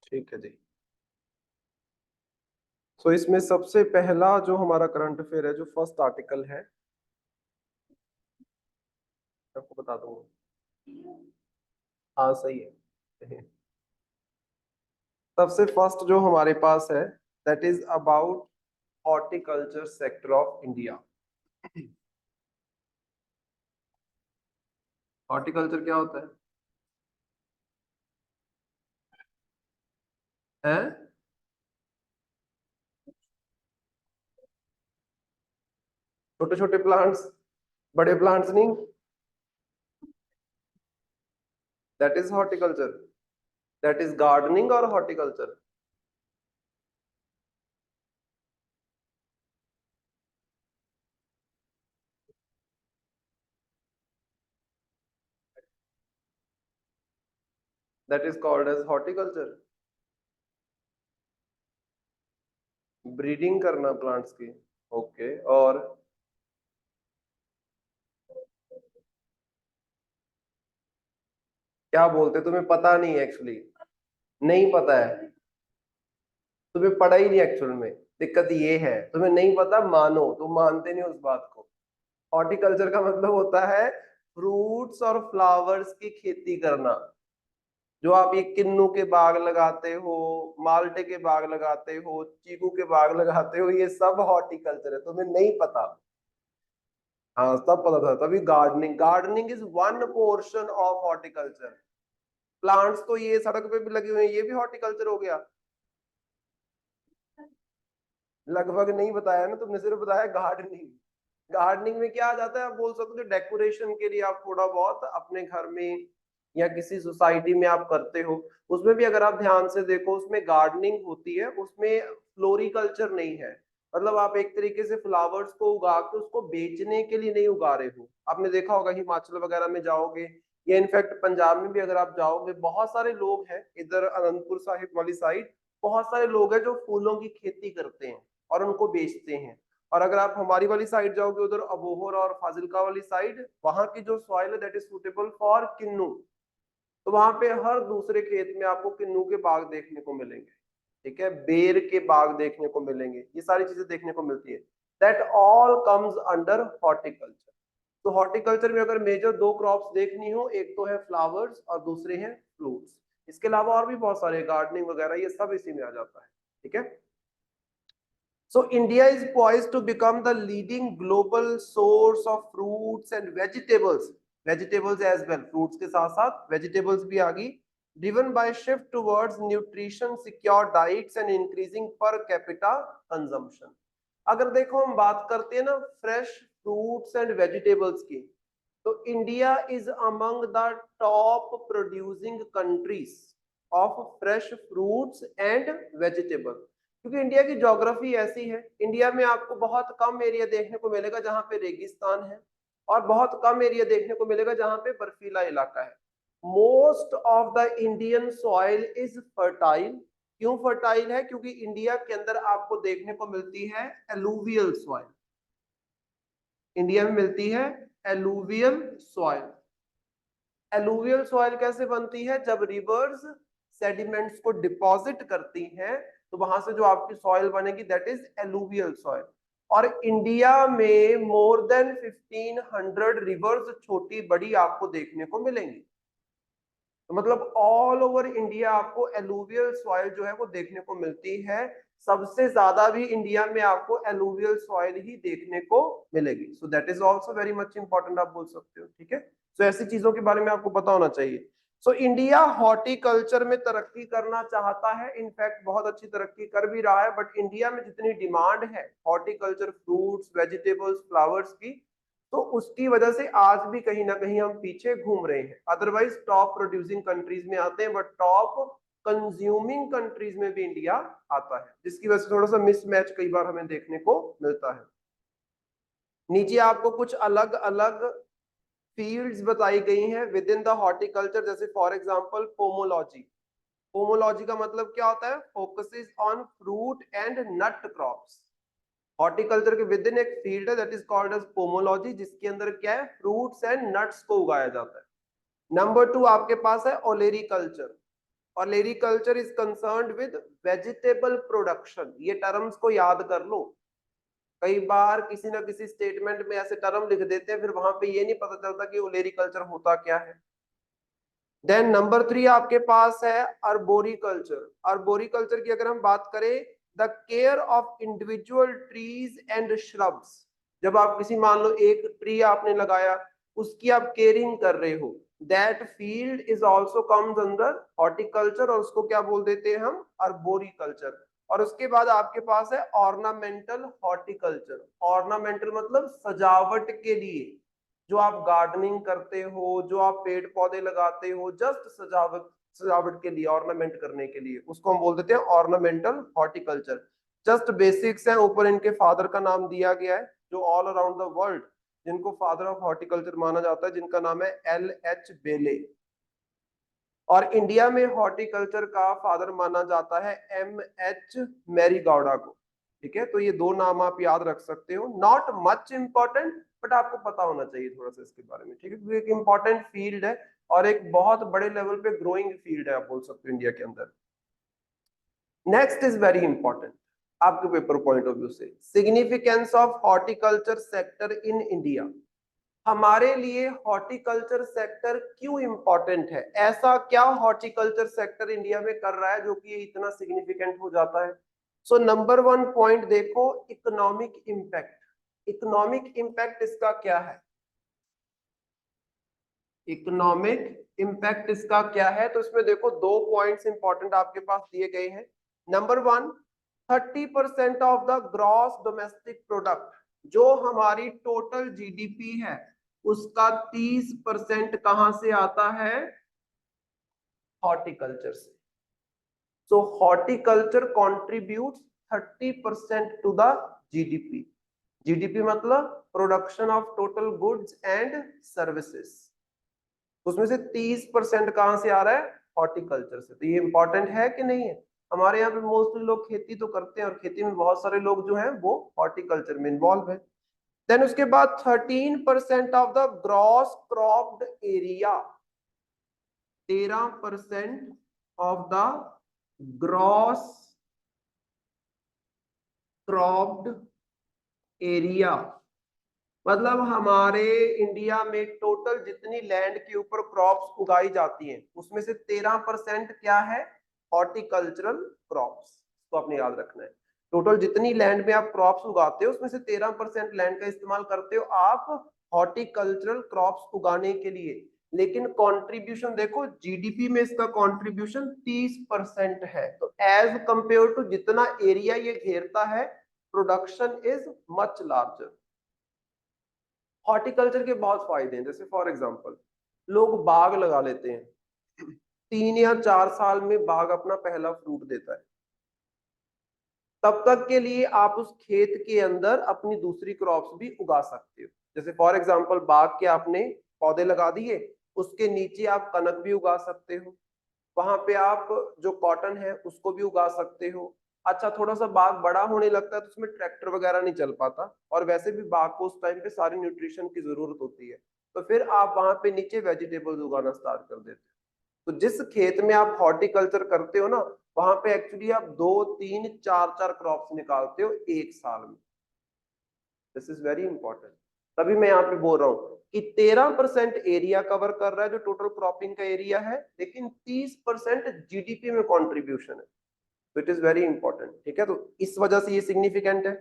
ठीक है जी। सो इसमें सबसे पहला जो हमारा करंट अफेयर है, जो फर्स्ट आर्टिकल है, आपको बता दूंगा। हाँ सही है। सबसे फर्स्ट जो हमारे पास है, that is about horticulture sector of India. Horticulture क्या होता है? छोटे छोटे प्लांट्स, बड़े प्लांट्स नहीं, that is horticulture. That is gardening और horticulture. That is called as horticulture. Breeding करना प्लांट्स की। ओके, और क्या बोलते, तुम्हें पता नहीं है एक्चुअली? नहीं पता है, तुम्हें पढ़ा ही नहीं एक्चुअल में। दिक्कत ये है, तुम्हें नहीं पता, मानो तुम मानते नहीं उस बात को। हॉर्टिकल्चर का मतलब होता है फ्रूट्स और फ्लावर्स की खेती करना। जो आप ये किन्नू के बाग लगाते हो, माल्टे के बाग लगाते हो, चीकू के बाग लगाते हो, ये सब हॉर्टिकल्चर है, तुम्हें नहीं पता। हाँ सब पता था, तभी gardening, gardening is one portion of horticulture. Plants तो ये सड़क पे भी लगे हुए हैं, ये भी हॉर्टिकल्चर हो गया। लगभग नहीं बताया ना तुमने, सिर्फ बताया गार्डनिंग। गार्डनिंग में क्या आ जाता है, आप बोल सकते हो डेकोरेशन के लिए आप थोड़ा बहुत अपने घर में या किसी सोसाइटी में आप करते हो। उसमें भी अगर आप ध्यान से देखो, उसमें गार्डनिंग होती है, उसमें फ्लोरिकल्चर नहीं है। मतलब आप एक तरीके से फ्लावर्स को उगा के उसको बेचने के लिए नहीं उगा रहे हो। आपने देखा होगा हिमाचल वगैरह में जाओगे, या इनफैक्ट पंजाब में भी अगर आप जाओगे, बहुत सारे लोग हैं इधर अनंतपुर साहिब वाली साइड, बहुत सारे लोग हैं जो फूलों की खेती करते हैं और उनको बेचते हैं। और अगर आप हमारी वाली साइड जाओगे, उधर अबोहर और फाजिलका वाली साइड, वहां की जो सॉइल है दैट इज सुटेबल फॉर किन्नू। तो वहां पे हर दूसरे खेत में आपको किन्नू के बाग देखने को मिलेंगे। ठीक है, बेर के बाग देखने को मिलेंगे, ये सारी चीजें देखने को मिलती है। That all comes under horticulture. तो हॉर्टिकल्चर में अगर मेजर दो क्रॉप्स देखनी हो, एक तो है फ्लावर्स और दूसरे हैं फ्रूट्स। इसके अलावा और भी बहुत सारे गार्डनिंग वगैरह, ये सब इसी में आ जाता है। ठीक है। So India is poised to become the leading global source of fruits and vegetables. Vegetables as well, fruits के साथ साथ vegetables भी आ गई। Driven by shift towards nutrition, secure diets and increasing per capita consumption. अगर देखो हम बात करते हैं ना फ्रेश फ्रूट्स एंड वेजिटेबल्स की, तो India is among the top producing countries of fresh fruits and vegetable. क्योंकि इंडिया की ज्योग्राफी ऐसी है, इंडिया में आपको बहुत कम एरिया देखने को मिलेगा जहां पे रेगिस्तान है, और बहुत कम एरिया देखने को मिलेगा जहां पे बर्फीला इलाका है। Most of the Indian soil is fertile. क्यों फर्टाइल है? क्योंकि इंडिया के अंदर आपको देखने को मिलती है एलुवियल सॉइल। इंडिया में मिलती है एलुवियल सॉइल। एलुवियल सॉइल कैसे बनती है? जब रिवर्स सेडिमेंट्स को डिपॉजिट करती हैं, तो वहां से जो आपकी सॉइल बनेगी दैट इज एलुवियल सॉइल। और इंडिया में मोर देन 1500 रिवर्स छोटी बड़ी आपको देखने को मिलेंगी। तो मतलब ऑल ओवर इंडिया आपको एलुवियल सॉइल जो है वो देखने को मिलती है। सबसे ज्यादा भी इंडिया में आपको एलुवियल सॉइल ही देखने को मिलेगी। सो that is also very much important, आप बोल सकते हो। ठीक है, तो ऐसी चीजों के बारे में आपको पता होना चाहिए। सो इंडिया हॉर्टिकल्चर में तरक्की करना चाहता है, इनफैक्ट बहुत अच्छी तरक्की कर भी रहा है। बट इंडिया में जितनी डिमांड है हॉर्टिकल्चर, फ्रूट्स, वेजिटेबल्स, फ्लावर्स की, तो उसकी वजह से आज भी कहीं ना कहीं हम पीछे घूम रहे हैं। अदरवाइज टॉप प्रोड्यूसिंग कंट्रीज में आते हैं, बट टॉप कंज्यूमिंग कंट्रीज में भी इंडिया आता है, जिसकी वजह से थोड़ा सा मिसमैच कई बार हमें देखने को मिलता है। नीचे आपको कुछ अलग अलग फील्ड्स बताई गई हैं विद इन द हॉर्टिकल्चर, जैसे फॉर एग्जांपल पोमोलॉजी। पोमोलॉजी का मतलब क्या होता है? Focuses on fruit and nut crops. Horticulture के विद इन एक फील्ड है that is called as pomology, जिसके अंदर क्या है? फ्रूट्स एंड नट्स को उगाया जाता है। नंबर टू आपके पास है olericulture. Olericulture is concerned with vegetable production. ये टर्म्स को याद कर लो, कई बार किसी ना किसी स्टेटमेंट में ऐसे टर्म लिख देते हैं, फिर वहां पे ये नहीं पता चलता कि ओलेरीकल्चर होता क्या है। देन नंबर 3 आपके पास है अर्बोरिकल्चर। अर्बोरिकल्चर की अगर हम बात करें, the care of individual trees and shrubs. जब आप किसी, मान लो एक ट्री आपने लगाया, उसकी आप केयरिंग कर रहे हो, that field is also comes under horticulture, और उसको क्या बोल देते हैं हम, अर्बोरिकल्चर। और उसके बाद आपके पास है ऑर्नामेंटल हॉर्टिकल्चर। ऑर्नामेंटल मतलब सजावट के लिए, जो आप गार्डनिंग करते हो, जो आप पेड़ पौधे लगाते हो, जस्ट सजावट, सजावट के लिए, ऑर्नामेंट करने के लिए, उसको हम बोल देते हैं ऑर्नामेंटल हॉर्टिकल्चर। जस्ट बेसिक्स हैं, ऊपर इनके फादर का नाम दिया गया है, जो ऑल अराउंड द वर्ल्ड जिनको फादर ऑफ हॉर्टिकल्चर माना जाता है, जिनका नाम है LH बेले। और इंडिया में हॉर्टिकल्चर का फादर माना जाता है MH मैरीगौडा को। ठीक है, तो ये दो नाम आप याद रख सकते हो, नॉट मच इंपॉर्टेंट, बट आपको पता होना चाहिए थोड़ा सा इसके बारे में। ठीक है, क्योंकि एक इंपॉर्टेंट फील्ड है और एक बहुत बड़े लेवल पे ग्रोइंग फील्ड है, आप बोल सकते हो इंडिया के अंदर। नेक्स्ट इज वेरी इंपॉर्टेंट आपके पेपर पॉइंट ऑफ व्यू से, significance of horticulture sector in India. हमारे लिए हॉर्टिकल्चर सेक्टर क्यों इंपॉर्टेंट है? ऐसा क्या हॉर्टिकल्चर सेक्टर इंडिया में कर रहा है जो कि ये इतना सिग्निफिकेंट हो जाता है? सो नंबर 1 पॉइंट देखो, इकोनॉमिक इंपैक्ट। इकोनॉमिक इंपैक्ट इसका क्या है? इकोनॉमिक इंपैक्ट इसका क्या है? तो इसमें देखो दो पॉइंट्स इंपॉर्टेंट आपके पास दिए गए हैं। Number 1, 30% of the gross domestic product, जो हमारी टोटल जीडीपी है, उसका 30% कहां से आता है? हॉर्टिकल्चर से। So horticulture contribute 30% to the GDP. GDP मतलब production of total goods and services, उसमें से 30% कहां से आ रहा है? हॉर्टिकल्चर से। तो ये इंपॉर्टेंट है कि नहीं है? हमारे यहाँ पे मोस्टली लोग खेती तो करते हैं, और खेती में बहुत सारे लोग जो हैं वो हॉर्टिकल्चर में इन्वॉल्व है। देन उसके बाद 13% of the gross cropped area, 13% of the gross cropped area, मतलब हमारे इंडिया में टोटल जितनी लैंड के ऊपर क्रॉप्स उगाई जाती हैं, उसमें से 13% क्या है? Horticultural crops. तो आपने याद रखना है, टोटल जितनी लैंड में आप क्रॉप्स उगाते हो, उसमें से 13% लैंड का इस्तेमाल करते हो आप हॉर्टिकल्चरल क्रॉप्स उगाने के लिए। लेकिन कंट्रीब्यूशन देखो, जीडीपी में इसका कंट्रीब्यूशन 30% है। तो एज कंपेयर टू जितना एरिया ये घेरता है, production is much larger. Horticulture के बहुत फायदे हैं, जैसे फॉर एग्जांपल लोग बाग लगा लेते हैं, 3 या 4 साल में बाग अपना पहला फ्रूट देता है। तब तक के लिए आप उस खेत के अंदर अपनी दूसरी क्रॉप्स भी उगा सकते हो। जैसे फॉर एग्जांपल बाग के आपने पौधे लगा दिए, उसके नीचे आप कनक भी उगा सकते हो, वहां पे आप जो कॉटन है उसको भी उगा सकते हो। अच्छा, थोड़ा सा बाग बड़ा होने लगता है तो उसमें ट्रैक्टर वगैरह नहीं चल पाता, और वैसे भी बाग को उस टाइम पे सारी न्यूट्रिशन की जरूरत होती है, तो फिर आप वहां पे नीचे वेजिटेबल्स उगाना स्टार्ट कर देते हो। तो जिस खेत में आप हॉर्टिकल्चर करते हो ना, वहां पे एक्चुअली आप 2, 3, 4 क्रॉप्स निकालते हो एक साल में। This is very important. तभी मैं यहाँ पे बोल रहा हूँ कि 13% एरिया कवर कर रहा है जो टोटल क्रॉपिंग का एरिया है, लेकिन 30% जीडीपी में कॉन्ट्रीब्यूशन है। तो इट इज वेरी इंपॉर्टेंट। ठीक है, तो इस वजह से ये सिग्निफिकेंट है।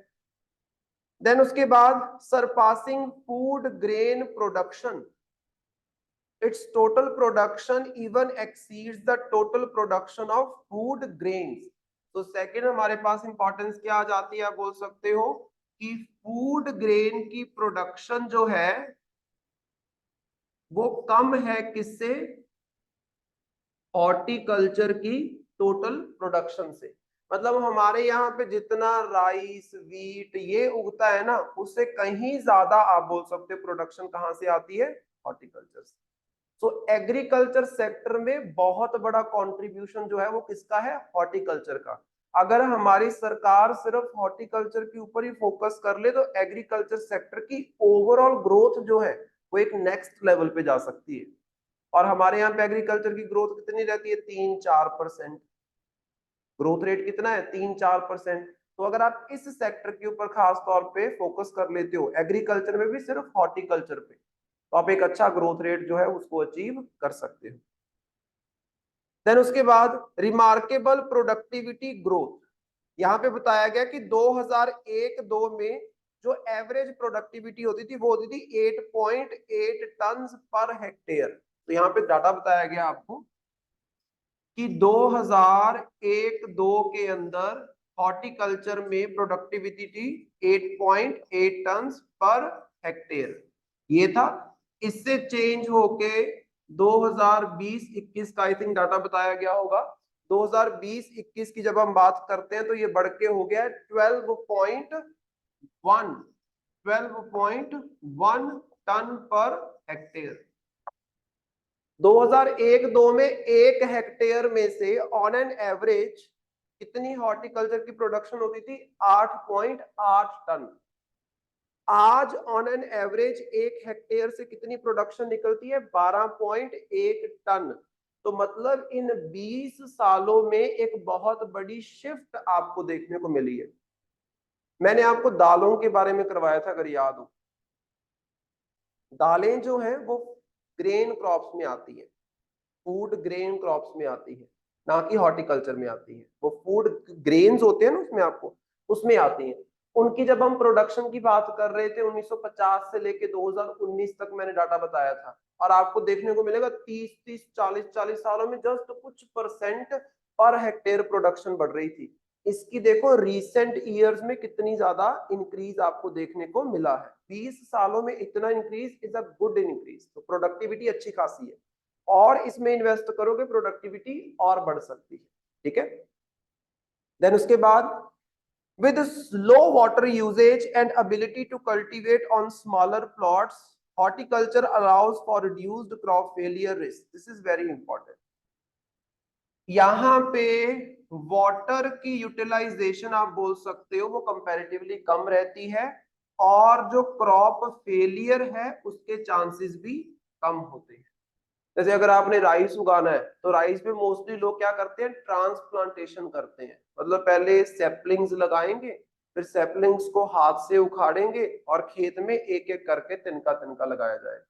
देन उसके बाद surpassing food grain production, its total production even exceeds the total production of food grains। तो सेकंड हमारे पास इंपॉर्टेंस क्या आ जाती है? आप बोल सकते हो कि फूड ग्रेन की प्रोडक्शन जो है वो कम है किससे? हॉर्टिकल्चर की टोटल प्रोडक्शन से। मतलब हमारे यहाँ पे जितना राइस, वीट ये उगता है ना, उससे कहीं ज्यादा आप बोल सकते हो प्रोडक्शन कहाँ से आती है? हॉर्टिकल्चर से। तो एग्रीकल्चर सेक्टर में बहुत बड़ा कंट्रीब्यूशन जो है वो किसका है? हॉर्टिकल्चर का। अगर हमारी सरकार सिर्फ हॉर्टिकल्चर के ऊपर ही फोकस कर ले, तो एग्रीकल्चर सेक्टर की ओवरऑल ग्रोथ जो है वो एक नेक्स्ट लेवल पे जा सकती है। और हमारे यहाँ पे एग्रीकल्चर की ग्रोथ कितनी रहती है, 3-4%। ग्रोथ रेट कितना है, 3-4%। तो अगर आप इस सेक्टर के ऊपर खास तौर पे फोकस कर लेते हो, एग्रीकल्चर में भी सिर्फ हॉर्टिकल्चर पे, तो आप एक अच्छा ग्रोथ रेट जो है उसको अचीव कर सकते हो। देन उसके बाद रिमार्केबल प्रोडक्टिविटी ग्रोथ, यहाँ पे बताया गया कि 2001-2 में जो एवरेज प्रोडक्टिविटी होती थी वो होती थी 8.8 टन पर हेक्टेयर। तो यहाँ पे डाटा बताया गया आपको कि 2001-2 के अंदर हॉर्टिकल्चर में प्रोडक्टिविटी थी 8.8 टन पर हेक्टेयर, ये था। इससे चेंज होके 2020-21 का आई थिंक डाटा बताया गया होगा। 2020-21 की जब हम बात करते हैं तो ये बढ़ के हो गया 12.1 टन पर हेक्टेयर। 2001-2 में 1 हेक्टेयर में से ऑन एन एवरेज कितनी हॉर्टिकल्चर की प्रोडक्शन होती थी, 8.8 टन। आज ऑन एन एवरेज 1 हेक्टेयर से कितनी प्रोडक्शन निकलती है, 12.1 टन। तो मतलब इन 20 सालों में एक बहुत बड़ी शिफ्ट आपको देखने को मिली है। मैंने आपको दालों के बारे में करवाया था, अगर याद हो। दालें जो है वो ग्रेन क्रॉप्स में आती है, फूड ग्रेन क्रॉप्स में आती है, ना कि हॉर्टिकल्चर में आती है। वो फूड ग्रेन्स होते हैं ना उसमें, आपको उसमें आती हैं। उनकी जब हम प्रोडक्शन की बात कर रहे थे 1950 से लेके 2019 तक मैंने डाटा बताया था, और आपको देखने को मिलेगा 30-30 40-40 सालों में जस्ट कुछ परसेंट पर हेक्टेयर प्रोडक्शन बढ़ रही थी। इसकी देखो रिसेंट ईयर्स में कितनी ज्यादा इंक्रीज आपको देखने को मिला है। 20 सालों में इतना increase is a good increase. तो प्रोडक्टिविटी अच्छी खासी है, और इसमें इन्वेस्ट करोगे प्रोडक्टिविटी और बढ़ सकती है। ठीक है। देन उसके बाद with low water usage and ability to cultivate on smaller plots, horticulture allows for reduced crop failure risk. This is very important. यहाँ पे वाटर की यूटिलाइजेशन आप बोल सकते हो वो कंपैरेटिवली कम रहती है, और जो क्रॉप फेलियर है उसके चांसेस भी कम होते हैं। जैसे अगर आपने राइस उगाना है तो राइस में मोस्टली लोग क्या करते हैं, ट्रांसप्लांटेशन करते हैं। मतलब पहले सैपलिंग्स लगाएंगे, फिर सैपलिंग्स को हाथ से उखाड़ेंगे और खेत में एक एक करके तिनका तिनका लगाया जाएगा।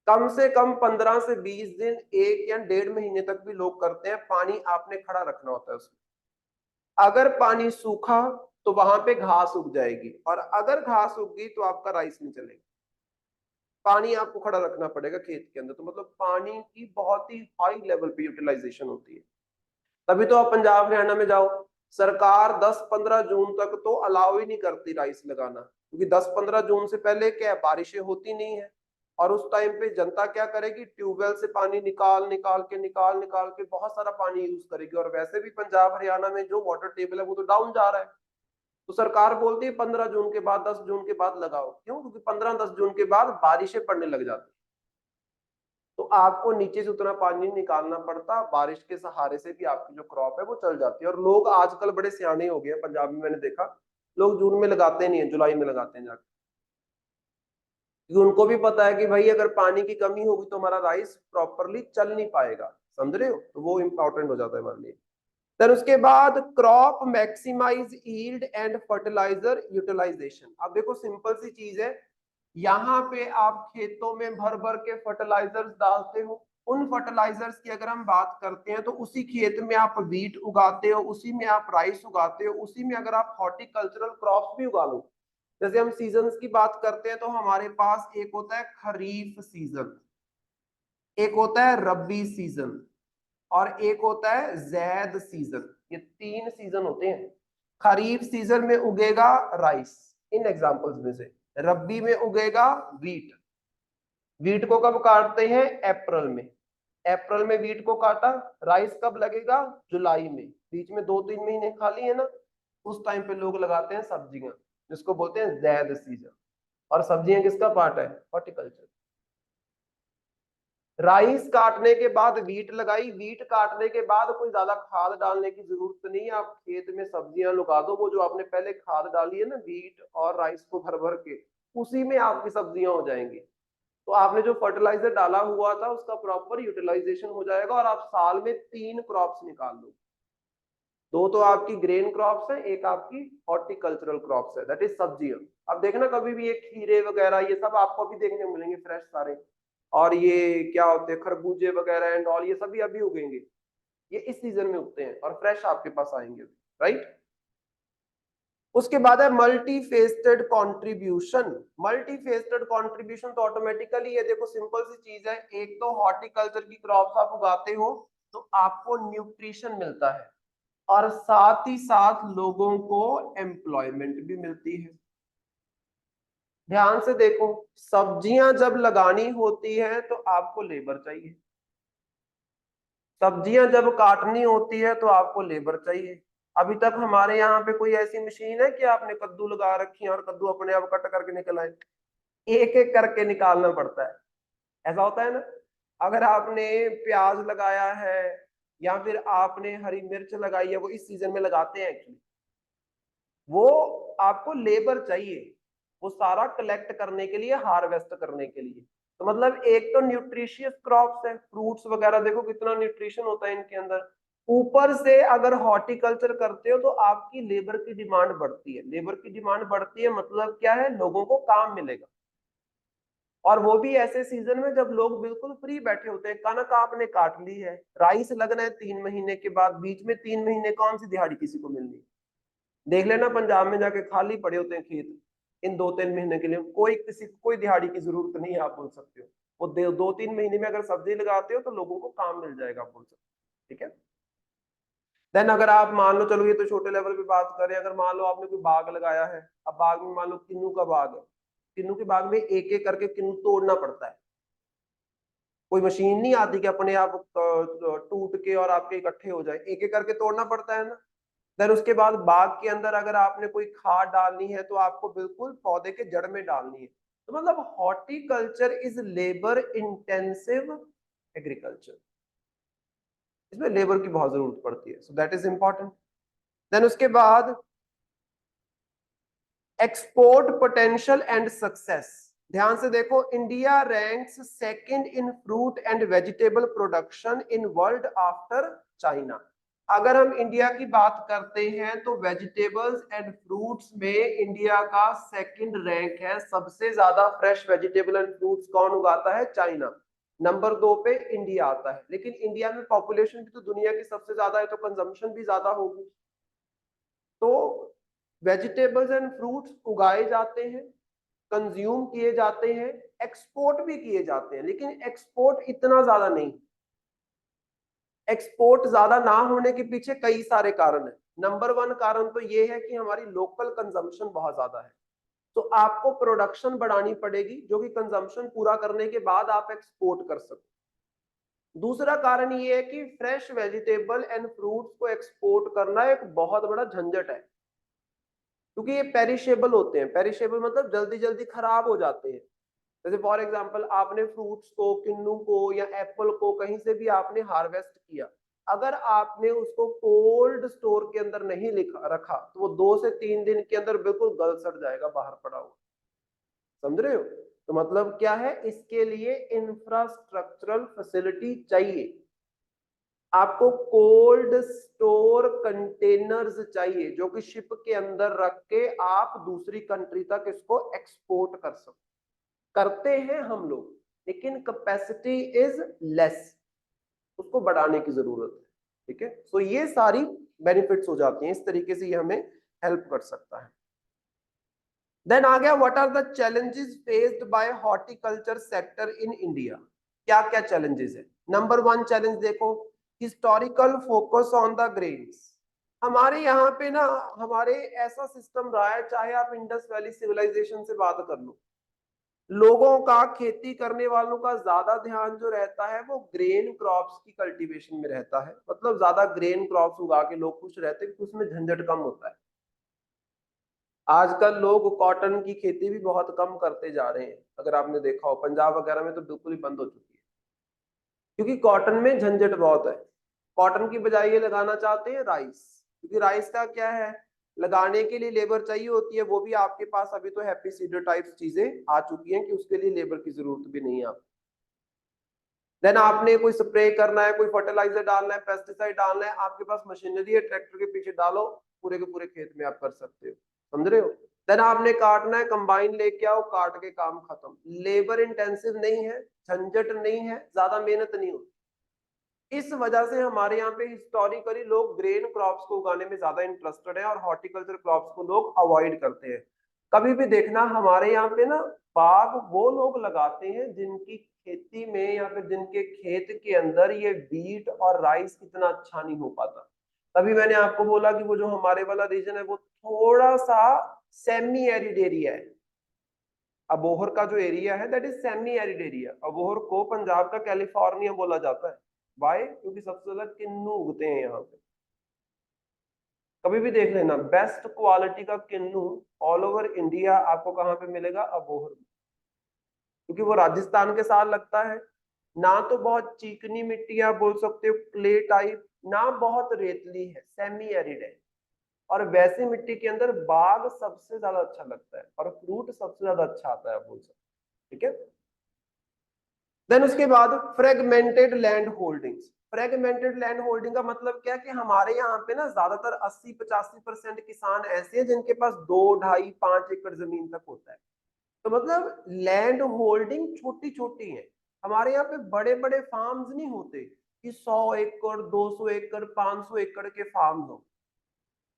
कम से कम 15 से 20 दिन, 1 या 1.5 महीने तक भी लोग करते हैं। पानी आपने खड़ा रखना होता है उसमें। अगर पानी सूखा तो वहां पे घास उग जाएगी, और अगर घास उग गई तो आपका राइस नहीं चलेगा। पानी आपको खड़ा रखना पड़ेगा खेत के अंदर। तो मतलब पानी की बहुत ही हाई लेवल पे यूटिलाइजेशन होती है। तभी तो आप पंजाब हरियाणा में जाओ, सरकार 10-15 जून तक तो अलाउ ही नहीं करती राइस लगाना, क्योंकि 10-15 जून से पहले क्या है, बारिशें होती नहीं है। और उस टाइम पे जनता क्या करेगी, ट्यूबवेल से पानी निकाल निकाल के बहुत सारा पानी यूज करेगी। और वैसे भी पंजाब हरियाणा में जो वाटर टेबल है वो तो डाउन जा रहा है। तो सरकार बोलती है 15 जून के बाद, 10 जून के बाद लगाओ। क्यों? क्योंकि 15-10 जून के बाद बारिशें पड़ने लग जाती, तो आपको नीचे से उतना पानी निकालना पड़ता। बारिश के सहारे से भी आपकी जो क्रॉप है वो चल जाती है। और लोग आजकल बड़े सियाने हो गए हैं पंजाब में, मैंने देखा लोग जून में लगाते नहीं है, जुलाई में लगाते हैं जाके, क्योंकि उनको भी पता है कि भाई अगर पानी की कमी होगी तो हमारा राइस प्रॉपरली चल नहीं पाएगा। समझ रहे हो? तो वो इंपॉर्टेंट हो जाता है हमारे लिए। फिर उसके बाद crop maximize yield and fertilizer utilization. अब देखो सिंपल सी चीज है, यहाँ पे आप खेतों में भर भर के फर्टिलाइजर्स डालते हो। उन फर्टिलाइजर्स की अगर हम बात करते हैं तो उसी खेत में आप वीट उगाते हो, उसी में आप राइस उगाते हो, उसी में अगर आप हॉर्टिकल्चरल क्रॉप्स भी उगा लो। जैसे हम सीजन्स की बात करते हैं तो हमारे पास एक होता है खरीफ सीजन, एक होता है रबी सीजन, और एक होता है जैद सीजन। ये 3 सीजन होते हैं। खरीफ सीजन में उगेगा राइस, इन एग्जांपल्स में से। रबी में उगेगा वीट। वीट को कब काटते हैं? अप्रैल में। अप्रैल में वीट को काटा, राइस कब लगेगा? जुलाई में। बीच में 2-3 महीने खाली है ना, उस टाइम पे लोग लगाते हैं सब्जियां, जिसको बोलते हैं जैद सीजन। और सब्जियां किसका पार्ट है? हॉर्टिकल्चर। राइस काटने के बाद वीट लगाई, वीट काटने के बाद कोई ज्यादा खाद डालने की जरूरत नहीं है। आप खेत में सब्जियां लगा दो, वो जो आपने पहले खाद डाली है ना वीट और राइस को भर भर के, उसी में आपकी सब्जियां हो जाएंगी। तो आपने जो फर्टिलाइजर डाला हुआ था उसका प्रॉपर यूटिलाइजेशन हो जाएगा और आप साल में 3 क्रॉप्स निकाल लो। 2 तो आपकी ग्रेन क्रॉप्स है, एक आपकी हॉर्टिकल्चरल क्रॉप्स है, दैट इज सब्जियां। अब देखना कभी भी ये खीरे वगैरह ये सब आपको भी देखने को मिलेंगे फ्रेश सारे, और ये क्या होते हैं खरबूजे वगैरह एंड ऑल, ये सभी अभी उगेंगे, ये इस सीजन में उगते हैं और फ्रेश आपके पास आएंगे, राइट। उसके बाद है मल्टी फेस्टेड कॉन्ट्रीब्यूशन। मल्टी फेस्टेड कॉन्ट्रीब्यूशन तो ऑटोमेटिकली ये देखो सिंपल सी चीज है, एक तो हॉर्टिकल्चर की क्रॉप्स आप उगाते हो तो आपको न्यूट्रिशन मिलता है और साथ ही साथ लोगों को एम्प्लॉयमेंट भी मिलती है। ध्यान से देखो, सब्जियां जब लगानी होती है तो आपको लेबर चाहिए, सब्जियां जब काटनी होती है तो आपको लेबर चाहिए। अभी तक हमारे यहाँ पे कोई ऐसी मशीन है कि आपने कद्दू लगा रखी है और कद्दू अपने आप कट करके निकल आए? एक एक करके निकालना पड़ता है, ऐसा होता है ना। अगर आपने प्याज लगाया है या फिर आपने हरी मिर्च लगाई है, वो इस सीजन में लगाते हैं एक्चुअली, वो आपको लेबर चाहिए वो सारा कलेक्ट करने के लिए, हार्वेस्ट करने के लिए। तो मतलब एक तो न्यूट्रिशियस क्रॉप्स है, फ्रूट्स वगैरह देखो कितना न्यूट्रिशन होता है इनके अंदर, ऊपर से अगर हॉर्टिकल्चर करते हो तो आपकी लेबर की डिमांड बढ़ती है। लेबर की डिमांड बढ़ती है मतलब क्या है, लोगों को काम मिलेगा, और वो भी ऐसे सीजन में जब लोग बिल्कुल फ्री बैठे होते हैं। कनक आपने काट ली है, राइस लगना है 3 महीने के बाद, बीच में 3 महीने कौन सी दिहाड़ी किसी को मिलनी है? देख लेना पंजाब में जाके खाली पड़े होते हैं खेत, इन 2-3 महीने के लिए कोई किसी कोई दिहाड़ी की जरूरत नहीं है, आप बोल सकते हो। वो 2-3 महीने में अगर सब्जी लगाते हो तो लोगों को काम मिल जाएगा, आप बोल सकते हो, ठीक है। देन अगर आप मान लो, चलो ये तो छोटे लेवल पे बात करें, अगर मान लो आपने कोई बाग लगाया है, अब बाग में मान लो किन्नू का बाग है, किन्नू के बाग में एक एक करके किन्नू तोड़ना पड़ता है, कोई मशीन नहीं आती कि अपने आप टूट के और आपके इकट्ठे हो जाए, एक एक करके तोड़ना पड़ता है ना। देन उसके बाद बाग के अंदर अगर आपने कोई खाद डालनी है तो आपको बिल्कुल पौधे के जड़ में डालनी है। तो मतलब horticulture is labour intensive agriculture, इसमें लेबर की बहुत जरूरत पड़ती है, so that is important. Then उसके बाद एक्सपोर्ट पोटेंशियल एंड सक्सेस। ध्यान से देखो, India ranks second in fruit and vegetable production in world after China. अगर हम इंडिया की बात करते हैं तो वेजिटेबल्स एंड फ्रूट्स में इंडिया का सेकंड रैंक है। सबसे ज्यादा फ्रेश वेजिटेबल एंड फ्रूट्स कौन उगाता है? चाइना। नंबर 2 पे इंडिया आता है, लेकिन इंडिया में पॉपुलेशन भी तो दुनिया की सबसे ज्यादा है, तो कंजम्पशन भी ज्यादा होगी। तो वेजिटेबल्स एंड फ्रूट्स उगाए जाते हैं, कंज्यूम किए जाते हैं, एक्सपोर्ट भी किए जाते हैं, लेकिन एक्सपोर्ट इतना ज्यादा नहीं। एक्सपोर्ट ज्यादा ना होने के पीछे कई सारे कारण हैं। नंबर 1 कारण तो ये है कि हमारी लोकल कंजम्पशन बहुत ज्यादा है, तो आपको प्रोडक्शन बढ़ानी पड़ेगी जो कि कंजम्पशन पूरा करने के बाद आप एक्सपोर्ट कर सको। दूसरा कारण ये है कि फ्रेश वेजिटेबल एंड फ्रूट्स को एक्सपोर्ट करना एक बहुत बड़ा झंझट है, क्योंकि ये पेरिशेबल होते हैं। पेरिशेबल मतलब जल्दी जल्दी खराब हो जाते हैं। जैसे फॉर एग्जांपल आपने फ्रूट्स को, किन्नू को या एप्पल को कहीं से भी आपने हार्वेस्ट किया, अगर आपने उसको कोल्ड स्टोर के अंदर नहीं रखा तो वो 2 से 3 दिन के अंदर बिल्कुल गल सड़ जाएगा बाहर पड़ा हुआ। समझ रहे हो? तो मतलब क्या है, इसके लिए इंफ्रास्ट्रक्चरल फैसिलिटी चाहिए, आपको कोल्ड स्टोर कंटेनर्स चाहिए जो कि शिप के अंदर रख के आप दूसरी कंट्री तक इसको एक्सपोर्ट कर सको। करते हैं हम लोग, लेकिन कैपेसिटी इज लेस, उसको बढ़ाने की जरूरत है, ठीक है। सो ये सारी बेनिफिट्स हो जाती हैं, इस तरीके से ये हमें हेल्प कर सकता है। देन आ गया, what are the challenges faced by horticulture sector in India. क्या क्या चैलेंजेस है? नंबर 1 चैलेंज देखो, historical focus on the grains. हमारे यहाँ पे ना, हमारे ऐसा सिस्टम रहा है, चाहे आप इंडस वैली सिविलाइजेशन से बात कर लो, लोगों का, खेती करने वालों का ज्यादा ध्यान जो रहता है वो ग्रेन क्रॉप्स की कल्टीवेशन में रहता है। मतलब ज्यादा ग्रेन क्रॉप्स उगा के लोग खुश रहते हैं, उसमें झंझट कम होता है। आजकल लोग कॉटन की खेती भी बहुत कम करते जा रहे हैं, अगर आपने देखा हो पंजाब वगैरह में तो बिल्कुल ही बंद हो चुकी है, क्योंकि कॉटन में झंझट बहुत है। कॉटन की बजाय ये लगाना चाहते हैं राइस, क्योंकि राइस का क्या है, लगाने के लिए लेबर चाहिए होती है, वो भी आपके पास अभी तो हैप्पी सीडर टाइप्स चीजें आ चुकी हैं कि उसके लिए लेबर की जरूरत भी नहीं है आप। देन आपने कोई स्प्रे करना है, कोई फर्टिलाइजर डालना है, पेस्टिसाइड डालना है, आपके पास मशीनरी है, ट्रैक्टर के पीछे डालो, पूरे के पूरे खेत में आप कर सकते हो, समझ रहे हो। देन आपने काटना है, कंबाइन लेके आओ, काट के काम खत्म। लेबर इंटेंसिव नहीं है, झंझट नहीं है, ज्यादा मेहनत नहीं होती। इस वजह से हमारे यहाँ पे हिस्टोरिकली लोग ग्रेन क्रॉप्स को उगाने में ज्यादा इंटरेस्टेड है और हॉर्टिकल्चर क्रॉप्स को लोग अवॉइड करते हैं। कभी भी देखना हमारे यहाँ पे ना बाग वो लोग लगाते हैं जिनकी खेती में या फिर जिनके खेत के अंदर ये वीट और राइस इतना अच्छा नहीं हो पाता। तभी मैंने आपको बोला कि वो जो हमारे वाला रीजन है वो थोड़ा सा सेमी एरिड एरिया है। अबोहर का जो एरिया है that is semi arid area. Abohar को पंजाब का कैलिफोर्निया बोला जाता है। वाई? क्योंकि सबसे ज्यादा किन्नू उगते हैं यहाँ पे। कभी भी देख लेना बेस्ट क्वालिटी का किन्नू ऑल ओवर इंडिया आपको कहाँ पे मिलेगा? अबोहर में। क्योंकि वो राजस्थान के साथ लगता है, ना तो बहुत चिकनी मिट्टी आप बोल सकते हो क्ले टाइप, ना बहुत रेतली है, सेमी एरिड है। और वैसी मिट्टी के अंदर बाग सबसे ज्यादा अच्छा लगता है और फ्रूट सबसे ज्यादा अच्छा आता है आप बोल सकते हो। ठीक है। देन उसके बाद fragmented land holdings. Fragmented land holding का मतलब क्या है कि हमारे यहाँ पे ना ज्यादातर 80-85% किसान ऐसे हैं जिनके पास 2, 2.5, 5 एकड़ जमीन तक होता है। तो मतलब लैंड होल्डिंग छोटी छोटी है। हमारे यहाँ पे बड़े बड़े फार्म्स नहीं होते कि 100 एकड़ 200 एकड़ 500 एकड़ के फार्म्स हो।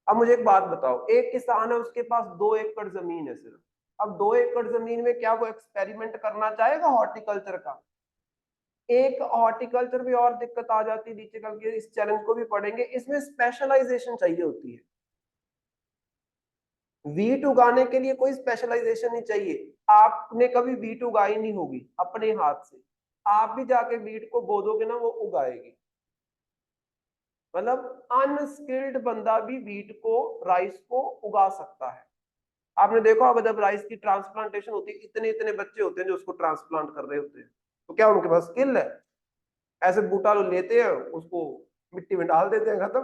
अब मुझे एक बात बताओ, एक किसान है उसके पास 2 एकड़ जमीन है सिर्फ। अब 2 एकड़ जमीन में क्या वो एक्सपेरिमेंट करना चाहेगा हॉर्टिकल्चर का? एक हॉर्टिकल्चर में और दिक्कत आ जाती है, नीचे कल के इस चैलेंज को भी पढ़ेंगे, इसमें स्पेशलाइजेशन चाहिए होती है। वीट उगाने के लिए कोई स्पेशलाइजेशन नहीं चाहिए। आपने कभी वीट उगाई नहीं होगी अपने हाथ से, आप भी जाके वीट को बो दोगे ना वो उगाएगी। मतलब अनस्किल्ड बंदा भी वीट को राइस को उगा सकता है। आपने देखा होगा जब राइस की ट्रांसप्लांटेशन होती है, इतने इतने बच्चे होते हैं जो उसको ट्रांसप्लांट कर रहे होते हैं। तो क्या उनके पास स्किल है? ऐसे बूटा लो लेते हैं उसको मिट्टी में डाल देते हैं, खत्म।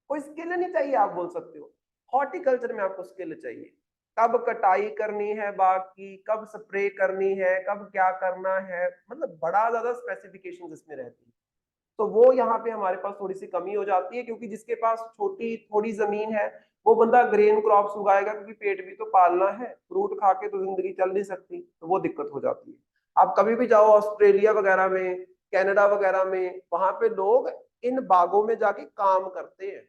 कोई स्किल नहीं चाहिए आप बोल सकते हो। हॉर्टिकल्चर में आपको स्किल चाहिए, कब कटाई करनी है बाग की, कब स्प्रे करनी है, कब क्या करना है, मतलब बड़ा ज्यादा स्पेसिफिकेशन इसमें रहती है। तो वो यहाँ पे हमारे पास थोड़ी सी कमी हो जाती है, क्योंकि जिसके पास छोटी थोड़ी जमीन है वो बंदा ग्रेन क्रॉप्स उगाएगा क्योंकि पेट भी तो पालना है, फ्रूट खा के तो जिंदगी चल नहीं सकती, तो वो दिक्कत हो जाती है। आप कभी भी जाओ ऑस्ट्रेलिया वगैरह में, कनाडा वगैरह में, वहां पे लोग इन बागों में जाके काम करते हैं।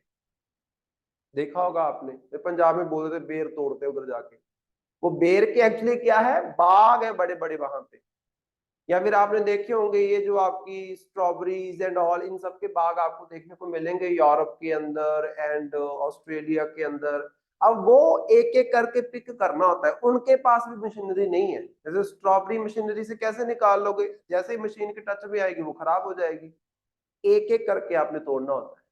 देखा होगा आपने, पंजाब में बोलते थे बेर तोड़ते उधर जाके, वो बेर के एक्चुअली क्या है, बाग है बड़े बड़े वहां पे। या फिर आपने देखे होंगे ये जो आपकी स्ट्रॉबेरीज एंड ऑल, इन सब के बाग आपको देखने को मिलेंगे यूरोप के अंदर एंड ऑस्ट्रेलिया के अंदर। अब वो एक एक करके पिक करना होता है, उनके पास भी मशीनरी नहीं है। जैसे स्ट्रॉबेरी मशीनरी से कैसे निकाल लोगे? जैसे ही मशीन के टच में आएगी वो खराब हो जाएगी। एक एक करके आपने तोड़ना होता है।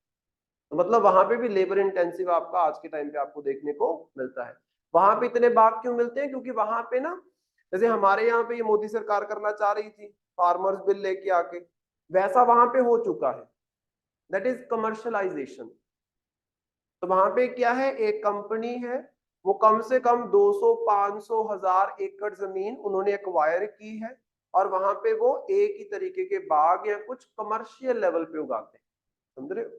तो मतलब वहां पे भी लेबर इंटेंसिव आपका आज के टाइम पे आपको देखने को मिलता है। वहां पे इतने बाग क्यों मिलते हैं? क्योंकि वहां पे ना, जैसे हमारे यहाँ पे ये मोदी सरकार करना चाह रही थी फार्मर्स बिल लेके आके, वैसा वहां पे हो चुका है, दैट इज कमर्शलाइजेशन। तो वहां पे क्या है, एक कंपनी है, वो कम से कम 200 500 1000 एकड़ जमीन उन्होंने एक्वायर की है, और वहां पे वो एक ही तरीके के बाग या कुछ कमर्शियल लेवल पे उगाते हैं, समझ रहे हो।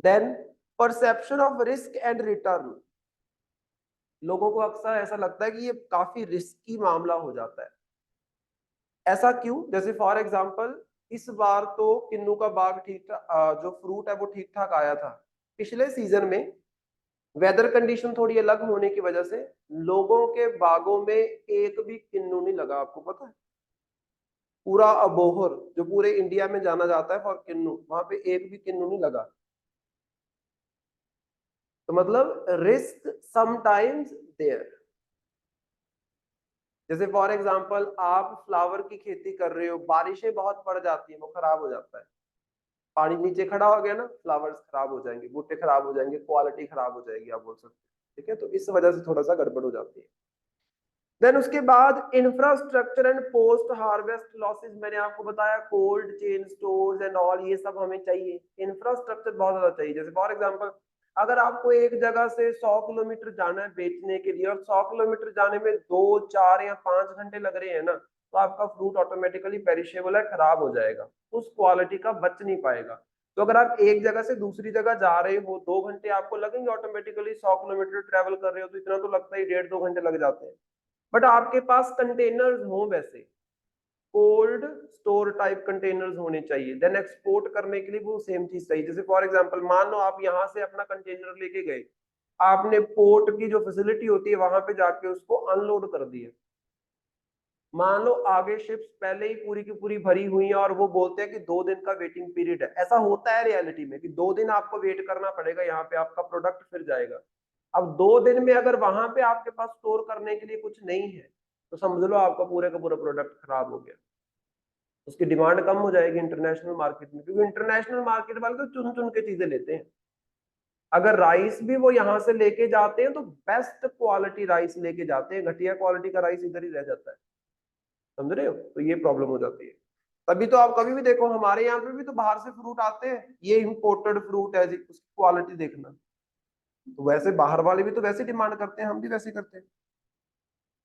Then perception of risk and return. लोगों को अक्सर ऐसा लगता है कि ये काफी रिस्की मामला हो जाता है। ऐसा क्यों? जैसे फॉर एग्जांपल इस बार तो किन्नू का बाग ठीक ठाक, जो फ्रूट है वो ठीक ठाक आया था। पिछले सीजन में वेदर कंडीशन थोड़ी अलग होने की वजह से लोगों के बागों में एक भी किन्नू नहीं लगा, आपको पता है। पूरा अबोहर जो पूरे इंडिया में जाना जाता है फॉर किन्नू, वहां पे एक भी किन्नू नहीं लगा। तो मतलब रिस्क समटाइम्स देयर। जैसे फॉर एग्जांपल आप फ्लावर की खेती कर रहे हो, बारिशें बहुत पड़ जाती है, वो खराब हो जाता है। पानी नीचे खड़ा हो गया ना, फ्लावर्स खराब हो जाएंगे, बूटे खराब हो जाएंगे, क्वालिटी खराब हो जाएगी आप बोल सकते हैं। ठीक है, तो इस वजह से थोड़ा सा गड़बड़ हो जाती है। देन उसके बाद infrastructure and post harvest losses, मैंने आपको बताया cold chain stores and all ये सब हमें चाहिए। इंफ्रास्ट्रक्चर बहुत ज्यादा चाहिए। जैसे फॉर एग्जांपल अगर आपको एक जगह से 100 किलोमीटर जाना है बेचने के लिए और 100 किलोमीटर जाने में 2, 4 या 5 घंटे लग रहे हैं ना, तो आपका फ्रूट ऑटोमेटिकली पेरिशेबल है, खराब हो जाएगा, उस क्वालिटी का बच नहीं पाएगा। तो अगर आप एक जगह से दूसरी जगह जा रहे हो, 2 घंटे आपको लगेंगे ऑटोमेटिकली, 100 किलोमीटर ट्रेवल कर रहे हो तो इतना तो लगता ही 1.5-2 घंटे लग जाते हैं। बट आपके पास कंटेनर्स हो, वैसे कोल्ड स्टोर टाइप कंटेनर्स होने चाहिए, देन एक्सपोर्ट करने के लिए वो सेम चीज चाहिए। जैसे फॉर एग्जांपल मान लो आप यहाँ से अपना कंटेनर लेके गए, आपने पोर्ट की जो फैसिलिटी होती है वहां पे जाके उसको अनलोड कर दिया, मान लो आगे शिप्स पहले ही पूरी की पूरी भरी हुई हैं और वो बोलते हैं कि 2 दिन का वेटिंग पीरियड है। ऐसा होता है रियलिटी में कि 2 दिन आपको वेट करना पड़ेगा, यहाँ पे आपका प्रोडक्ट फिर जाएगा। अब 2 दिन में अगर वहां पे आपके पास स्टोर करने के लिए कुछ नहीं है, तो समझ लो आपका पूरे का पूरा प्रोडक्ट खराब हो गया, उसकी डिमांड कम हो जाएगी इंटरनेशनल मार्केट में, क्योंकि इंटरनेशनल मार्केट वाले तो चुन चुन के चीजें लेते हैं। अगर राइस भी वो यहाँ से लेके जाते हैं तो बेस्ट क्वालिटी राइस लेके जाते हैं, घटिया क्वालिटी का राइस इधर ही रह जाता है, समझ रहे हो? तो ये प्रॉब्लम हो जाती है। तभी तो आप कभी भी देखो हमारे यहाँ पे भी तो बाहर से फ्रूट आते हैं, ये इम्पोर्टेड फ्रूट है जी, उसकी क्वालिटी देखना, तो वैसे बाहर वाले भी तो वैसे डिमांड करते हैं, हम भी वैसे करते हैं।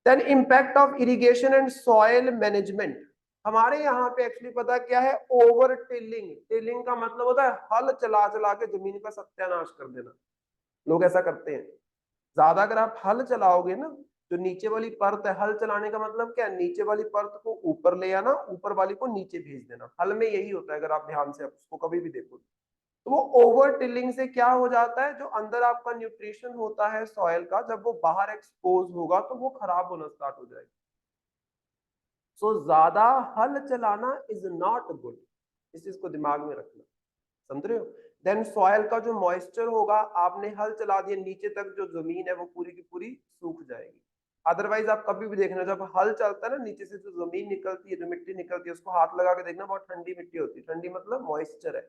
Then impact of irrigation and soil management. हमारे यहाँ पे एक्चुअली पता क्या है, ओवर टिलिंग। टिलिंग का मतलब होता है हल चला चला के जमीन का सत्यानाश कर देना, लोग ऐसा करते हैं। ज्यादा अगर आप हल चलाओगे ना, जो नीचे वाली परत है, हल चलाने का मतलब क्या है, नीचे वाली परत को ऊपर ले आना, ऊपर वाली को नीचे भेज देना, हल में यही होता है, अगर आप ध्यान से उसको कभी भी देखो। तो वो ओवर टिलिंग से क्या हो जाता है, जो अंदर आपका न्यूट्रिशन होता है सॉइल का, जब वो बाहर एक्सपोज होगा तो वो खराब होना स्टार्ट हो जाएगा। सो ज्यादा हल चलाना इज नॉट गुड, इस चीज को दिमाग में रखना, समझ रहे हो? देन सॉइल का जो मॉइस्चर होगा, आपने हल चला दिया नीचे तक, जो जमीन है वो पूरी की पूरी सूख जाएगी। अदरवाइज आप कभी भी देखना, जब हल चलता है ना, नीचे से जो जमीन निकलती है, जो मिट्टी निकलती है, उसको हाथ लगा के देखना, बहुत ठंडी मिट्टी होती है, ठंडी मतलब मॉइस्चर है।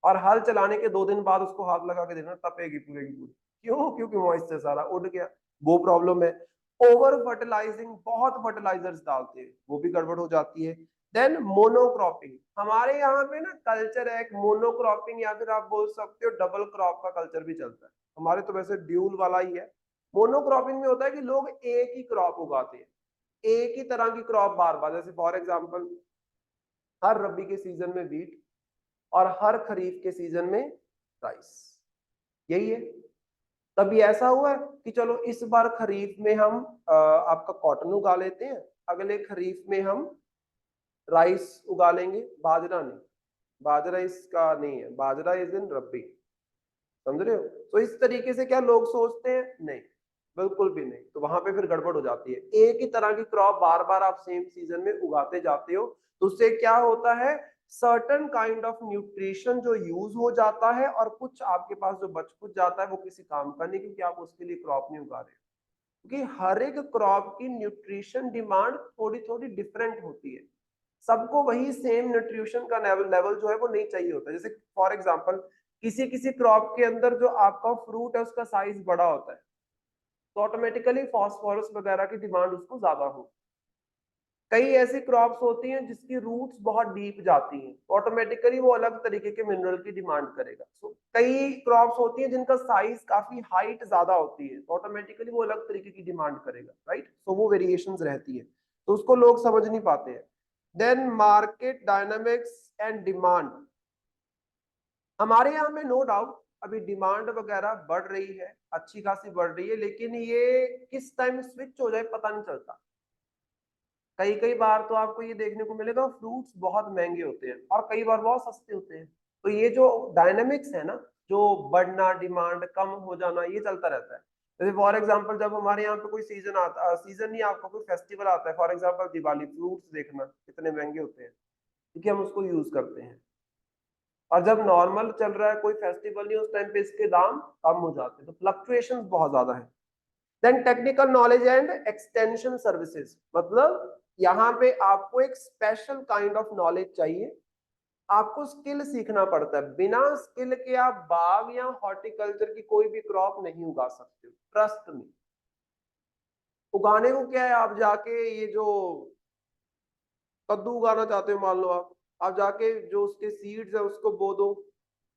और हल चलाने के 2 दिन बाद उसको हाथ लगा के देखना, तपेगी पूरी की पूरी। क्यों? क्योंकि मॉइस्चर सारा उड़ गया, वो प्रॉब्लम है। ओवर फर्टिलाइजिंग, बहुत फर्टिलाइजर्स डालते हैं, वो भी गड़बड़ हो जाती है। देन मोनोक्रॉपिंग, हमारे यहाँ पे ना कल्चर है एक मोनोक्रॉपिंग, या फिर आप बोल सकते हो डबल क्रॉप का कल्चर भी चलता है। हमारे तो वैसे ड्यूल वाला ही है। मोनोक्रॉपिंग में होता है कि लोग एक ही क्रॉप उगाते हैं, एक ही तरह की क्रॉप बार बार। जैसे फॉर एग्जाम्पल हर रबी के सीजन में व्हीट और हर खरीफ के सीजन में राइस, यही है। तभी ऐसा हुआ है कि चलो इस बार खरीफ में हम आपका कॉटन उगा लेते हैं, अगले खरीफ में हम राइस उगा लेंगे, बाजरा नहीं, बाजरा इसका नहीं है, बाजरा इज इन रबी, समझ रहे हो? तो इस तरीके से क्या लोग सोचते हैं? नहीं, बिल्कुल भी नहीं। तो वहां पे फिर गड़बड़ हो जाती है। एक ही तरह की क्रॉप बार बार आप सेम सीजन में उगाते जाते हो, तो उससे क्या होता है, सर्टन काइंड ऑफ न्यूट्रिशन जो यूज हो जाता है, और कुछ आपके पास जो बच कुछ जाता है वो किसी काम का नहीं, क्योंकि आप उसके लिए क्रॉप नहीं उगा रहे। क्योंकि हर एक क्रॉप की न्यूट्रिशन डिमांड थोड़ी थोड़ी डिफरेंट होती है, सबको वही सेम न्यूट्रिशन का लेवल जो है वो नहीं चाहिए होता। जैसे फॉर एग्जांपल किसी किसी क्रॉप के अंदर जो आपका फ्रूट है उसका साइज बड़ा होता है, तो ऑटोमेटिकली फास्फोरस वगैरह की डिमांड उसको ज्यादा हो। कई ऐसी क्रॉप्स होती हैं जिसकी रूट्स बहुत डीप जाती हैं, तो ऑटोमेटिकली वो अलग तरीके के मिनरल की डिमांड करेगा। कई क्रॉप्स होती हैं जिनका साइज काफी हाइट ज्यादा होती है, तो ऑटोमेटिकली वो अलग तरीके की डिमांड करेगा, राइट? सो वो वेरिएशंस रहती है, तो उसको लोग समझ नहीं पाते हैं। Then market dynamics and demand. हमारे यहाँ में नो डाउट अभी डिमांड वगैरह बढ़ रही है, अच्छी खासी बढ़ रही है, लेकिन ये किस टाइम स्विच हो जाए पता नहीं चलता। कई कई बार तो आपको ये देखने को मिलेगा फ्रूट्स बहुत महंगे होते हैं और कई बार बहुत सस्ते होते हैं। तो ये जो डायनेमिक्स है ना, जो बढ़ना, डिमांड कम हो जाना, ये चलता रहता है। जैसे फॉर एग्जांपल जब हमारे यहाँ पे कोई सीजन आता, सीजन नहीं, आपका कोई फेस्टिवल आता है, फॉर एग्जांपल दिवाली, फ्रूट्स देखना कितने महंगे होते हैं, क्योंकि हम उसको यूज करते हैं। और जब नॉर्मल चल रहा है, कोई फेस्टिवल नहीं, उस टाइम पे इसके दाम कम हो जाते हैं, तो फ्लक्चुएशन बहुत ज्यादा है। Then technical knowledge and extension services, मतलब यहाँ पे आपको एक स्पेशल काइंड ऑफ नॉलेज चाहिए, आपको स्किल सीखना पड़ता है। बिना स्किल के आप बाग या हॉर्टिकल्चर की कोई भी क्रॉप नहीं उगा सकते, ट्रस्ट में। उगाने को क्या है, आप जाके ये जो कद्दू उगाना चाहते हो, मान लो आप जाके जो उसके सीड्स है उसको बो दो,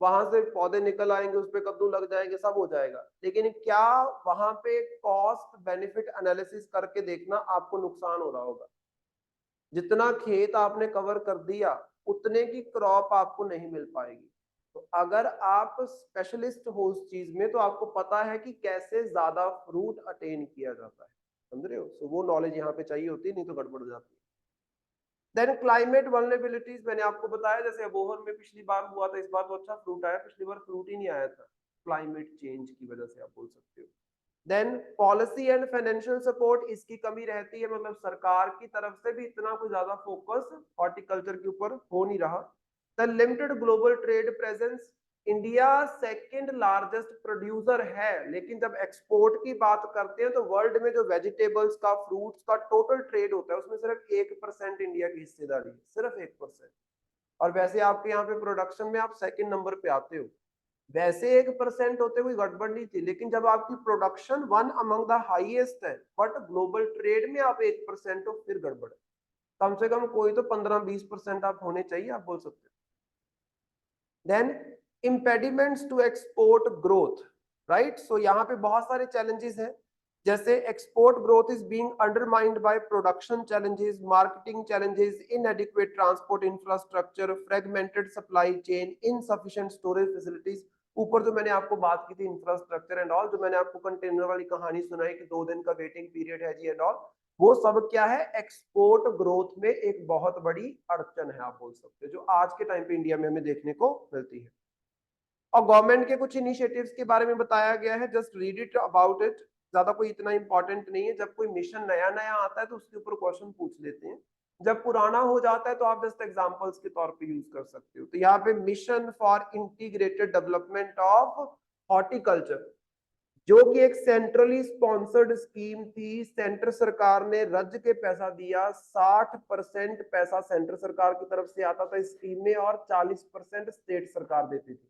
वहां से पौधे निकल आएंगे, उस पे कद्दू लग जाएंगे, सब हो जाएगा, लेकिन क्या वहां पे कॉस्ट बेनिफिट एनालिसिस करके देखना आपको नुकसान हो रहा होगा। जितना खेत आपने कवर कर दिया उतने की क्रॉप आपको नहीं मिल पाएगी। तो अगर आप स्पेशलिस्ट हो उस चीज में तो आपको पता है कि कैसे ज्यादा फ्रूट अटेन किया जाता है, समझ रहे हो। तो वो नॉलेज यहाँ पे चाहिए होती है, नहीं तो गड़बड़ हो जाती है। देन क्लाइमेट वल्नरेबिलिटीज मैंने आपको बताया, जैसे अबोहर में पिछली बार हुआ था, इस बार तो अच्छा फ्रूट आया, पिछली बार फ्रूट ही नहीं आया था, क्लाइमेट चेंज की वजह से आप बोल सकते हो। Then policy and financial support, इसकी कमी रहती है, मतलब सरकार की तरफ से भी इतना कोई ज्यादा फोकस हॉर्टिकल्चर के ऊपर हो नहीं रहा। The limited global trade presence, India second largest producer है, लेकिन जब एक्सपोर्ट की बात करते हैं तो वर्ल्ड में जो वेजिटेबल्स का, फ्रूट्स का टोटल ट्रेड होता है उसमें सिर्फ 1% इंडिया की हिस्सेदारी है, सिर्फ 1%। और वैसे आपके यहाँ पे प्रोडक्शन में आप सेकंड नंबर पे आते हो, वैसे 1% होते हुए गड़बड़ नहीं थी, लेकिन जब आपकी production one among the highest है बट ग्लोबल ट्रेड में आप 1% हो, फिर गड़बड़ है। कम से कम कोई तो 15-20% आप होने चाहिए, आप बोल सकते हो। Then impediments to export growth, right. So यहाँ पे बहुत सारे चैलेंजेस हैं, जैसे export growth is being undermined by production challenges, marketing challenges, inadequate transport infrastructure, fragmented supply chain, insufficient storage facilities. ऊपर जो मैंने आपको बात की थी इंफ्रास्ट्रक्चर एंड ऑल, जो मैंने आपको कंटेनर वाली कहानी सुनाई कि 2 दिन का वेटिंग पीरियड है जी एंड ऑल, वो सब क्या है, एक्सपोर्ट ग्रोथ में एक बहुत बड़ी अड़चन है, आप बोल सकते हो, जो आज के टाइम पे इंडिया में हमें देखने को मिलती है। और गवर्नमेंट के कुछ इनिशिएटिव्स के बारे में बताया गया है, just read it about it, ज्यादा कोई इतना इंपॉर्टेंट नहीं है। जब कोई मिशन नया नया आता है तो उसके ऊपर क्वेश्चन पूछ लेते हैं, जब पुराना हो जाता है तो आप जस्ट एग्जांपल्स के तौर पे यूज कर सकते हो। तो यहाँ पे mission for integrated development of horticulture, जो कि एक सेंट्रली स्पॉन्सर्ड स्कीम थी, सेंटर सरकार ने रज के पैसा दिया, 60% पैसा सेंटर सरकार की तरफ से आता था इस स्कीम में और 40% स्टेट सरकार देती थी।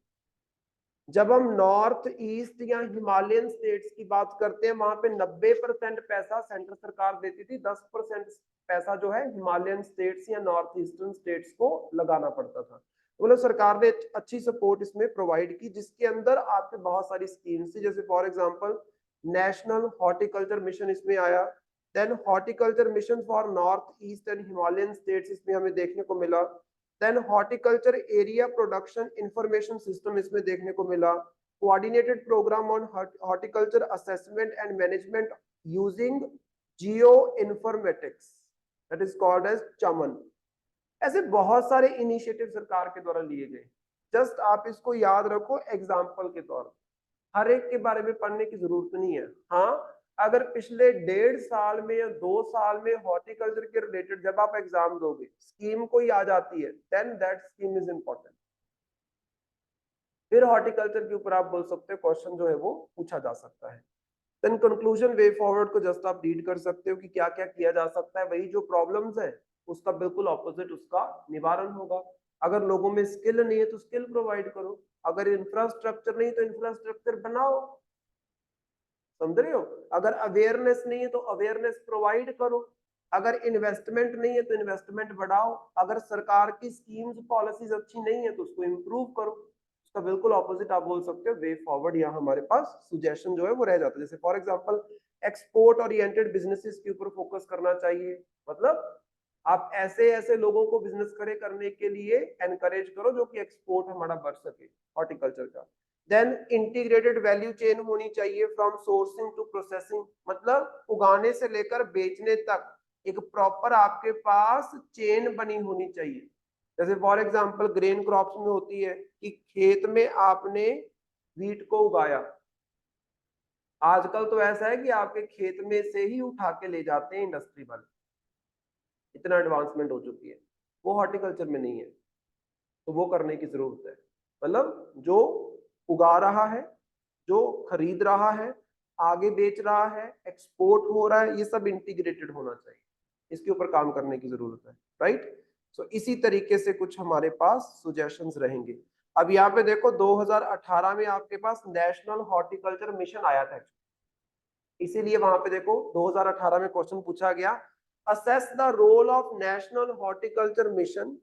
जब हम नॉर्थ ईस्ट या हिमालयन स्टेट्स की बात करते हैं, वहां पे 90% पैसा सेंटर सरकार देती थी, 10% पैसा जो है हिमालयन स्टेट्स या नॉर्थ ईस्टर्न स्टेट्स को लगाना पड़ता था। तो मतलब सरकार ने अच्छी सपोर्ट इसमें प्रोवाइड की, जिसके अंदर आपके बहुत सारी स्कीम्स थी, जैसे for example national horticulture mission इसमें आया, then horticulture mission for north east and Himalayan states इसमें हमें देखने को मिला, then horticulture area production information system इसमें देखने को मिला, coordinated programme on horticulture assessment and management using geo informatics, that is called as Chaman. ऐसे बहुत सारे इनिशिएटिव सरकार के द्वारा लिए गए, जस्ट आप इसको याद रखो एग्जाम्पल के तौर पर, हर एक के बारे में पढ़ने की जरूरत नहीं है। हाँ, अगर पिछले 1.5 साल में या 2 साल में हॉर्टिकल्चर के रिलेटेड जब आप एग्जाम दोगे स्कीम कोई आ जाती है, then that scheme is important, फिर हॉर्टिकल्चर के ऊपर आप बोल सकते हो क्वेश्चन जो है वो पूछा जा सकता है। देन कंक्लूजन वे फॉरवर्ड को जस्ट आप रीड कर सकते हो कि क्या क्या किया जा सकता है, वही जो प्रॉब्लम्स है उसका बिल्कुल ऑपोजिट उसका निवारण होगा। अगर लोगों में स्किल नहीं है तो स्किल प्रोवाइड करो, अगर इंफ्रास्ट्रक्चर नहीं तो इंफ्रास्ट्रक्चर बनाओ, समझ रहे हो। अगर अवेयरनेस नहीं है तो अवेयरनेस प्रोवाइड करो, अगर इन्वेस्टमेंट नहीं है तो इन्वेस्टमेंट बढ़ाओ, अगर सरकार की स्कीम्स पॉलिसीज अच्छी नहीं है तो उसको इम्प्रूव करो। उसका बिल्कुल ऑपोजिट आप बोल सकते हो वे फॉरवर्ड, यहाँ हमारे पास सुजेशन जो है वो रह जाता है। जैसे for example export oriented businesses के ऊपर फोकस करना चाहिए, मतलब आप ऐसे ऐसे लोगों को बिजनेस करने के लिए एनकरेज करो जो कि एक्सपोर्ट हमारा बढ़ सके हॉर्टिकल्चर का। देन इंटीग्रेटेड वैल्यू चेन होनी चाहिए फ्रॉम सोर्सिंग टू प्रोसेसिंग, मतलब उगाने से लेकर बेचने तक एक प्रॉपर आपके पास चेन बनी होनी चाहिए। जैसे फॉर एग्जांपल ग्रेन क्रॉप्स में होती है कि खेत में आपने व्हीट को उगाया, आजकल तो ऐसा है कि आपके खेत में से ही उठा के ले जाते हैं इंडस्ट्री वाले, इतना एडवांसमेंट हो चुकी है, वो हॉर्टिकल्चर में नहीं है, तो वो करने की जरूरत है। मतलब जो उगा रहा है, जो खरीद रहा है, आगे बेच रहा है, एक्सपोर्ट हो रहा है, ये सब इंटीग्रेटेड होना चाहिए, इसके ऊपर काम करने की जरूरत है, राइट। सो इसी तरीके से कुछ हमारे पास सुजेशंस रहेंगे। अब यहाँ पे देखो 2018 में आपके पास नेशनल हॉर्टिकल्चर मिशन आया था, इसीलिए वहां पे देखो 2018 में क्वेश्चन पूछा गया, assess the role of national horticulture mission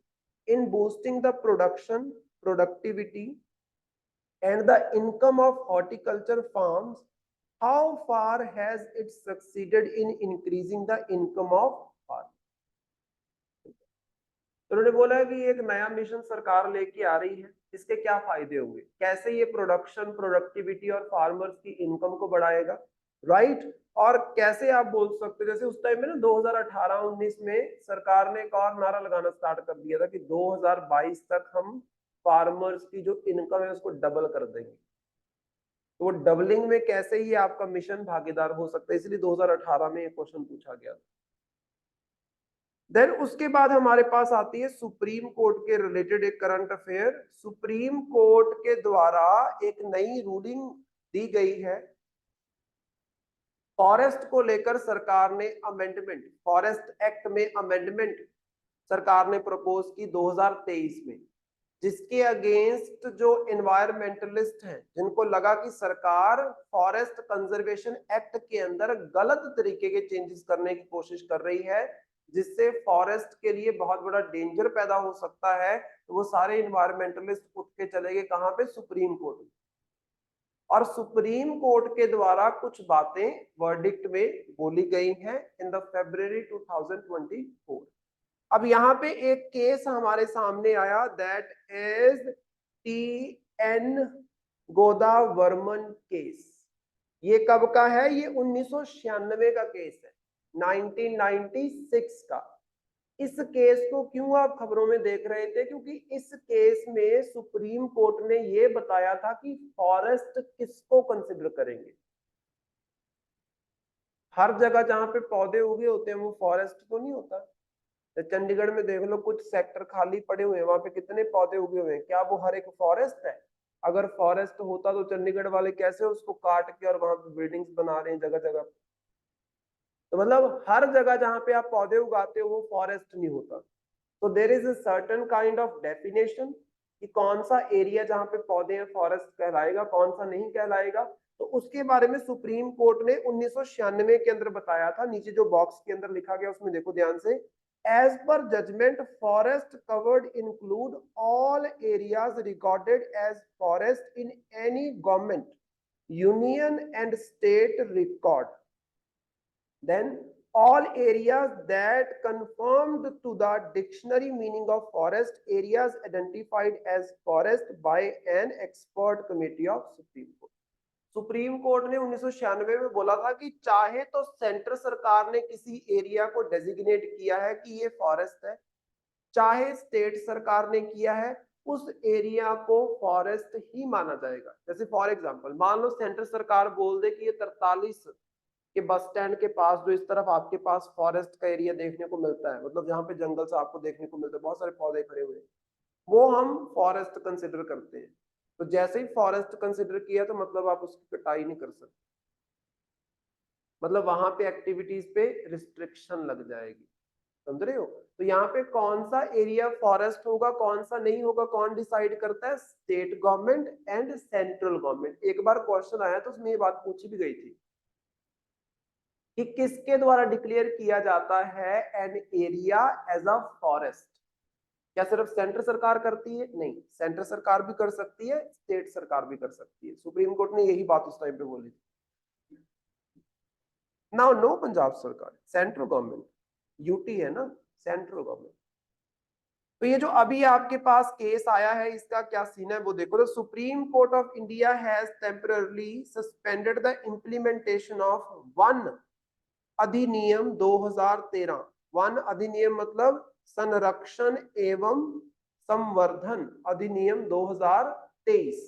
in boosting the production, productivity and the income of horticulture farms, how far has it succeeded in increasing the income of farmers? तो उन्होंने बोला है कि एक नया मिशन सरकार लेके आ रही है, इसके क्या फायदे होंगे, कैसे ये प्रोडक्शन, प्रोडक्टिविटी और फार्मर्स की इनकम को बढ़ाएगा, राइट। और कैसे आप बोल सकते हो, जैसे उस टाइम में ना 2018-19 में सरकार ने एक और नारा लगाना स्टार्ट कर दिया था कि 2022 तक हम फार्मर्स की जो इनकम है उसको डबल कर देंगे। तो वो डबलिंग में कैसे ही आपका मिशन भागीदार हो सकता है, इसलिए 2018 में ये क्वेश्चन पूछा गया। देन उसके बाद हमारे पास आती है सुप्रीम कोर्ट के रिलेटेड एक करंट अफेयर। सुप्रीम कोर्ट के द्वारा एक नई रूलिंग दी गई है, फॉरेस्ट को लेकर सरकार ने अमेंडमेंट, फॉरेस्ट एक्ट में अमेंडमेंट सरकार ने प्रपोज की 2023 में, जिसके अगेंस्ट जो एनवायरमेंटलिस्ट हैं, जिनको लगा कि सरकार फॉरेस्ट कंजर्वेशन एक्ट के अंदर गलत तरीके के चेंजेस करने की कोशिश कर रही है, जिससे फॉरेस्ट के लिए बहुत बड़ा डेंजर पैदा हो सकता है, तो वो सारे एनवायरमेंटलिस्ट उठ के चले गए कहां पे, सुप्रीम कोर्ट में। और सुप्रीम कोर्ट के द्वारा कुछ बातें वर्डिक्ट में बोली गई हैं इन द February 2024। अब यहाँ पे एक केस हमारे सामने आया, that is TN Godavarman case. ये कब का है, ये 1996 का केस है, 1996 का। इस केस को क्यों आप खबरों में देख रहे थे, क्योंकि इस केस में सुप्रीम कोर्ट ने ये बताया था कि फॉरेस्ट किसको कंसिडर करेंगे। हर जगह जहां पे पौधे उगे होते हैं वो फॉरेस्ट तो नहीं होता। तो चंडीगढ़ में देख लो, कुछ सेक्टर खाली पड़े हुए हैं, वहां पे कितने पौधे उगे हुए हैं, क्या वो हर एक फॉरेस्ट है? अगर फॉरेस्ट होता तो चंडीगढ़ वाले कैसे उसको काट के और वहां पे बिल्डिंग्स बना रहे हैं जगह जगह। तो मतलब हर जगह जहां पे आप पौधे उगाते हो वो फॉरेस्ट नहीं होता। तो there is a certain kind of definition कि कौन सा एरिया जहां पे पौधे हैं फॉरेस्ट कहलाएगा, कौन सा नहीं कहलाएगा। तो उसके बारे में सुप्रीम कोर्ट ने 1996 के अंदर बताया था। नीचे जो बॉक्स के अंदर लिखा गया उसमें देखो ध्यान से, as per judgement forest covered include all areas recorded as forest in any government, union and state record, then all areas that conformed to the dictionary meaning of forest areas identified as forest by an expert committee of Supreme Court। Supreme court ने 1996 में बोला था कि चाहे तो central सरकार ने किसी एरिया को डेजिग्नेट किया है कि ये फॉरेस्ट है, चाहे स्टेट सरकार ने किया है, उस एरिया को फॉरेस्ट ही माना जाएगा। जैसे फॉर एग्जांपल मान लो सेंट्रल सरकार बोल दे कि ये 43 के बस स्टैंड के पास जो इस तरफ आपके पास फॉरेस्ट का एरिया देखने को मिलता है, मतलब जहां पे जंगल से आपको देखने को मिलता है, बहुत सारे पौधे खड़े हुए हैं, वो हम फॉरेस्ट कंसिडर करते हैं। तो जैसे ही फॉरेस्ट कंसिडर किया तो मतलब आप उसकी कटाई नहीं कर सकते, मतलब वहां पे एक्टिविटीज पे रिस्ट्रिक्शन लग जाएगी, समझ रहे हो। तो यहाँ पे कौन सा एरिया फॉरेस्ट होगा कौन सा नहीं होगा कौन डिसाइड करता है, state government and central government. एक बार क्वेश्चन आया तो उसमें ये बात पूछी भी गई थी कि किसके द्वारा डिक्लेयर किया जाता है an area as a forest. क्या सिर्फ सेंट्रल सरकार करती है? नहीं, सेंट्रल सरकार भी कर सकती है, स्टेट सरकार भी कर सकती है। सुप्रीम कोर्ट ने यही बात उस टाइम पे बोली थी। नाउ नो पंजाब सरकार, सेंट्रल गवर्नमेंट, यूटी है ना, सेंट्रल गवर्नमेंट। तो ये जो अभी आपके पास केस आया है इसका क्या सीन है वो देखो। The supreme court of India has temporarily suspended the implementation of one अधिनियम 2013। वन अधिनियम मतलब संरक्षण एवं संवर्धन अधिनियम 2023।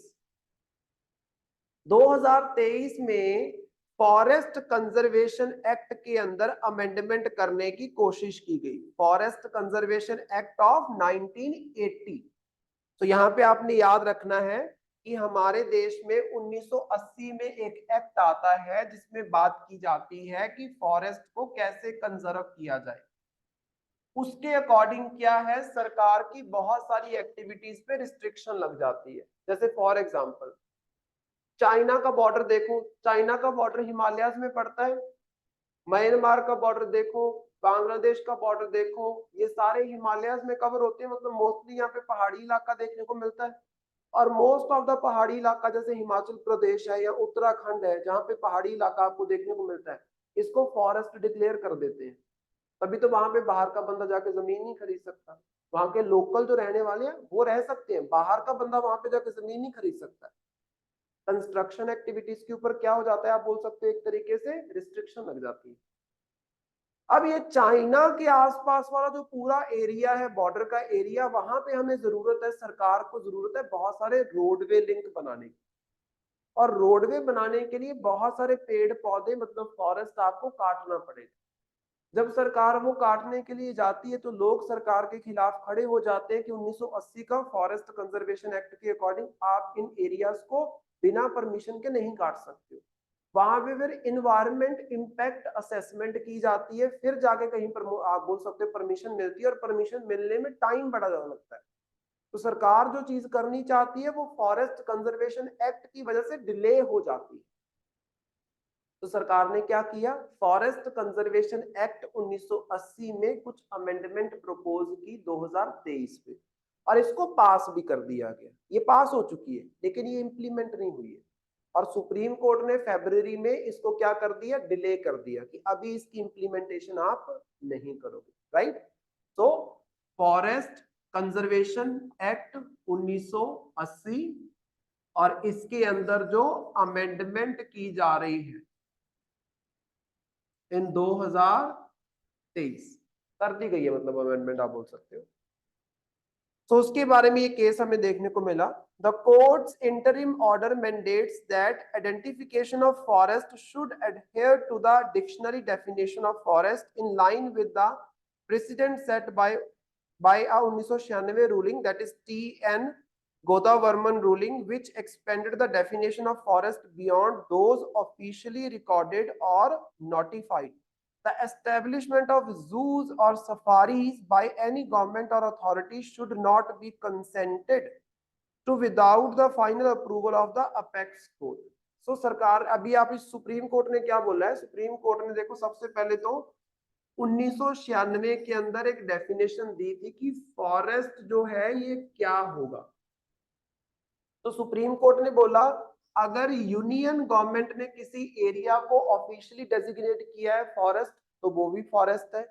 2023 में फॉरेस्ट कंजर्वेशन एक्ट के अंदर अमेंडमेंट करने की कोशिश की गई, फॉरेस्ट कंजर्वेशन एक्ट ऑफ 1980। तो यहाँ पे आपने याद रखना है कि हमारे देश में 1980 में एक एक्ट आता है जिसमें बात की जाती है कि फॉरेस्ट को कैसे कंजर्व किया जाए। उसके अकॉर्डिंग क्या है, सरकार की बहुत सारी एक्टिविटीज पे रिस्ट्रिक्शन लग जाती है। जैसे फॉर एग्जांपल चाइना का बॉर्डर देखो, चाइना का बॉर्डर हिमालयाज में पड़ता है। म्यांमार का बॉर्डर देखो, बांग्लादेश का बॉर्डर देखो, ये सारे हिमालयाज में कवर होते हैं, मतलब मोस्टली यहाँ पे पहाड़ी इलाका देखने को मिलता है। और मोस्ट ऑफ द पहाड़ी इलाका जैसे हिमाचल प्रदेश है या उत्तराखंड है, जहाँ पे पहाड़ी इलाका आपको देखने को मिलता है, इसको फॉरेस्ट डिक्लेयर कर देते हैं। तभी तो वहां पे बाहर का बंदा जाके जमीन नहीं खरीद सकता। वहां के लोकल जो रहने वाले हैं वो रह सकते हैं, बाहर का बंदा वहां पे जाके जमीन नहीं खरीद सकता। कंस्ट्रक्शन एक्टिविटीज के ऊपर क्या हो जाता है, आप बोल सकते हो एक तरीके से रिस्ट्रिक्शन लग जाती है। अब ये चाइना के आसपास वाला जो पूरा एरिया है, बॉर्डर का एरिया, वहां पे हमें जरूरत है, सरकार को जरूरत है बहुत सारे रोडवे लिंक बनाने की। और रोडवे बनाने के लिए बहुत सारे पेड़ पौधे मतलब फॉरेस्ट आपको काटना पड़ेगा। जब सरकार वो काटने के लिए जाती है तो लोग सरकार के खिलाफ खड़े हो जाते हैं कि 1980 का फॉरेस्ट कंजर्वेशन एक्ट के अकॉर्डिंग आप इन एरियाज को बिना परमिशन के नहीं काट सकते हो। वहां पे फिर इन्वायरमेंट इम्पैक्ट असेसमेंट की जाती है, फिर जाके कहीं पर आप बोल सकते हो परमिशन मिलती है, और परमिशन मिलने में टाइम बड़ा ज्यादा लगता है। तो सरकार जो चीज करनी चाहती है वो फॉरेस्ट कंजर्वेशन एक्ट की वजह से डिले हो जाती है। तो सरकार ने क्या किया, फॉरेस्ट कंजर्वेशन एक्ट 1980 में कुछ अमेंडमेंट प्रपोज की 2023 में, और इसको पास भी कर दिया गया। ये पास हो चुकी है लेकिन ये इंप्लीमेंट नहीं हुई है, और सुप्रीम कोर्ट ने फरवरी में इसको क्या कर दिया, डिले कर दिया कि अभी इसकी इंप्लीमेंटेशन आप नहीं करोगे। राइट। तो फॉरेस्ट कंजर्वेशन एक्ट 1980 और इसके अंदर जो अमेंडमेंट की जा रही है इन 2023 कर दी गई है, मतलब अमेंडमेंट आप बोल सकते हो। तो उसके बारे में ये केस हमें देखने को मिला। The courts interim order mandates that identification of forest should adhere to the dictionary definition of forest in line with the precedent set by a 1996 ruling, that is TN Godavarman ruling, which expanded the definition of forest beyond those officially recorded or notified. The establishment of zoos or safaris by any government or authority should not be consented to without the final approval of the apex court. So सरकार, अभी आप इस supreme court ने क्या बोला है, supreme court ने देखो सबसे पहले तो 1996 के अंदर एक डेफिनेशन दी थी कि फॉरेस्ट जो है ये क्या होगा। तो सुप्रीम कोर्ट ने बोला अगर यूनियन गवर्नमेंट ने किसी एरिया को ऑफिशियली डेजिग्नेट किया है फॉरेस्ट तो वो भी फॉरेस्ट है।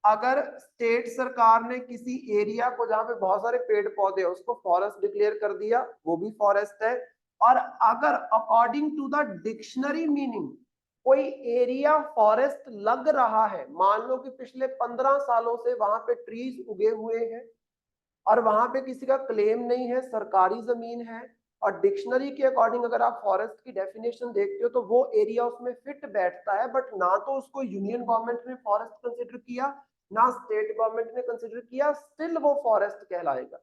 अगर स्टेट सरकार ने किसी एरिया को जहां पे बहुत सारे पेड़ पौधे हैं उसको फॉरेस्ट डिक्लेयर कर दिया वो भी फॉरेस्ट है। और अगर according to the dictionary meaning कोई एरिया फॉरेस्ट लग रहा है, मान लो कि पिछले 15 सालों से वहां पे ट्रीज उगे हुए हैं और वहां पे किसी का क्लेम नहीं है, सरकारी जमीन है, और डिक्शनरी के अकॉर्डिंग अगर आप फॉरेस्ट की डेफिनेशन देखते हो तो वो एरिया उसमें फिट बैठता है, बट ना तो उसको यूनियन गवर्नमेंट ने फॉरेस्ट कंसिडर किया ना स्टेट गवर्नमेंट ने कंसिडर किया, स्टिल वो फॉरेस्ट कहलाएगा।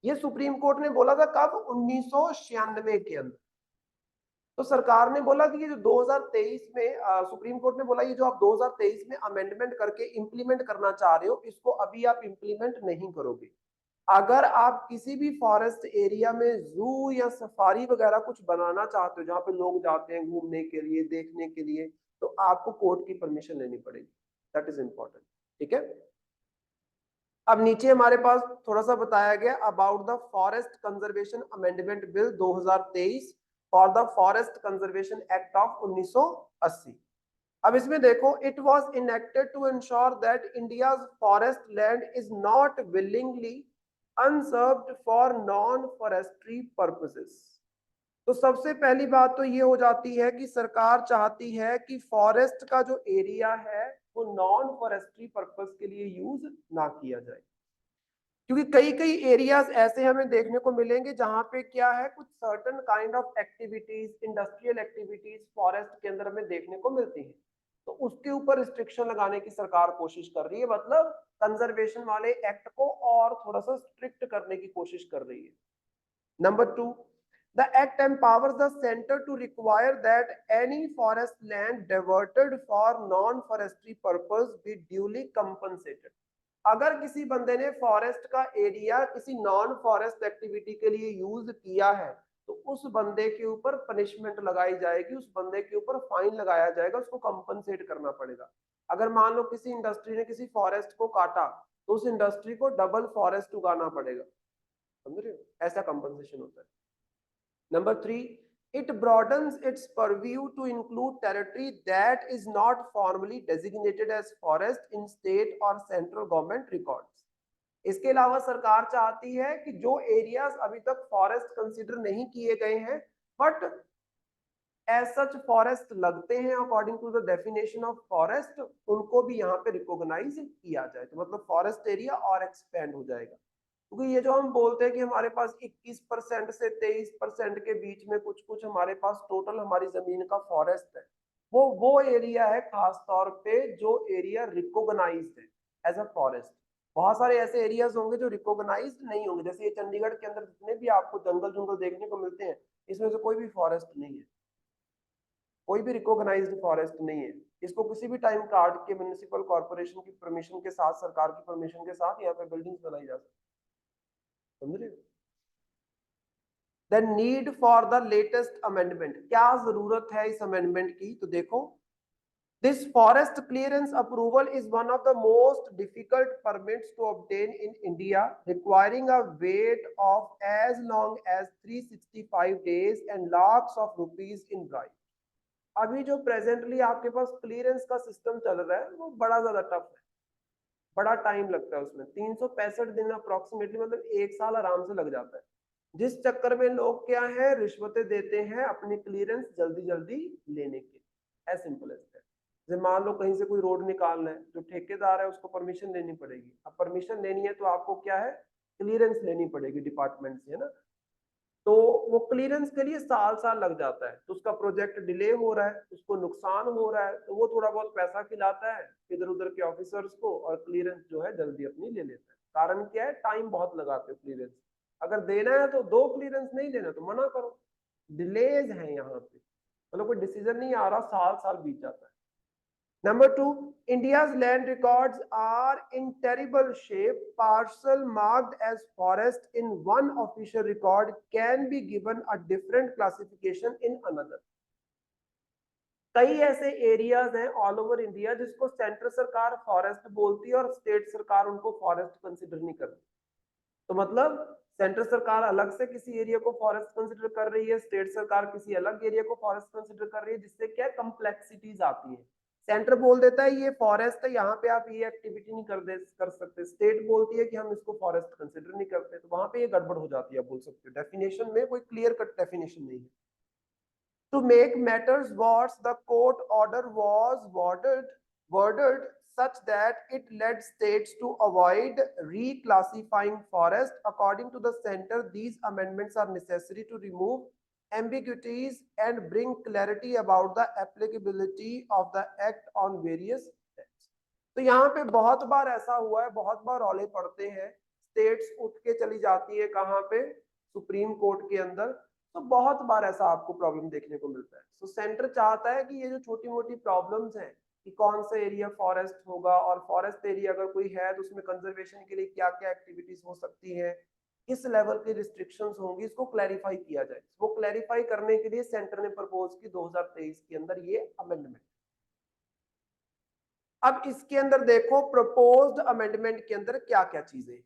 ये सुप्रीम कोर्ट ने बोला था कब, 1996 के अंदर। तो सरकार ने बोला कि ये जो 2023 में सुप्रीम कोर्ट ने बोला ये जो आप 2023 में अमेंडमेंट करके इंप्लीमेंट करना चाह रहे हो इसको अभी आप इंप्लीमेंट नहीं करोगे। अगर आप किसी भी फॉरेस्ट एरिया में जू या सफारी वगैरह कुछ बनाना चाहते हो जहां पे लोग जाते हैं घूमने के लिए, देखने के लिए, तो आपको कोर्ट की परमिशन लेनी पड़ेगी। That is important. ठीक है। अब नीचे हमारे पास थोड़ा सा बताया गया about the forest conservation amendment bill 2023 for the forest conservation act of 1980। अब इसमें देखो, it was enacted to ensure that India's forest land is not willingly unserved for non forestry purposes. तो सबसे पहली बात तो ये हो जाती है कि सरकार चाहती है कि फॉरेस्ट का जो एरिया है वो नॉन फॉरेस्ट्री पर्पस के लिए यूज ना किया जाए, क्योंकि कई कई एरियाज ऐसे हमें देखने को मिलेंगे जहां पे क्या है, कुछ certain kind of activities, industrial activities forest के अंदर हमें देखने को मिलती है। तो उसके ऊपर रिस्ट्रिक्शन लगाने की सरकार कोशिश कर रही है, मतलब कंजर्वेशन वाले एक्ट को और थोड़ा सा स्ट्रिक्ट करने की कोशिश कर रही है। Number 2, the act empowers the center to require that any forest land diverted for non forestry purpose be duly compensated। अगर किसी बंदे ने फॉरेस्ट का एरिया किसी नॉन फॉरेस्ट एक्टिविटी के लिए यूज किया है तो उस बंदे के ऊपर पनिशमेंट लगाई जाएगी, उस बंदे के ऊपर फाइन लगाया जाएगा, उसको कंपनसेट करना पड़ेगा। अगर मान लो किसी इंडस्ट्री ने किसी फॉरेस्ट को काटा तो उस इंडस्ट्री को डबल फॉरेस्ट उगाना पड़ेगा। समझ रहे हो, ऐसा कंपनसेशन होता है। Number 3, it broadens its purview to include territory that is not formally designated as forest in state or central government records. इसके अलावा सरकार चाहती है कि जो एरियाज अभी तक फॉरेस्ट कंसीडर नहीं किए गए हैं बट एज सच फॉरेस्ट लगते हैं according to the definition of forest, उनको भी यहाँ पे रिकॉग्नाइज किया जाए। तो मतलब फॉरेस्ट एरिया और एक्सपेंड हो जाएगा, क्योंकि ये जो हम बोलते हैं कि हमारे पास 21% से 23% के बीच में कुछ कुछ हमारे पास टोटल हमारी जमीन का फॉरेस्ट है, वो एरिया है खास तौर पे जो एरिया रिकॉग्नाइज्ड है एज अ फॉरेस्ट। बहुत सारे ऐसे एरियाज होंगे जो रिकॉग्नाइज्ड नहीं होंगे, जैसे ये चंडीगढ़ के अंदर जितने भी आपको जंगल जुंगल देखने को मिलते हैं, इसमें से कोई भी फॉरेस्ट नहीं है, कोई भी रिकॉग्नाइज्ड फॉरेस्ट नहीं है। इसको किसी भी टाइम काट के म्युनिसिपल कॉर्पोरेशन की परमिशन के साथ, सरकार की परमिशन के साथ यहाँ पे बिल्डिंग्स बनाई जा सकती है। समझ रहे हो? The need for the latest amendment, क्या जरूरत है इस अमेंडमेंट की? तो देखो, this forest clearance approval is one of the most difficult permits to obtain in India, requiring a wait of as long as 365 days and lakhs of rupees in bribe. अभी जो presently आपके पास clearance का system चल रहा है वो बड़ा ज्यादा टफ है, बड़ा टाइम लगता है उसमें, 365 दिन अप्रोक्सीमेटली, मतलब 1 साल आराम से लग जाता है, जिस चक्कर में लोग क्या है रिश्वतें देते हैं अपनी क्लियरेंस जल्दी जल्दी लेने के। As simple as that. जैसे मान लो कहीं से कोई रोड निकालना है, जो ठेकेदार है उसको परमिशन लेनी पड़ेगी, अब परमिशन लेनी है तो आपको क्या है क्लियरेंस लेनी पड़ेगी डिपार्टमेंट से, है ना, तो वो क्लियरेंस के लिए साल साल लग जाता है, तो उसका प्रोजेक्ट डिले हो रहा है, उसको नुकसान हो रहा है, तो वो थोड़ा बहुत पैसा खिलाता है इधर उधर के ऑफिसर्स को और क्लियरेंस जो है जल्दी अपनी ले लेता है। कारण क्या है, टाइम बहुत लगाते हो क्लियरेंस, अगर देना है तो दो, क्लियरेंस नहीं देना तो मना करो। डिलेज है यहाँ पे, मतलब कोई डिसीजन नहीं आ रहा, साल साल बीत जाता है। Number 2, India's land records are in terrible shape. Parcel marked as forest in one official record can be given a different classification in another. कई ऐसे एरियाज हैं ऑल ओवर इंडिया जिसको सेंट्रल सरकार फॉरेस्ट बोलती है और स्टेट सरकार उनको फॉरेस्ट कंसिडर नहीं करती। तो मतलब सेंट्रल सरकार अलग से किसी एरिया को फॉरेस्ट कंसिडर कर रही है, स्टेट सरकार किसी अलग एरिया को फॉरेस्ट कंसिडर कर रही है, जिससे क्या कम्प्लेक्सिटीज आती है। सेंटर बोल देता है ये फॉरेस्ट है, यहाँ पे आप ये एक्टिविटी नहीं कर सकते, स्टेट बोलती है कि हम इसको फॉरेस्ट कंसिडर नहीं करते, तो वहां पे ये गड़बड़ हो जाती है, बोल सकते हो डेफिनेशन में कोई क्लियर कट डेफिनेशन नहीं है। To make matters worse, the court order was worded such that it led states to avoid reclassifying forest. According to the center, these amendments are necessary to remove ambiguities and bring clarity about the applicability of the act on various steps. तो यहाँ पे बहुत बार ऐसा हुआ है, बहुत बार रौले पड़ते हैं, स्टेट्स उठ के चली जाती है कहाँ पे, सुप्रीम कोर्ट के अंदर, तो बहुत बार ऐसा आपको प्रॉब्लम देखने को मिलता है। तो सेंटर चाहता है कि ये जो छोटी मोटी प्रॉब्लम्स हैं कि कौन सा एरिया फॉरेस्ट होगा और फॉरेस्ट एरिया अगर कोई है तो उसमें कंजर्वेशन के लिए क्या क्या एक्टिविटीज हो सकती है, किस लेवल की रिस्ट्रिक्शंस होंगी, इसको क्लैरिफाई किया जाए। वो क्लैरिफाई करने के लिए सेंटर ने प्रपोज की 2023 के अंदर ये अमेंडमेंट। अब इसके अंदर देखो प्रपोज्ड अमेंडमेंट के अंदर क्या क्या चीजें।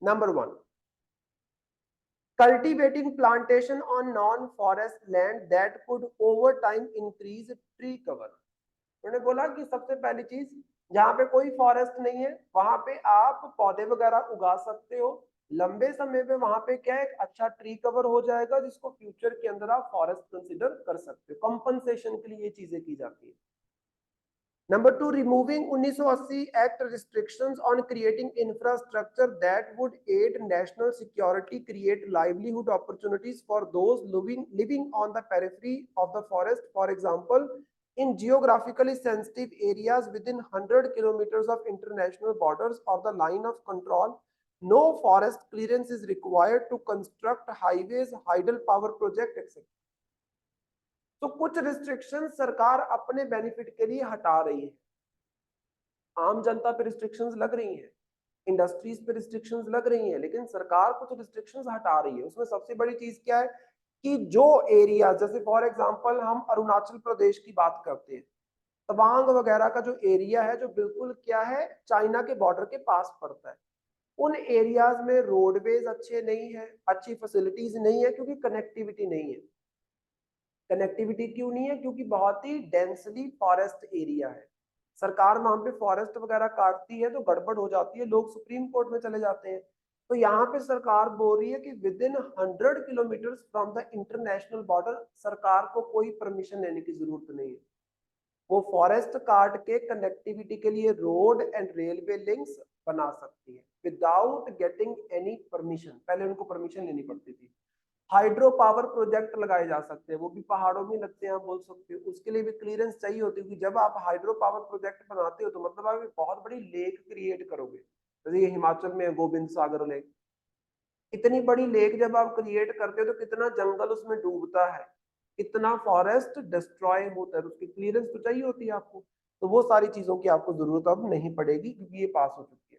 Number 1, cultivating plantation on non-forest land that could over time increase tree cover। उन्होंने बोला कि सबसे पहली चीज, जहां पे कोई फॉरेस्ट नहीं है वहां पे आप पौधे वगैरह उगा सकते हो, लंबे समय में वहां पे क्या एक अच्छा ट्री कवर हो जाएगा जिसको फ्यूचर के अंदर आप फॉरेस्ट कंसिडर कर सकते हो। कंपनसेशन के लिए ये चीजें की जाती है। Number 2, removing 1980 Act restrictions on creating infrastructure that would aid national security, create livelihood opportunities for those living on the periphery of the forest. For example, in geographically sensitive areas within 100 kilometers of international borders or the line of control, no forest clearance is required to construct highways, hydel power project, etc. तो कुछ restriction सरकार अपने benefit के लिए हटा रही है, आम जनता पे रिस्ट्रिक्शंस लग रही हैं, इंडस्ट्रीज पे रिस्ट्रिक्शंस लग रही हैं, लेकिन सरकार कुछ रिस्ट्रिक्शंस हटा रही है। उसमें सबसे बड़ी चीज क्या है कि जो एरिया, जैसे फॉर एग्जांपल हम अरुणाचल प्रदेश की बात करते हैं, तवांग वगैरह का जो एरिया है जो बिल्कुल क्या है चाइना के बॉर्डर के पास पड़ता है, उन एरियाज में रोडवेज अच्छे नहीं है, अच्छी फैसिलिटीज नहीं है, क्योंकि कनेक्टिविटी नहीं है। कनेक्टिविटी क्यों नहीं है? क्योंकि बहुत ही डेंसली फॉरेस्ट एरिया है। सरकार वहां पे फॉरेस्ट वगैरह काटती है तो गड़बड़ हो जाती है, लोग सुप्रीम कोर्ट में चले जाते हैं। तो यहाँ पे सरकार बोल रही है कि with in 100 kilometre from the international border सरकार को कोई परमिशन लेने की जरूरत नहीं है। वो फॉरेस्ट काट के कनेक्टिविटी के लिए रोड एंड रेलवे लिंक्स बना सकती है विदाउट गेटिंग एनी परमिशन। पहले उनको परमिशन लेनी पड़ती थी। हाइड्रो पावर प्रोजेक्ट लगाए जा सकते हैं, वो भी पहाड़ों में लगते हैं, आप बोल सकते हो। उसके लिए भी क्लियरेंस चाहिए होती है, जब आप हाइड्रो पावर प्रोजेक्ट बनाते हो तो मतलब आप एक बहुत बड़ी लेक क्रिएट करोगे। जैसे ये हिमाचल में गोबिंद सागर लेक, इतनी बड़ी लेक जब आप क्रिएट करते हो तो कितना जंगल उसमें डूबता है, कितना फॉरेस्ट डिस्ट्रॉय होता है, उसकी क्लियरेंस तो चाहिए होती है आपको। तो वो सारी चीजों की आपको जरूरत अब नहीं पड़ेगी क्योंकि ये पास हो चुकी है।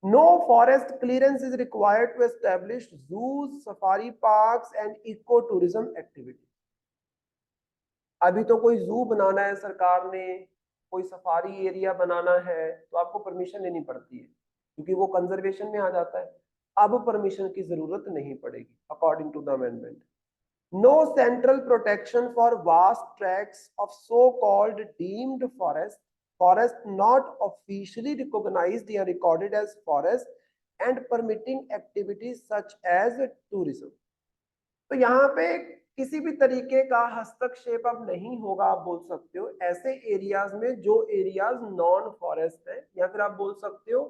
No forest clearance is required to establish zoos, safari parks and ecotourism activities. अभी तो कोई जू बनाना है सरकार ने, कोई सफारी एरिया बनाना है तो आपको परमिशन लेनी पड़ती है क्योंकि वो कंजर्वेशन में आ जाता है। अब परमिशन की जरूरत नहीं पड़ेगी according to the amendment. No central protection for vast tracts of so-called deemed forest not officially recognized or recorded as forest and permitting activities such as tourism. तो यहाँ पे किसी भी तरीके का हस्तक्षेप अब नहीं होगा, आप बोल सकते हो ऐसे एरियाज में जो एरियाज नॉन फॉरेस्ट है, या फिर आप बोल सकते हो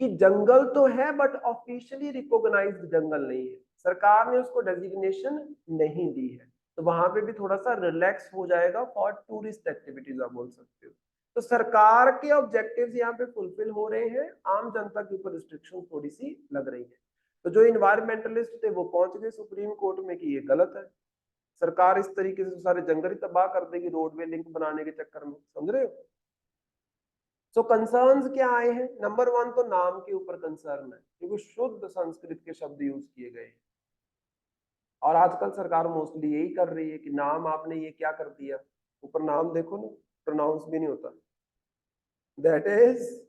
कि जंगल तो है बट ऑफिशियली रिकॉग्नाइज्ड जंगल नहीं है, सरकार ने उसको डेजिग्नेशन नहीं दी है। तो वहां पे भी थोड़ा सा रिलैक्स हो जाएगा फॉर टूरिस्ट एक्टिविटीज, आप बोल सकते हो। तो सरकार के ऑब्जेक्टिव्स यहाँ पे फुलफिल हो रहे हैं, आम जनता के ऊपर रिस्ट्रिक्शन थोड़ी सी लग रही है। तो जो इन्वायरमेंटलिस्ट थे वो पहुंच गए सुप्रीम कोर्ट में कि ये गलत है, सरकार इस तरीके से सारे जंगल ही तबाह कर देगी रोडवे लिंक बनाने के चक्कर में, समझ रहे हो। सो कंसर्न्स क्या आए हैं? नंबर 1 तो नाम के ऊपर कंसर्न है क्योंकि शुद्ध संस्कृत के शब्द यूज किए गए हैं, और आजकल सरकार मोस्टली यही कर रही है कि नाम आपने ये क्या कर दिया, ऊपर नाम देखो ना, प्रोनाउंस भी नहीं होता। दैट इज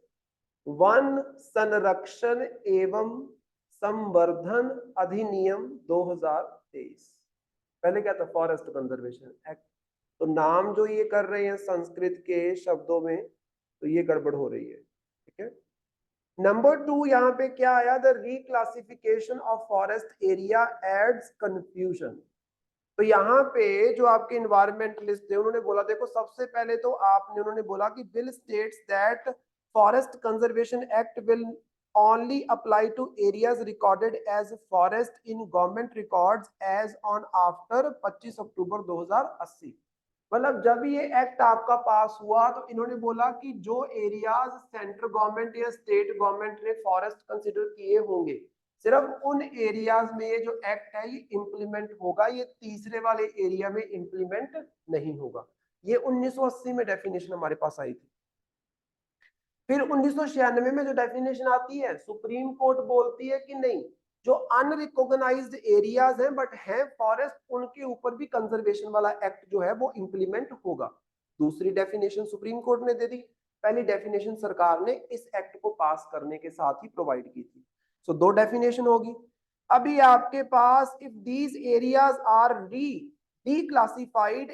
वन संरक्षण एवं संवर्धन अधिनियम 2023। पहले क्या था? Forest conservation act. तो नाम जो ये कर रहे हैं संस्कृत के शब्दों में, तो ये गड़बड़ हो रही है, ठीक है। नंबर 2 यहाँ पे क्या आया? The reclassification of forest area adds confusion. तो यहाँ पे जो आपके इन्वायरमेंटलिस्ट थे उन्होंने बोला, देखो सबसे पहले तो उन्होंने बोला कि bill states that forest conservation act will only apply to areas recorded as forest in government records as on after 25 अक्टूबर 2080। मतलब जब ये एक्ट आपका पास हुआ तो इन्होंने बोला कि जो एरियाज सेंट्रल गवर्नमेंट या स्टेट गवर्नमेंट ने फॉरेस्ट कंसिडर किए होंगे, सिर्फ उन एरियाज में ये जो एक्ट है ये इंप्लीमेंट होगा, ये तीसरे वाले एरिया में इंप्लीमेंट नहीं होगा। ये 1980 में डेफिनेशन हमारे पास आई थी। फिर 1996 में जो डेफिनेशन आती है, सुप्रीम कोर्ट बोलती है कि नहीं, जो अनरिकॉग्नाइज्ड एरियाज हैं बट हैं फॉरेस्ट, उनके ऊपर भी कंजर्वेशन वाला एक्ट जो है वो इंप्लीमेंट होगा। दूसरी डेफिनेशन सुप्रीम कोर्ट ने दे दी, पहली डेफिनेशन सरकार ने इस एक्ट को पास करने के साथ ही प्रोवाइड की थी। सो दो डेफिनेशन होगी। अभी आपके पास if these areas are declassified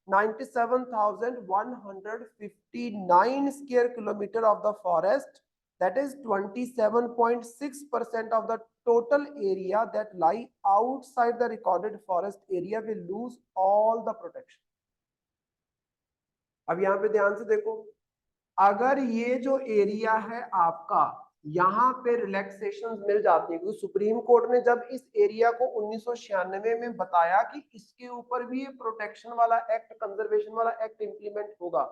97,159 square kilometer of the forest, that is 27.6% of the total area that lie outside the recorded forest area will lose all the protection। अब यहाँ पे ध्यान से देखो, अगर ये जो एरिया है आपका, यहाँ पे रिलैक्सेशन मिल जाती है, क्योंकि सुप्रीम कोर्ट ने जब इस एरिया को 1996 में बताया कि इसके ऊपर भी ये प्रोटेक्शन वाला एक्ट, कंजर्वेशन वाला एक्ट इंप्लीमेंट होगा,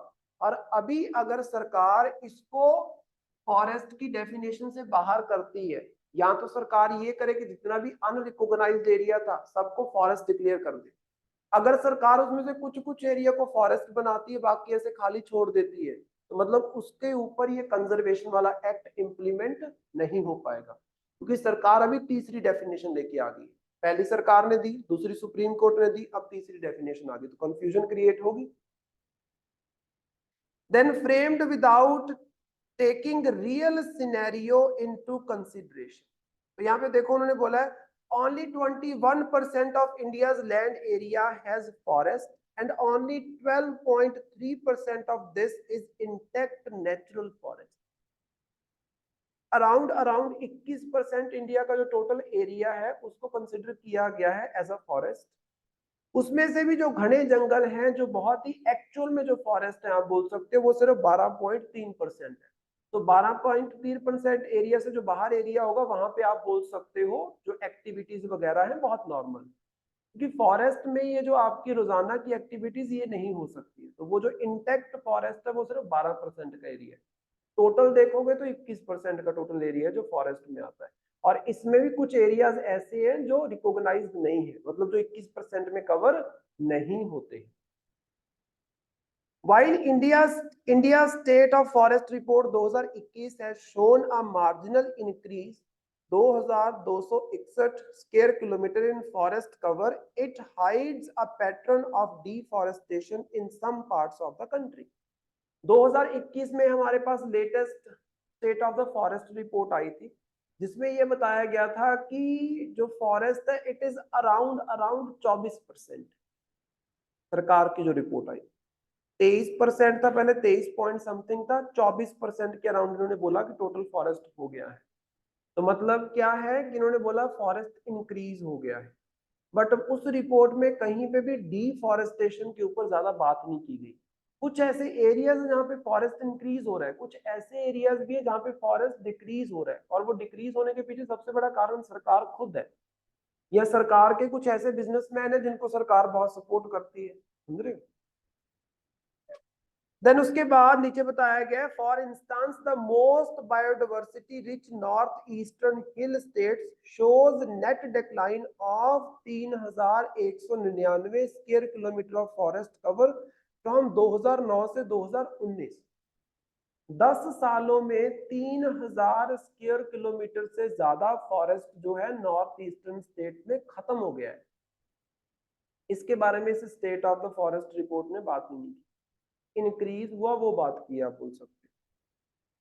और अभी अगर सरकार इसको फॉरेस्ट की डेफिनेशन से बाहर करती है, या तो सरकार ये करे कि जितना भी अनरिकॉग्नाइज्ड एरिया था सबको फॉरेस्ट डिक्लेयर कर दे। अगर सरकार उसमें से कुछ कुछ एरिया को फॉरेस्ट बनाती है, बाकी ऐसे खाली छोड़ देती है, तो मतलब उसके ऊपर ये कंजर्वेशन वाला एक्ट इंप्लीमेंट नहीं हो पाएगा, क्योंकि सरकार अभी तीसरी डेफिनेशन लेके आ गई। पहली सरकार ने दी, दूसरी सुप्रीम कोर्ट ने दी, अब तीसरी डेफिनेशन आ गई, तो कंफ्यूजन क्रिएट होगी। Then framed without taking real scenario into consideration. तो यहाँ पे देखो उन्होंने बोला है only 21% of India's land area has forest and only 12.3% of this is intact natural forest। Around 21% India का जो टोटल एरिया है उसको कंसिडर किया गया है एज अ फॉरेस्ट। उसमें से भी जो घने जंगल हैं, जो बहुत ही एक्चुअल में जो फॉरेस्ट है आप बोल सकते हो, वो सिर्फ 12.3% है। तो 12.3% एरिया से जो बाहर एरिया होगा वहां पे आप बोल सकते हो जो एक्टिविटीज वगैरह है बहुत नॉर्मल, क्योंकि फॉरेस्ट में ये जो आपकी रोजाना की एक्टिविटीज ये नहीं हो सकती। तो वो जो इंटेक्ट फॉरेस्ट है वो सिर्फ 12% का एरिया है। टोटल देखोगे तो 21% का टोटल एरिया है जो फॉरेस्ट में आता है। और इसमें भी कुछ एरियाज ऐसे हैं जो रिकॉग्नाइज्ड नहीं है, मतलब जो 21% में कवर नहीं होते। While India's State of Forest Report 2021 has shown a marginal increase 2261 square kilometer in forest cover, it hides a pattern of deforestation in some parts of the country। 2021 में हमारे पास latest state of the forest report आई थी, जिसमें यह बताया गया था कि जो फॉरेस्ट है इट इज अराउंड 24%। सरकार की जो रिपोर्ट आई 23% था पहले, 23 पॉइंट समथिंग था, 24% के अराउंड इन्होंने बोला कि टोटल फॉरेस्ट हो गया है। तो मतलब क्या है कि इन्होंने बोला फॉरेस्ट इंक्रीज हो गया है, बट उस रिपोर्ट में कहीं पे भी डिफॉरेस्टेशन के ऊपर ज्यादा बात नहीं की गई। कुछ ऐसे एरियाज जहाँ पे फॉरेस्ट इंक्रीज हो रहा है, कुछ ऐसे एरियाज भी है जहाँ पे फॉरेस्ट डिक्रीज हो रहा है, और वो डिक्रीज होने के पीछे सबसे बड़ा कारण सरकार खुद है, या सरकार के कुछ ऐसे बिजनेसमैन है जिनको सरकार बहुत सपोर्ट करती है, समझ रहे हो। देन उसके बाद नीचे बताया गया for instance the most biodiversity rich north eastern hill states shows net decline of 3199 square kilometre of forest cover from 2009 से 2019। 10 सालों में 3000 स्क्वायर किलोमीटर से ज्यादा फॉरेस्ट जो है नॉर्थ ईस्टर्न स्टेट में खत्म हो गया है। इसके बारे में इस state of the forest report ने बात नहीं की। इंक्रीज हुआ वो बात की आप बोल सकते हैं।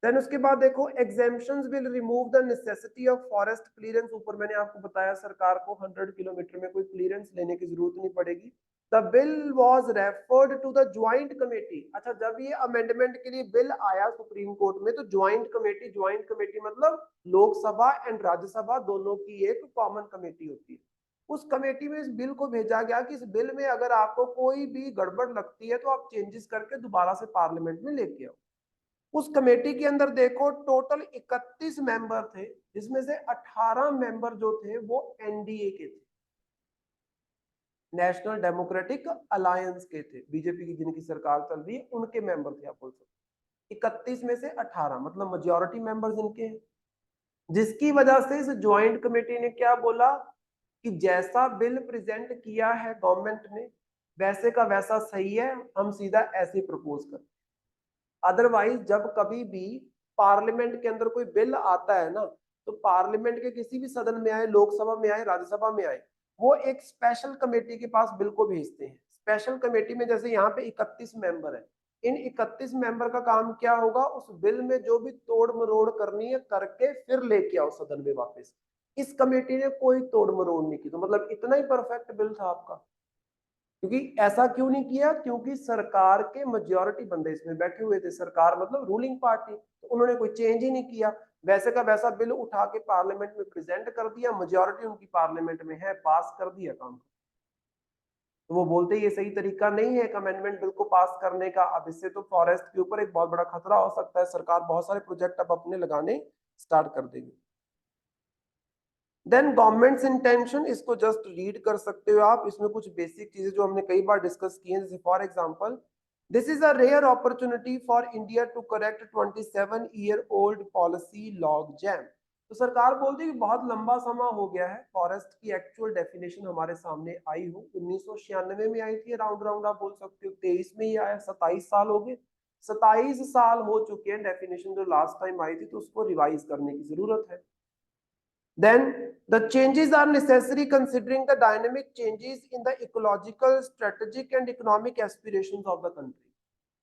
देन उसके बाद देखो exemptions will remove the necessity of forest clearance. ऊपर मैंने आपको बताया सरकार को 100 किलोमीटर में कोई क्लियरेंस लेने की जरूरत नहीं पड़ेगी। The bill was referred to the joint committee. अच्छा, जब ये अमेंडमेंट के लिए बिल आया सुप्रीम कोर्ट में तो ज्वाइंट कमेटी मतलब लोकसभा एंड राज्यसभा दोनों की एक कॉमन कमेटी होती है। उस कमेटी में इस बिल को भेजा गया कि इस बिल में अगर आपको कोई भी गड़बड़ लगती है तो आप चेंजेस करके दोबारा से पार्लियामेंट में लेके आओ। उस कमेटी के अंदर देखो टोटल 31 मेंबर थे, जिसमें से 18 मेंबर जो थे वो एनडीए के थे, नेशनल डेमोक्रेटिक अलायंस के थे, बीजेपी की जिनकी सरकार चल रही है उनके मेंबर थे आप बोल सकते। 31 में से 18 मतलब मेजॉरिटी मेंबर्स इनके हैं, जिसकी वजह से इस ज्वाइंट कमेटी ने क्या बोला कि जैसा बिल प्रेजेंट किया है गवर्नमेंट ने वैसे का वैसा सही है, हम सीधा ऐसे प्रपोज करते। अदरवाइज जब कभी भी पार्लियामेंट के अंदर कोई बिल आता है ना, तो पार्लियामेंट के किसी भी सदन में आए, लोकसभा में आए, राज्यसभा में आए, वो एक स्पेशल कमेटी के पास बिल को भेजते हैं। स्पेशल कमेटी में जैसे यहाँ पे 31 मेंबर है, इन 31 मेंबर का काम क्या होगा, उस बिल में जो भी तोड़ मरोड़ करनी है करके फिर लेके आओ सदन में वापस। इस कमेटी ने कोई तोड़ मरोड़ नहीं की, तो मतलब इतना ही परफेक्ट बिल था आपका। क्योंकि ऐसा क्यों नहीं किया, क्योंकि सरकार के मेजॉरिटी बंदे इसमें बैठे हुए थे, सरकार मतलब रूलिंग पार्टी, तो उन्होंने कोई चेंज ही नहीं किया, वैसे का वैसा बिल उठा के पार्लियामेंट में प्रेजेंट कर दिया, मेजॉरिटी उनकी पार्लियामेंट में है, पास कर दिया काम। तो वो बोलते ये सही तरीका नहीं है एक अमेंडमेंट बिल को पास करने का। अब इससे तो फॉरेस्ट के ऊपर एक बहुत बड़ा खतरा हो सकता है, सरकार बहुत सारे प्रोजेक्ट अब अपने लगाने स्टार्ट कर देगी। देन गवर्नमेंट्स इंटेंशन, इसको जस्ट रीड कर सकते हो आप, इसमें कुछ बेसिक चीजें जो हमने कई बार डिस्कस की हैं, जैसे for example this is a rare opportunity for India to correct 27-year-old policy logjam. तो सरकार बोलती है कि बहुत लंबा समय हो गया है फॉरेस्ट की एक्चुअल डेफिनेशन हमारे सामने आई हो, 1996 में आई थी राउंड आप बोल सकते हो, 23 में ही आया, 27 साल हो गए, 27 साल हो चुके हैं डेफिनेशन जो लास्ट टाइम आई थी, तो उसको रिवाइज करने की जरूरत है। Then the changes are necessary considering the dynamic changes in the ecological, strategic and economic aspirations of the country.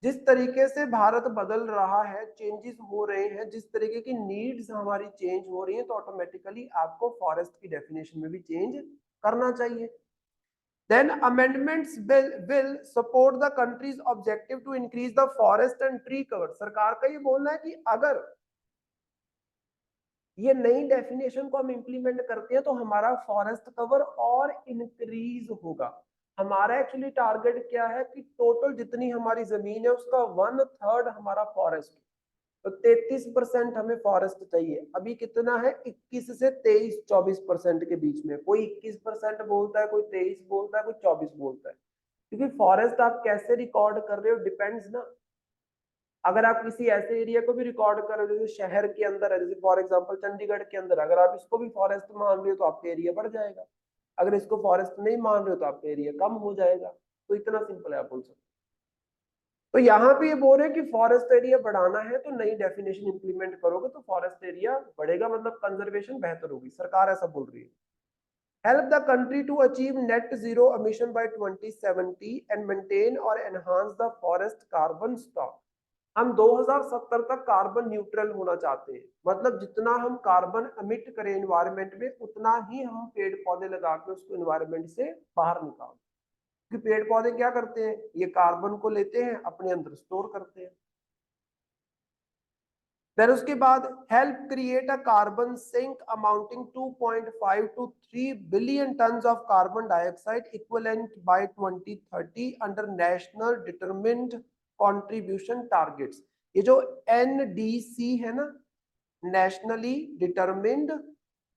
जिस तरीके से भारत बदल रहा है, चेंजेस हो रहे हैं, जिस तरीके की नीड्स हमारी चेंज हो रही है, तो ऑटोमेटिकली आपको फॉरेस्ट की डेफिनेशन में भी चेंज करना चाहिए। Then amendments will support the country's objective to increase the forest and tree cover। सरकार का ये बोलना है कि अगर ये नई डेफिनेशन को हम इंप्लीमेंट करते हैं तो हमारा फॉरेस्ट कवर और इंक्रीज होगा। हमारा एक्चुअली टारगेट क्या है कि टोटल जितनी हमारी जमीन है उसका 1/3 हमारा फॉरेस्ट, तो 33% हमें फॉरेस्ट चाहिए। अभी कितना है, 21 से 23-24% के बीच में। कोई 21% बोलता है, कोई 23 बोलता है, कोई 24 बोलता है, क्योंकि फॉरेस्ट आप कैसे रिकॉर्ड कर रहे हो डिपेंड्स ना। अगर आप किसी ऐसे एरिया को भी रिकॉर्ड कर रहे हो जैसे शहर के अंदर है, जैसे फॉर एग्जांपल चंडीगढ़ के अंदर, अगर आप इसको भी फॉरेस्ट मान रहे हो तो आपका एरिया बढ़ जाएगा। अगर इसको फॉरेस्ट नहीं मान रहे हो तो आपका एरिया कम हो जाएगा। तो इतना सिंपल है, आप बोल सकते हो। तो यहाँ पे ये बोल रहे हैं कि फॉरेस्ट एरिया बढ़ाना है तो नई डेफिनेशन इंप्लीमेंट करोगे तो फॉरेस्ट एरिया बढ़ेगा, मतलब कंजर्वेशन बेहतर होगी। सरकार ऐसा बोल रही है। Help the country to achieve net zero emission by 2070 and maintain or enhance the forest carbon stock। हम 2070 तक कार्बन न्यूट्रल होना चाहते हैं, मतलब जितना हम कार्बन एमिट करें एनवायरनमेंट में उतना ही हम पेड़ पौधे लगा के उसको एनवायरनमेंट से बाहर निकाल। क्योंकि पेड़ पौधे क्या करते हैं, ये कार्बन को लेते हैं अपने अंदर स्टोर करते हैं। फिर उसके बाद help create a carbon sink amounting 2.5 to 3 billion tonnes of carbon dioxide equivalent by 2030 under national determined contribution targets. ये जो एनडीसी है ना, नेशनली डिटरमिन्ड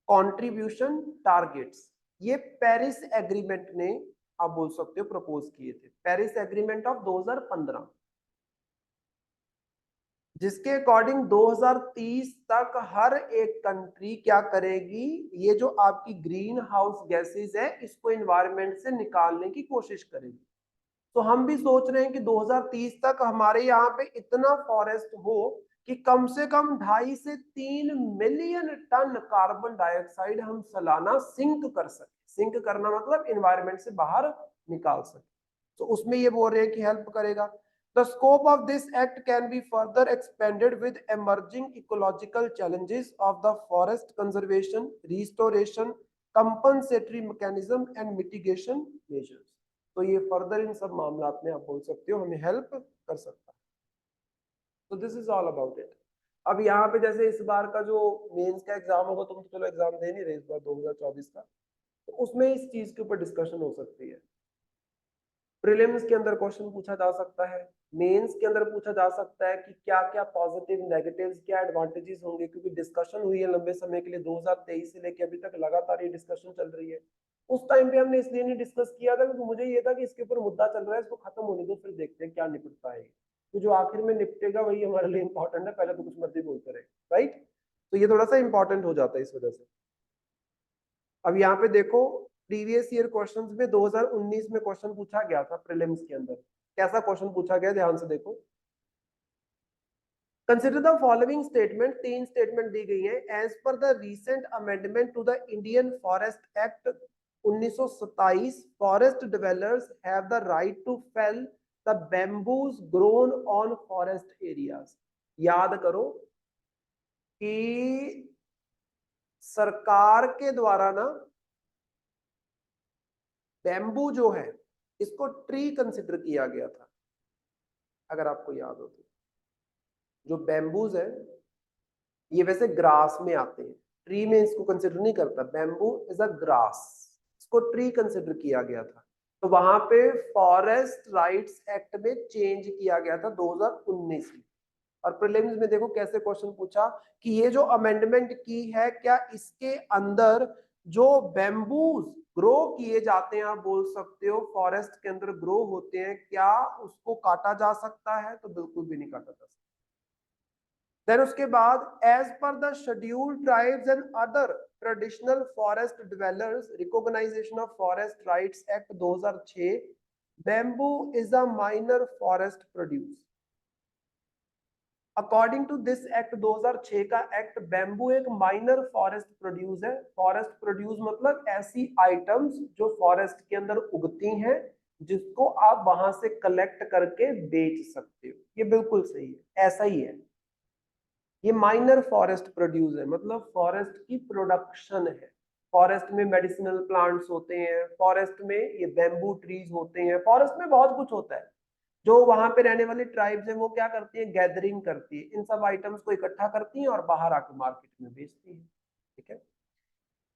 कंट्रीब्यूशन टारगेट्स, ये पेरिस एग्रीमेंट ने, आप बोल सकते हो, प्रपोज किए थे। पेरिस एग्रीमेंट ऑफ 2015, जिसके अकॉर्डिंग 2030 तक हर एक कंट्री क्या करेगी, ये जो आपकी ग्रीन हाउस गैसेस है इसको एनवायरनमेंट से निकालने की कोशिश करेगी। तो हम भी सोच रहे हैं कि 2030 तक हमारे यहाँ पे इतना फॉरेस्ट हो कि कम से कम 2.5 से 3 मिलियन टन कार्बन डाइऑक्साइड हम सालाना सिंक कर सके। सिंक करना मतलब एनवायरनमेंट से बाहर निकाल सके। तो उसमें ये बोल रहे हैं कि हेल्प करेगा। The scope of this act can be further expanded with emerging ecological challenges of the forest conservation, restoration, compensatory mechanism and mitigation measures। तो ये फर्दर इन सब मामलात में आप बोल सकते हो हमें हेल्प कर सकता है। तो this is all about it. अब यहाँ पे जैसे इस बार का जो मेंस का एग्जाम होगा, तुम तो चलो एग्जाम दे नहीं रहे इस बार 2024 का, तो उसमें इस चीज के ऊपर डिस्कशन हो सकती है। प्रीलिम्स के अंदर क्वेश्चन पूछा जा सकता है, मेंस के अंदर पूछा जा सकता है कि क्या क्या पॉजिटिव नेगेटिव्स, क्या एडवांटेजेस होंगे, क्योंकि डिस्कशन हुई है लंबे समय के लिए। 2023 से लेकर अभी तक लगातार ये डिस्कशन चल रही है। उस टाइम पे हमने इसलिए नहीं डिस्कस किया था क्योंकि मुझे ये था कि इसके ऊपर मुद्दा चल रहा है, इसको खत्म होने दो, फिर देखते हैं क्या निपटता है। तो जो आखिर में निपटेगा वही हमारे लिए इंपॉर्टेंट है, पहले तो कुछ मर्जी बोलते रहे, राइट। तो ये थोड़ा सा इंपॉर्टेंट हो जाता है इस वजह से। अब यहाँ पे देखो, प्रीवियस ईयर क्वेश्चंस में 2019 में क्वेश्चन पूछा गया था प्रीलिम्स के अंदर। कैसा क्वेश्चन पूछा गया, ध्यान से देखो। Consider the following statement, 3 statement दी गई है। As per the recent amendment to the Indian forest act 1927, forest developers have the right to fell the bamboos grown on forest areas. याद करो कि सरकार के द्वारा ना बैम्बू जो है इसको ट्री कंसिडर किया गया था, अगर आपको याद हो तो। जो बैम्बूज है ये वैसे ग्रास में आते हैं, ट्री में इसको कंसिडर नहीं करता। बैम्बू इज अ ग्रास, इसको ट्री कंसिडर किया गया था। तो वहां पे फॉरेस्ट राइट्स एक्ट में चेंज किया गया था 2019 में। और प्रीलिम्स में देखो कैसे क्वेश्चन पूछा कि ये जो अमेंडमेंट की है, क्या इसके अंदर जो बैम्बूज ग्रो किए जाते हैं, आप बोल सकते हो फॉरेस्ट के अंदर ग्रो होते हैं, क्या उसको काटा जा सकता है? तो बिल्कुल भी नहीं काटा जा सकता। देन उसके बाद as per the scheduled tribes and other traditional forest developers recognization of forest rights act 2006, bamboo is a minor forest produce. According to this act 2006 का एक्ट, बैम्बू एक माइनर फॉरेस्ट प्रोड्यूस है। Forest produce मतलब ऐसी items जो forest के अंदर उगती हैं जिसको आप वहां से कलेक्ट करके बेच सकते हो। ये बिल्कुल सही है, ऐसा ही है। ये माइनर फॉरेस्ट प्रोड्यूस है, मतलब फॉरेस्ट की प्रोडक्शन है। फॉरेस्ट में मेडिसिनल प्लांट्स होते हैं, फॉरेस्ट में ये बैम्बू ट्रीज होते हैं, फॉरेस्ट में बहुत कुछ होता है। जो वहां पे रहने वाली ट्राइब्स हैं वो क्या करती है, गैदरिंग करती है, इन सब आइटम्स को इकट्ठा करती हैं और बाहर आके मार्केट में बेचती है। ठीक है।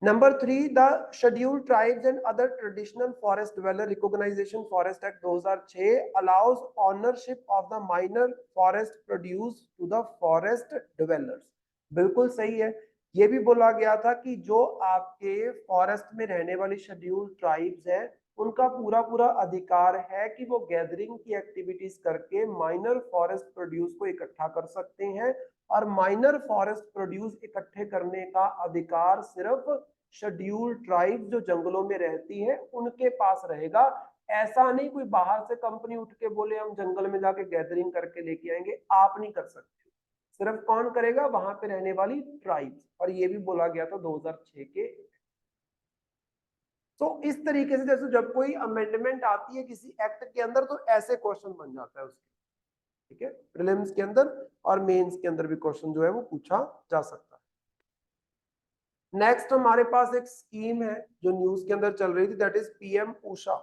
Number three, the Scheduled Tribes and Other Traditional Forest Dweller Recognition Forest Act 2006 allows ownership of the minor forest produce to the forest dwellers. बिल्कुल सही है। ये भी बोला गया था कि जो आपके फॉरेस्ट में रहने वाली शेड्यूल्ड ट्राइब्स हैं उनका पूरा पूरा अधिकार है कि वो गैदरिंग की एक्टिविटीज करके माइनर फॉरेस्ट प्रोड्यूस को इकट्ठा कर सकते हैं। और माइनर फॉरेस्ट प्रोड्यूस इकट्ठे करने का अधिकार सिर्फ शेड्यूल्ड ट्राइब जो जंगलों में रहती है उनके पास रहेगा। ऐसा नहीं कोई बाहर से कंपनी उठ के बोले हम जंगल में जाके गैदरिंग करके लेके आएंगे, आप नहीं कर सकते। सिर्फ कौन करेगा, वहां पे रहने वाली ट्राइब्स। और ये भी बोला गया था 2006 के। तो इस तरीके से जैसे जब कोई अमेंडमेंट आती है किसी एक्ट के अंदर तो ऐसे क्वेश्चन बन जाता है उसके। ठीक है, प्रीलिम्स के अंदर और मेंस के अंदर भी क्वेश्चन जो है वो पूछा जा सकता है। नेक्स्ट हमारे पास एक स्कीम है जो न्यूज के अंदर चल रही थी, दैट इज पीएम उषा।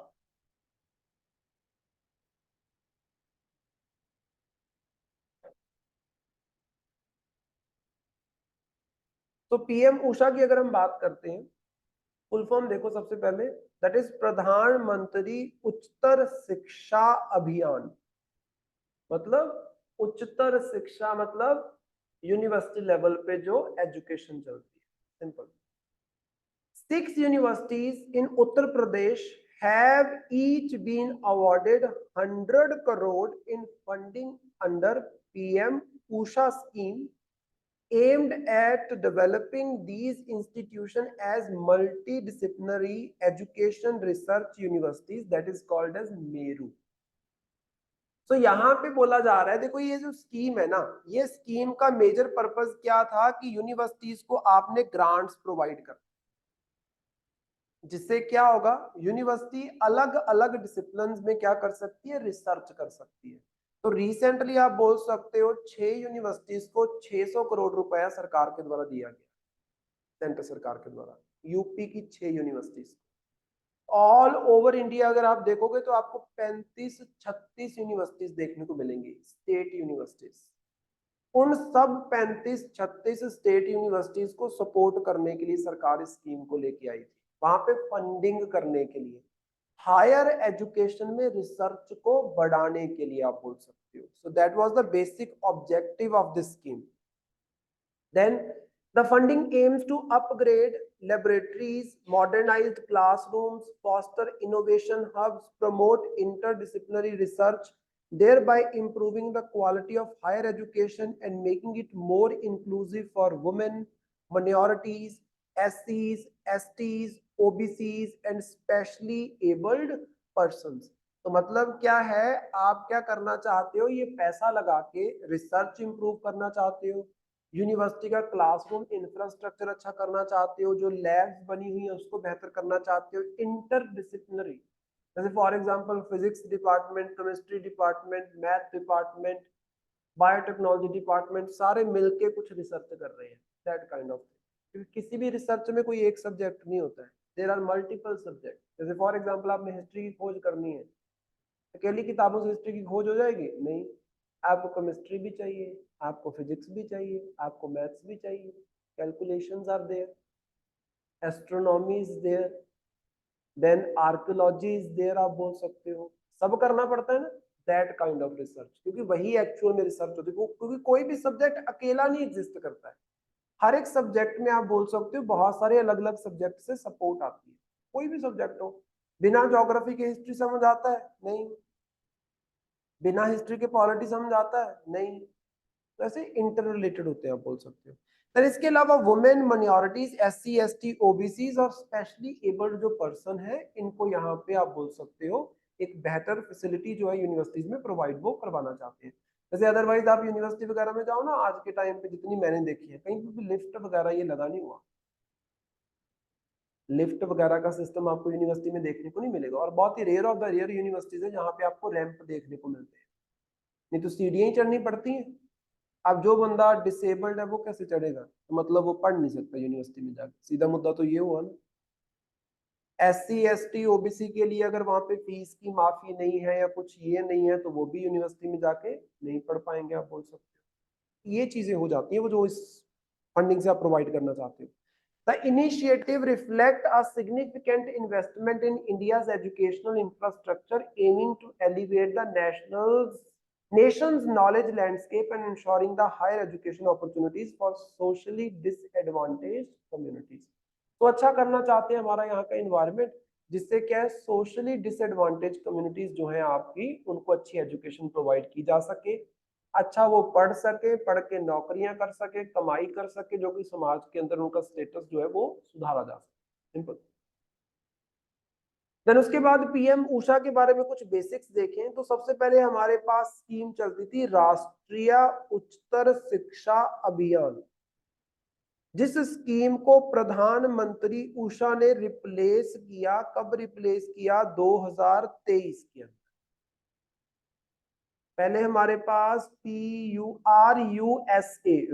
तो पीएम उषा की अगर हम बात करते हैं, फुल फॉर्म देखो सबसे पहले, दैट इज प्रधानमंत्री उच्चतर शिक्षा अभियान। मतलब उच्चतर शिक्षा मतलब यूनिवर्सिटी लेवल पे जो एजुकेशन चलती है, simple. 6 universities in Uttar Pradesh have each been awarded 100 crore in funding under PM Usha scheme aimed at developing these institutions as multidisciplinary education research universities, that is called as MERU. तो यहाँ पे बोला जा रहा है, देखो ये जो स्कीम है ना, ये स्कीम का मेजर पर्पस क्या था कि यूनिवर्सिटीज को आपने ग्रांट्स प्रोवाइड कर, जिससे क्या होगा, यूनिवर्सिटी अलग अलग डिसिप्लिन में क्या कर सकती है, रिसर्च कर सकती है। तो रिसेंटली आप बोल सकते हो 6 यूनिवर्सिटीज को 600 करोड़ रुपया सरकार के द्वारा दिया गया, सेंट्रल सरकार के द्वारा, यूपी की 6 यूनिवर्सिटीज। ऑल ओवर इंडिया अगर आप देखोगे तो आपको 35-36 यूनिवर्सिटीज देखने को मिलेंगी, स्टेट यूनिवर्सिटीज। उन सब 35-36 स्टेट यूनिवर्सिटीज को सपोर्ट करने के लिए सरकार इस स्कीम को लेके आई थी, वहां पे फंडिंग करने के लिए, हायर एजुकेशन में रिसर्च को बढ़ाने के लिए आप बोल सकते हो। So that was the basic objective of this scheme. Then the funding aims to upgrade laboratories, modernize classrooms, foster innovation hubs, promote interdisciplinary research, thereby improving the quality of higher education and making it more inclusive for women, minorities, SCs, STs, OBCs and specially abled persons। तो मतलब क्या है, आप क्या करना चाहते हो, ये पैसा लगा के रिसर्च इंप्रूव करना चाहते हो, यूनिवर्सिटी का क्लासरूम इंफ्रास्ट्रक्चर अच्छा करना चाहते हो, जो लैब्स बनी हुई है उसको बेहतर करना चाहते हो, इंटरडिसिप्लिनरी, जैसे for example physics department, chemistry department, math department, biotechnology department, सारे मिलके कुछ रिसर्च कर रहे हैं, दैट काइंड ऑफ। क्योंकि किसी भी रिसर्च में कोई एक सब्जेक्ट नहीं होता है, देयर आर मल्टीपल सब्जेक्ट। जैसे फॉर एग्जांपल आपने हिस्ट्री की खोज करनी है, अकेली किताबों से हिस्ट्री की खोज हो जाएगी नहीं, आपको केमिस्ट्री भी चाहिए, आपको फिजिक्स भी चाहिए, आपको मैथ्स भी चाहिए, calculations are there, astronomy is there, then archaeology is there, आप बोल सकते हो, सब करना पड़ता है ना, दैट काइंड ऑफ रिसर्च। क्योंकि वही एक्चुअल में रिसर्च होती है, क्योंकि कोई भी सब्जेक्ट अकेला नहीं एग्जिस्ट करता है, हर एक सब्जेक्ट में आप बोल सकते हो बहुत सारे अलग अलग सब्जेक्ट से सपोर्ट आती है। कोई भी सब्जेक्ट हो, बिना ज्योग्राफी के हिस्ट्री समझ आता है नहीं, बिना हिस्ट्री के पॉलिटी समझ आता है नहीं, तो ऐसे इंटर रिलेटेड होते हैं आप बोल सकते हो। तो इसके अलावा women, minorities, SC ST OBCs और स्पेशली एबल्ड जो पर्सन है, इनको यहाँ पे आप बोल सकते हो एक बेहतर फैसिलिटी जो है यूनिवर्सिटीज में प्रोवाइड वो करवाना चाहते हैं। जैसे अदरवाइज आप यूनिवर्सिटी वगैरह में जाओ ना, आज के टाइम पे जितनी मैंने देखी है, कहीं पे भी लिफ्ट वगैरह ये लगा नहीं हुआ, लिफ्ट वगैरह का सिस्टम आपको यूनिवर्सिटी में देखने को नहीं मिलेगा, और बहुत ही rare of the rare universities है जहाँ पे आपको रैंप देखने को मिलते हैं, नहीं तो सीढ़ियां ही चढ़नी पड़ती हैं। अब जो बंदा डिसेबल्ड है वो कैसे चढ़ेगा, तो मतलब वो पढ़ नहीं सकता यूनिवर्सिटी में जाकर, सीधा मुद्दा तो ये हुआ ना। SC ST OBC के लिए अगर वहां पे फीस की माफी नहीं है या कुछ ये नहीं है, तो वो भी यूनिवर्सिटी में जाके नहीं पढ़ पाएंगे, आप बोल सकते हो। ये चीजें हो जाती है वो जो इस फंडिंग से आप प्रोवाइड करना चाहते हो। The initiative reflect a significant investment in India's educational infrastructure, aiming to elevate the nation's knowledge landscape and ensuring the higher education opportunities for socially disadvantaged communities. तो अच्छा करना चाहते हैं हमारा यहाँ का environment, जिससे क्या है सोशली डिसएडवांटेज कम्युनिटीज जो है आपकी, उनको अच्छी एजुकेशन प्रोवाइड की जा सके, अच्छा वो पढ़ सके, पढ़ के नौकरियां कर सके, कमाई कर सके, जो कि समाज के अंदर उनका स्टेटस जो है वो सुधारा जा सके, सिंपल। देन उसके बाद पीएम ऊषा के बारे में कुछ बेसिक्स देखें तो सबसे पहले हमारे पास स्कीम चलती थी राष्ट्रीय उच्चतर शिक्षा अभियान, जिस स्कीम को प्रधानमंत्री ऊषा ने रिप्लेस किया, कब रिप्लेस किया, 2023 के अंदर। पहले हमारे पास PURUSA,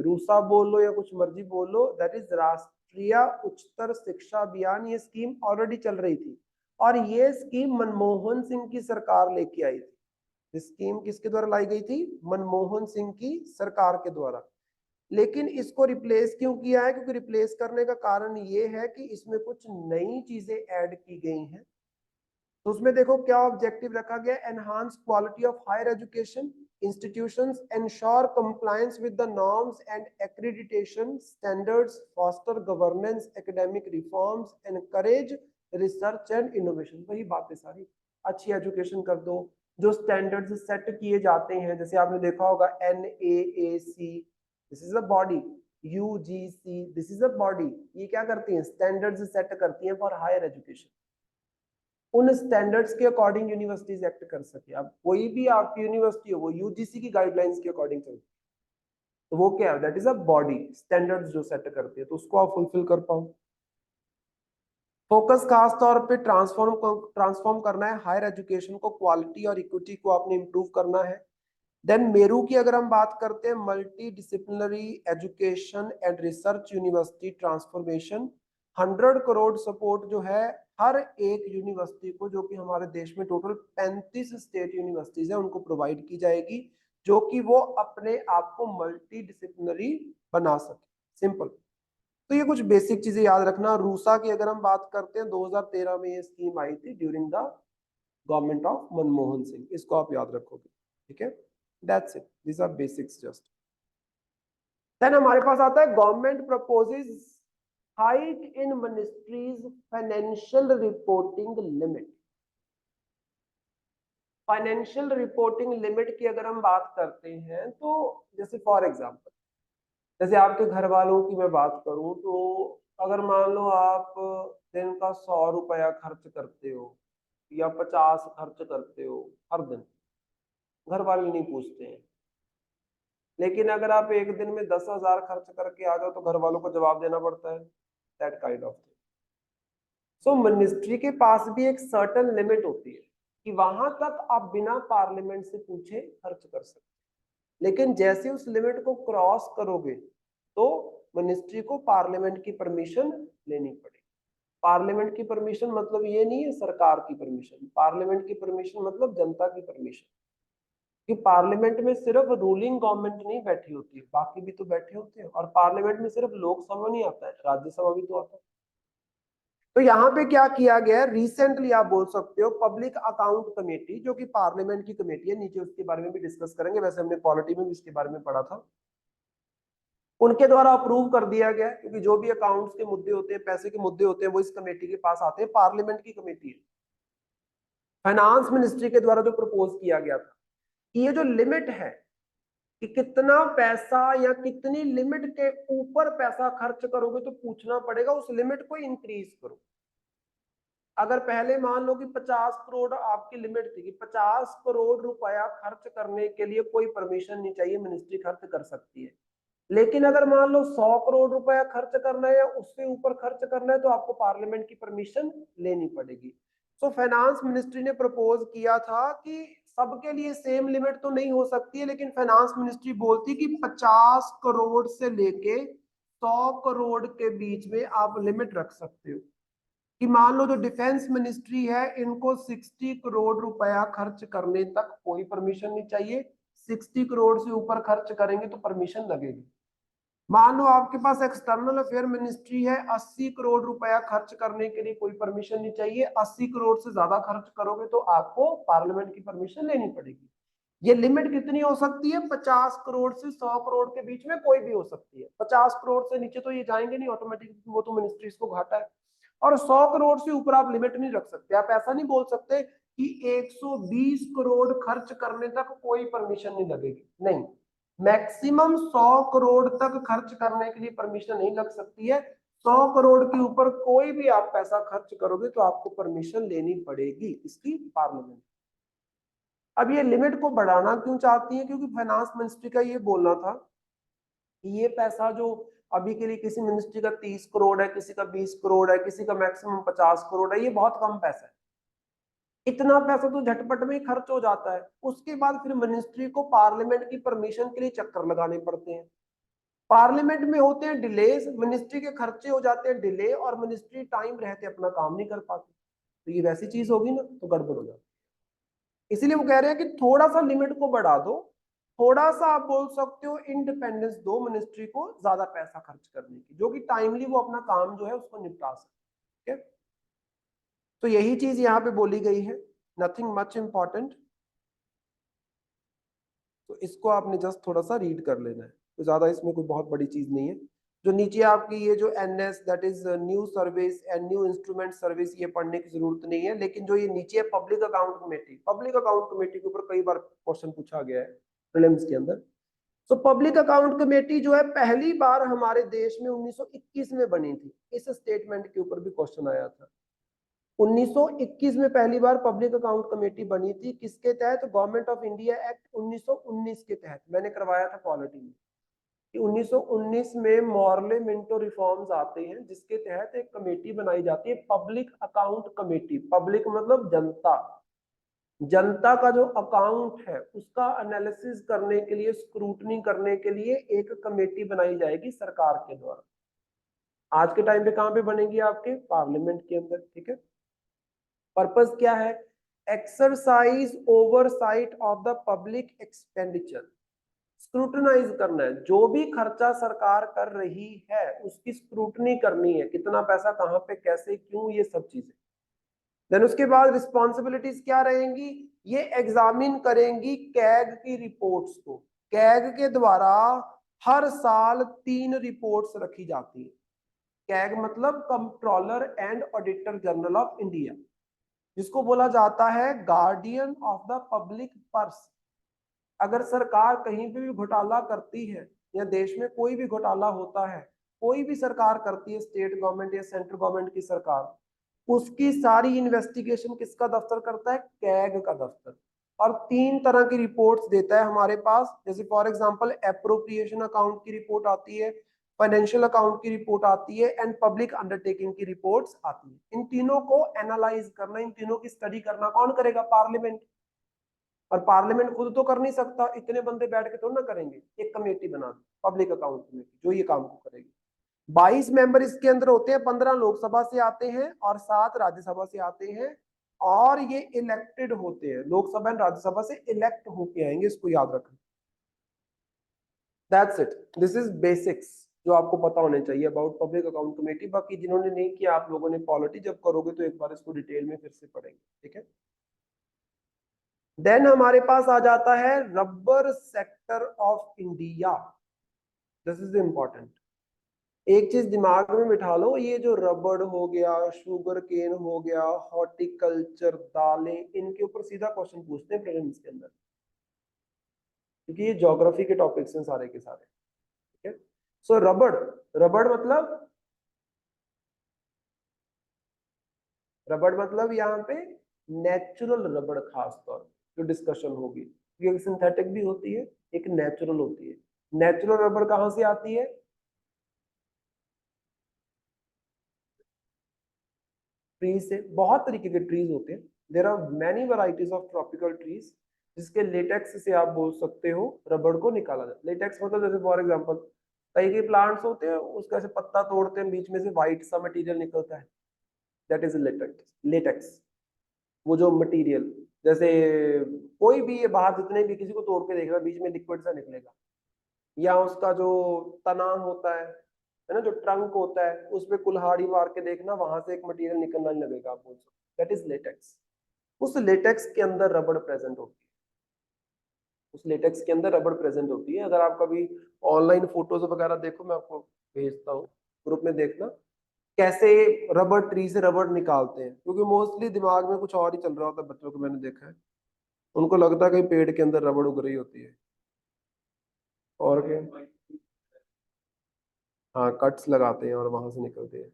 रूसा बोल लो या कुछ मर्जी बोल लो, दैट इज राष्ट्रीय उच्चतर शिक्षा अभियान। ये स्कीम ऑलरेडी चल रही थी, और ये स्कीम मनमोहन सिंह की सरकार लेके आई थी। स्कीम किसके द्वारा लाई गई थी, मनमोहन सिंह की सरकार के द्वारा। लेकिन इसको रिप्लेस क्यों किया है, क्योंकि रिप्लेस करने का कारण ये है कि इसमें कुछ नई चीजें ऐड की गई हैं। तो उसमें देखो क्या ऑब्जेक्टिव रखा गया, enhance quality of higher education institutions, ensure compliance with the norms and accreditation standards, foster governance, academic reforms, encourage research and innovation। वही बातें सारी, अच्छी एजुकेशन कर दो, जो स्टैंडर्ड्स सेट किए जाते हैं, जैसे आपने देखा होगा NAAC, this is a body, UGC, this is a body, ये क्या करती हैं, स्टैंडर्ड्स सेट करती हैं फॉर हायर एजुकेशन। उन स्टैंडर्ड्स के अकॉर्डिंग यूनिवर्सिटीज एक्ट कर सके। अब कोई भी आपकी यूनिवर्सिटी हो वो UGC की गाइडलाइंस के अकॉर्डिंग चलती है, तो वो क्या है, that is a body, standards जो सेट करती है, तो उसको आप फुलफिल कर पाओ। फोकस खास तौर पे ट्रांसफॉर्म करना है हायर एजुकेशन को, क्वालिटी और इक्विटी को आपने इंप्रूव करना है। देन मेरू की अगर हम बात करते हैं, multi disciplinary education and research university transformation, 100 crore support जो है हर एक यूनिवर्सिटी को, जो कि हमारे देश में टोटल 35 स्टेट यूनिवर्सिटीज है, उनको प्रोवाइड की जाएगी, जो कि वो अपने आप को मल्टी डिसिप्लिनरी बना सके, सिंपल। तो ये कुछ बेसिक चीजें याद रखना। रूसा की अगर हम बात करते हैं, 2013 में ये स्कीम आई थी during the government of Manmohan Singh, इसको आप याद रखोगे, ठीक है। That's it. These are basics just. Then हमारे पास आता है government proposes hike in ministries financial reporting limit। Financial reporting limit की अगर हम बात करते हैं, तो जैसे फॉर एग्जांपल, जैसे आपके घर वालों की मैं बात करूं, तो अगर मान लो आप दिन का 100 रुपया खर्च करते हो या 50 खर्च करते हो हर दिन, घर वाले नहीं पूछते हैं। लेकिन अगर आप एक दिन में 10,000 खर्च करके आ जाओ, तो घर वालों को जवाब देना पड़ता है, that kind of thing. So ministry के पास भी एक सर्टेन लिमिट होती है कि वहां तक आप बिना पार्लियामेंट से पूछे खर्च कर सकते, लेकिन जैसे उस लिमिट को क्रॉस करोगे तो मिनिस्ट्री को पार्लियामेंट की परमिशन लेनी पड़ेगी। पार्लियामेंट की परमिशन मतलब ये नहीं है सरकार की परमिशन, पार्लियामेंट की परमिशन मतलब जनता की परमिशन। कि पार्लियामेंट में सिर्फ रूलिंग गवर्नमेंट नहीं बैठी होती है, बाकी भी तो बैठे होते हैं, और पार्लियामेंट में सिर्फ लोकसभा नहीं आता है, राज्यसभा भी तो आता है। तो यहाँ पे क्या किया गया है, रिसेंटली आप बोल सकते हो पब्लिक अकाउंट कमेटी, जो कि पार्लियामेंट की कमेटी है, नीचे उसके बारे में भी डिस्कस करेंगे, वैसे हमने पॉलिटी में भी इसके बारे में पढ़ा था, उनके द्वारा अप्रूव कर दिया गया, क्योंकि जो भी अकाउंट्स के मुद्दे होते हैं, पैसे के मुद्दे होते हैं, वो इस कमेटी के पास आते हैं, पार्लियामेंट की कमेटी है। फाइनेंस मिनिस्ट्री के द्वारा जो प्रपोज किया गया था, ये जो लिमिट है कि कितना पैसा या कितनी लिमिट के ऊपर पैसा खर्च करोगे तो पूछना पड़ेगा, उस लिमिट को इंक्रीज करो। अगर पहले मान लो कि 50 करोड़ आपकी लिमिट थी कि 50 करोड़ रुपया खर्च करने के लिए कोई परमिशन नहीं चाहिए, मिनिस्ट्री खर्च कर सकती है, लेकिन अगर मान लो 100 करोड़ रुपया खर्च करना है या उससे ऊपर खर्च करना है तो आपको पार्लियामेंट की परमिशन लेनी पड़ेगी। तो फाइनेंस मिनिस्ट्री ने प्रपोज किया था कि सबके लिए सेम लिमिट तो नहीं हो सकती है, लेकिन फाइनेंस मिनिस्ट्री बोलती कि 50 करोड़ से लेके 100 करोड़ के बीच में आप लिमिट रख सकते हो। कि मान लो जो डिफेंस मिनिस्ट्री है इनको 60 करोड़ रुपया खर्च करने तक कोई परमिशन नहीं चाहिए, 60 करोड़ से ऊपर खर्च करेंगे तो परमिशन लगेगी। मान लो आपके पास एक्सटर्नल अफेयर मिनिस्ट्री है, 80 करोड़ रुपया खर्च करने के लिए कोई परमिशन नहीं चाहिए, 80 करोड़ से ज्यादा खर्च करोगे तो आपको पार्लियामेंट की परमिशन लेनी पड़ेगी। ये लिमिट कितनी हो सकती है? 50 करोड़ से 100 करोड़ के बीच में कोई भी हो सकती है। 50 करोड़ से नीचे तो ये जाएंगे नहीं ऑटोमेटिक, वो तो मिनिस्ट्रीज को घाटा है। और 100 करोड़ से ऊपर आप लिमिट नहीं रख सकते। आप ऐसा नहीं बोल सकते कि 120 करोड़ खर्च करने तक कोई परमिशन नहीं लगेगी, नहीं। मैक्सिमम 100 करोड़ तक खर्च करने के लिए परमिशन नहीं लग सकती है। 100 करोड़ के ऊपर कोई भी आप पैसा खर्च करोगे तो आपको परमिशन लेनी पड़ेगी इसकी पार्लियामेंट। अब ये लिमिट को बढ़ाना क्यों चाहती है? क्योंकि फाइनेंस मिनिस्ट्री का ये बोलना था कि ये पैसा जो अभी के लिए किसी मिनिस्ट्री का 30 करोड़ है, किसी का 20 करोड़ है, किसी का मैक्सिमम 50 करोड़ है, ये बहुत कम पैसा है। इतना पैसा तो झटपट में ही खर्च हो जाता है। उसके बाद फिर मिनिस्ट्री को पार्लियामेंट की परमिशन के लिए चक्कर लगाने पड़ते हैं। पार्लियामेंट में होते हैं डिलेज, मिनिस्ट्री के खर्चे हो जाते हैं डिले, और मिनिस्ट्री टाइम रहते अपना काम नहीं कर पाती। तो ये वैसी चीज होगी ना तो गड़बड़ हो जाती है। इसीलिए वो कह रहे हैं कि थोड़ा सा लिमिट को बढ़ा दो, थोड़ा सा आप बोल सकते हो इंडिपेंडेंस दो मिनिस्ट्री को ज्यादा पैसा खर्च करने की, जो कि टाइमली वो अपना काम जो है उसको निपटा सके। ठीक है, तो यही चीज यहाँ पे बोली गई है, नथिंग मच इंपॉर्टेंट। तो इसको आपने जस्ट थोड़ा सा रीड कर लेना है, तो ज्यादा इसमें कोई बहुत बड़ी चीज नहीं है। जो नीचे आपकी ये जो NS that is new service and new instrument service, ये पढ़ने की जरूरत नहीं है। लेकिन जो ये नीचे है public account committee, public account committee के ऊपर कई बार क्वेश्चन पूछा गया है प्रीलिम्स के अंदर। तो पब्लिक अकाउंट कमेटी जो है पहली बार हमारे देश में 1921 में बनी थी। इस स्टेटमेंट के ऊपर भी क्वेश्चन आया था। 1921 में पहली बार पब्लिक अकाउंट कमेटी बनी थी। किसके तहत? गवर्नमेंट ऑफ इंडिया एक्ट 1919 के तहत। मैंने करवाया था पॉलिटी में कि 1919 में मॉर्ले मिंटो रिफॉर्म्स आते हैं, जिसके तहत एक कमेटी बनाई जाती है पब्लिक अकाउंट कमेटी। पब्लिक मतलब जनता। जनता का जो अकाउंट है उसका एनालिसिस करने के लिए, स्क्रूटनी करने के लिए एक कमेटी बनाई जाएगी सरकार के द्वारा। आज के टाइम पे कहां पे बनेगी? आपके पार्लियामेंट के अंदर। ठीक है, पर्पस क्या है? Exercise oversight of the public expenditure. Scrutinise करना है, जो भी खर्चा सरकार कर रही है उसकी स्क्रूटनी करनी है, कितना पैसा कहां पे कैसे क्यों, ये सब चीजें। देन उसके बाद रिस्पॉन्सिबिलिटीज क्या रहेंगी? ये एग्जामिन करेंगी कैग की रिपोर्ट्स को। कैग के द्वारा हर साल 3 रिपोर्ट्स रखी जाती है। कैग मतलब controller and auditor general of India, जिसको बोला जाता है guardian of the public purse. अगर सरकार कहीं पे भी घोटाला करती है या देश में कोई भी घोटाला होता है, कोई भी सरकार करती है, स्टेट गवर्नमेंट या सेंट्रल गवर्नमेंट की सरकार, उसकी सारी इन्वेस्टिगेशन किसका दफ्तर करता है? कैग का दफ्तर। और 3 तरह की रिपोर्ट्स देता है हमारे पास। जैसे फॉर एग्जांपल एप्रोप्रिएशन अकाउंट की रिपोर्ट आती है, फाइनेंशियल अकाउंट की रिपोर्ट आती है, एंड पब्लिक अंडरटेकिंग की रिपोर्ट्स आती है। इन तीनों को एनालाइज करना, इन तीनों की स्टडी करना कौन करेगा? पार्लियामेंट। और पार्लियामेंट खुद तो कर नहीं सकता, इतने बंदे बैठ के थोड़ा ना करेंगे। एक कमेटी बना दी पब्लिक अकाउंट कमेटी, जो ये काम को करेगी। 22 मेंबर इसके अंदर होते हैं, 15 लोकसभा से आते हैं और 7 राज्यसभा से आते हैं। और ये इलेक्टेड होते हैं, लोकसभा एंड राज्यसभा से इलेक्ट होके आएंगे, इसको याद रखना। That's it, this is basics जो आपको पता होने चाहिए अबाउट पब्लिक अकाउंट कमेटी। बाकी जिन्होंने नहीं किया, आप लोगों ने पॉलिटी जब करोगे तो एक बार इसको डिटेल में फिर से पढ़ेंगे। ठीक है, देन हमारे पास आ जाता है rubber sector of India. This is important. एक चीज दिमाग में बिठा लो, ये जो रबड़ हो गया, शुगर केन हो गया, हॉर्टिकल्चर, दालें, इनके ऊपर सीधा क्वेश्चन पूछते हैं प्रीलिम्स के अंदर, क्योंकि ये ज्योग्राफी के टॉपिक्स हैं सारे के सारे। ठीक है, सो रबड़, रबड़ मतलब, रबड़ मतलब यहाँ पे नेचुरल रबड़, खास तौर जो डिस्कशन होगी, क्योंकि सिंथेटिक भी होती है, एक नेचुरल होती है। नेचुरल रबर कहाँ से आती है? ट्रीज से। बहुत तरीके के ट्रीज होते हैं, there are many varieties of tropical trees, जिसके लेटेक्स से आप बोल सकते हो रबड़ को निकाला जाए। लेटेक्स मतलब जैसे फॉर एग्जांपल कई कई प्लांट्स होते हैं, उसका ऐसे पत्ता तोड़ते हैं, बीच में से व्हाइट सा मटेरियल निकलता है, दैट इज लेटेक्स। लेटेक्स वो जो मटेरियल, जैसे कोई भी ये बाहर जितने भी किसी को तोड़ के देख रहा है, बीच में लिक्विड सा निकलेगा, या उसका जो तना होता है ना, जो ट्रंक होता है, उस पे कुल्हाड़ी मार के देखना, वहां से एक मटेरियल निकलना ही लगेगा, आप बोल सकते, दैट इज लेटेक्स। उस लेटेक्स के अंदर रबड़ प्रेजेंट होती है। उस लेटेक्स के अंदर रबड़ प्रेजेंट होती है। अगर आप कभी ऑनलाइन फोटोज वगैरह देखो, मैं आपको भेजता हूँ, ग्रुप में देखना कैसे रबड़ ट्री से रबड़ निकालते हैं, क्योंकि मोस्टली दिमाग में कुछ और ही चल रहा होता है बच्चों को, मैंने देखा है, उनको लगता है कहीं पेड़ के अंदर रबड़ उग रही होती है। और क्या, हाँ कट्स लगाते हैं और वहां से निकलते हैं।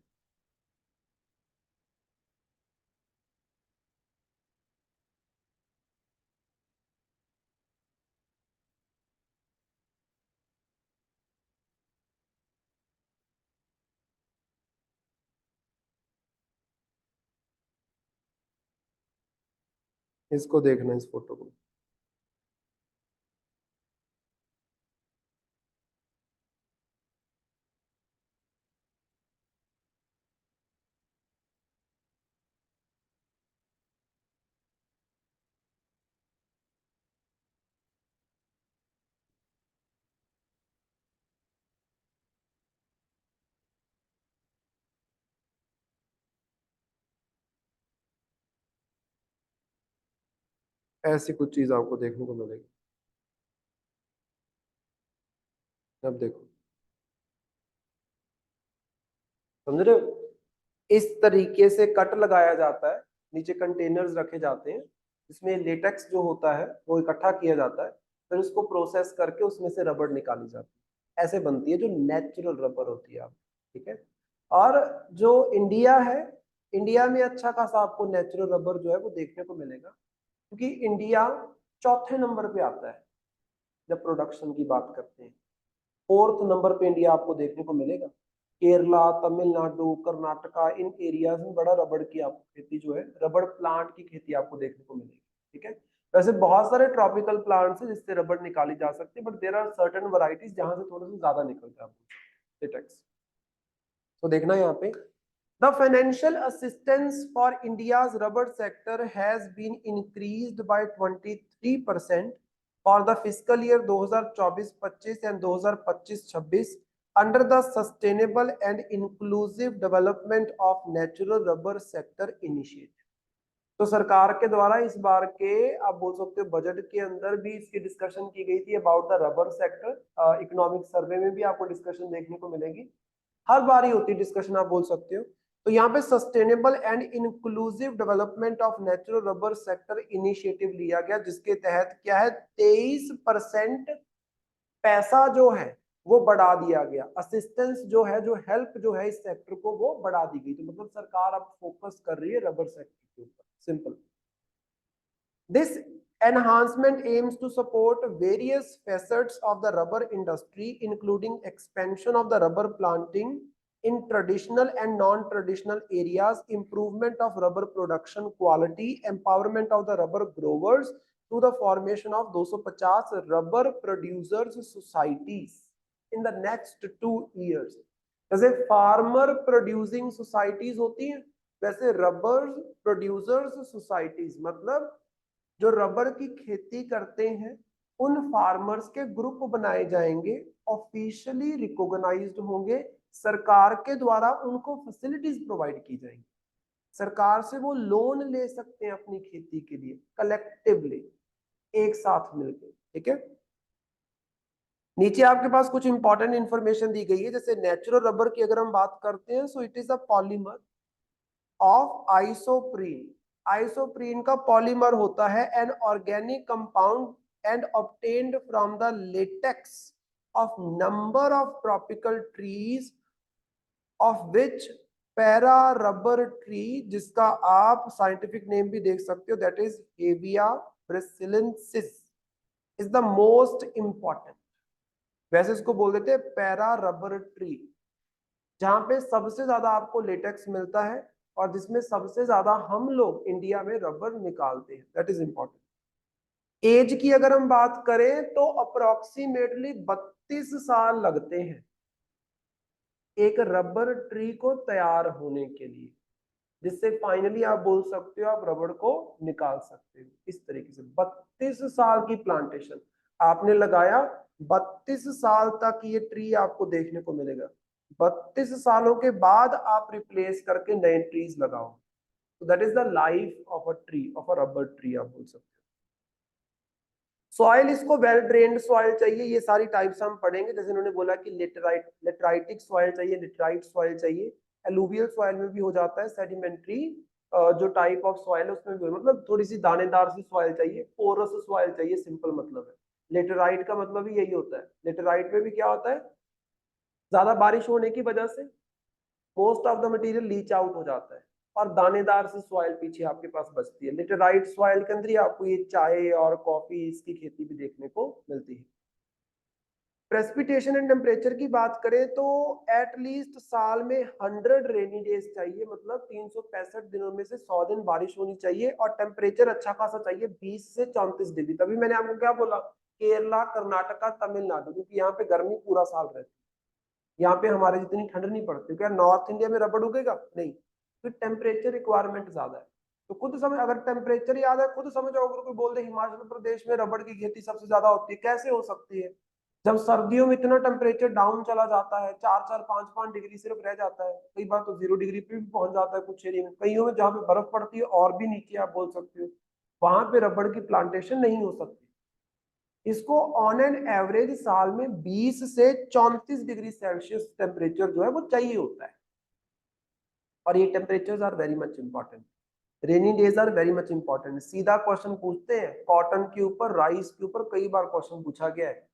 इसको देखना, इस फोटो को। ऐसी कुछ चीज आपको देखने को मिलेगी। अब देखो, समझ रहे हो? इस तरीके से कट लगाया जाता है, नीचे कंटेनर्स रखे जाते हैं, इसमें लेटेक्स जो होता है वो इकट्ठा किया जाता है, फिर उसको प्रोसेस करके उसमें से रबड़ निकाली जाती है। ऐसे बनती है जो नेचुरल रबर होती है आप, ठीक है। और जो इंडिया है, इंडिया में अच्छा खासा आपको नेचुरल रबर जो है वो देखने को मिलेगा, क्योंकि इंडिया चौथे नंबर पे आता है जब प्रोडक्शन की बात करते हैं। फोर्थ नंबर पे इंडिया आपको देखने को मिलेगा। केरला, तमिलनाडु, कर्नाटका, इन एरियाज में बड़ा रबड़ की आपको खेती जो है, रबड़ प्लांट की खेती आपको देखने को मिलेगी, ठीक है। वैसे बहुत सारे ट्रॉपिकल प्लांट्स हैं जिससे रबड़ निकाली जा सकती है, but there are certain varieties जहां से थोड़ा सा ज्यादा निकलता है आपको लेटेक्स। तो देखना यहाँ पे, the financial assistance for India's rubber sector has been increased by 23% for the fiscal year 2024-25 and 2025-26 under the Sustainable and Inclusive Development of Natural Rubber Sector Initiative। तो सरकार के द्वारा इस बार के, आप बोल सकते हो, बजट के अंदर भी इसकी डिस्कशन की गई थी about the rubber sector. Economic survey में भी आपको डिस्कशन देखने को मिलेगी, हर बार ही होती है डिस्कशन, आप बोल सकते हो। तो यहाँ पे sustainable and inclusive development of natural rubber sector initiative लिया गया, जिसके तहत क्या है, 23% पैसा जो है वो बढ़ा दिया गया, असिस्टेंस जो है, जो हेल्प जो है इस सेक्टर को, वो बढ़ा दी गई। तो मतलब सरकार अब फोकस कर रही है रबर सेक्टर के ऊपर, simple. This enhancement aims to support various facets of the rubber industry, including expansion of the rubber planting in traditional and non-traditional areas, improvement of rubber production quality, empowerment of the rubber growers through the formation of 250 rubber producers societies in the next 2 years. जैसे farmer producing societies होती हैं, वैसे rubber producers societies, मतलब जो rubber की खेती करते हैं उन फार्मर्स के ग्रुप बनाए जाएंगे, ऑफिशियली रिकॉग्नाइज्ड होंगे, सरकार के द्वारा उनको फैसिलिटीज प्रोवाइड की जाएंगी, सरकार से वो लोन ले सकते हैं अपनी खेती के लिए, कलेक्टिवली, एक साथ मिलकर, ठीक है। नीचे आपके पास कुछ इंपॉर्टेंट इंफॉर्मेशन दी गई है, जैसे नेचुरल रबर की अगर हम बात करते हैं, so it is a polymer of isoprene. Isoprene का पॉलीमर होता है an organic compound and obtained from the latex of number of tropical trees of which para rubber tree, जिसका आप साइंटिफिक नेम भी देख सकते हो, that is Hevea brasiliensis, is the most important. वैसे इसको बोल देते हैं पैरा रबर ट्री, जहां पे सबसे ज्यादा आपको लेटेक्स मिलता है और जिसमें सबसे ज्यादा हम लोग इंडिया में रबर निकालते हैं। That is important. एज की अगर हम बात करें तो अप्रोक्सीमेटली 32 साल लगते हैं एक रबर ट्री को तैयार होने के लिए, जिससे फाइनली आप बोल सकते हो आप रबड़ को निकाल सकते हो। इस तरीके से 32 साल की प्लांटेशन आपने लगाया, 32 साल तक ये ट्री आपको देखने को मिलेगा। 32 सालों के बाद आप रिप्लेस करके नए ट्रीज लगाओ। तो that is the life of a tree, of a rubber tree आप बोल सकते हो। सॉइल इसको वेल ड्रेन्ड सॉइल चाहिए, ये सारी टाइप्स हम पढ़ेंगे। जैसे उन्होंने बोला कि लेटराइटिक सॉइल चाहिए, लेटराइट सॉइल चाहिए, एलुवियल सॉइल में भी हो जाता है, सेडिमेंट्री जो टाइप ऑफ सॉइल है उसमें भी, मतलब थोड़ी सी दानेदार सी सॉइल चाहिए, पोरस सॉइल चाहिए, सिंपल मतलब है। लेटराइट का मतलब ही यही होता है। लेटराइट में भी क्या होता है, ज्यादा बारिश होने की वजह से most of the material leach out हो जाता है और दानेदार सी सॉइल पीछे आपके पास बचती है। लेटेराइट सॉइल के अंदर ही आपको ये चाय और कॉफी इसकी खेती भी देखने को मिलती है। प्रेसिपिटेशन एंड टेम्परेचर की बात करें तो एटलीस्ट साल में 100 रेनी डेज चाहिए, मतलब 365 दिनों में से 100 दिन बारिश होनी चाहिए और टेम्परेचर अच्छा खासा चाहिए 20 से 34 डिग्री। तभी मैंने आपको क्या बोला, केरला, कर्नाटका, तमिलनाडु, क्योंकि यहाँ पे गर्मी पूरा साल रहती है। यहाँ पे हमारे जितनी ठंड नहीं पड़ती। क्या नॉर्थ इंडिया में रबड़ उगेगा? नहीं, तो टेम्परेचर रिक्वायरमेंट ज्यादा है। तो खुद समझ, अगर टेम्परेचर याद है खुद समझो, अगर कोई बोल दे हिमाचल प्रदेश में रबड़ की खेती सबसे ज्यादा होती है, कैसे हो सकती है जब सर्दियों में इतना टेम्परेचर डाउन चला जाता है, 4-4, 5-5 डिग्री सिर्फ रह जाता है, कई बार तो 0 डिग्री पे भी पहुंच जाता है कुछ एरिया में, कईयों में जहाँ पे बर्फ पड़ती है और भी नीचे आप बोल सकते हो, वहां पे रबड़ की प्लांटेशन नहीं हो सकती। इसको ऑन एन एवरेज साल में 20 से 34 डिग्री सेल्सियस टेम्परेचर जो है वो चाहिए होता है। और ये temperatures are very much important, rainy days are very much important. सीधा क्वेश्चन पूछते हैं कॉटन के ऊपर, राइस के ऊपर कई बार क्वेश्चन पूछा गया है,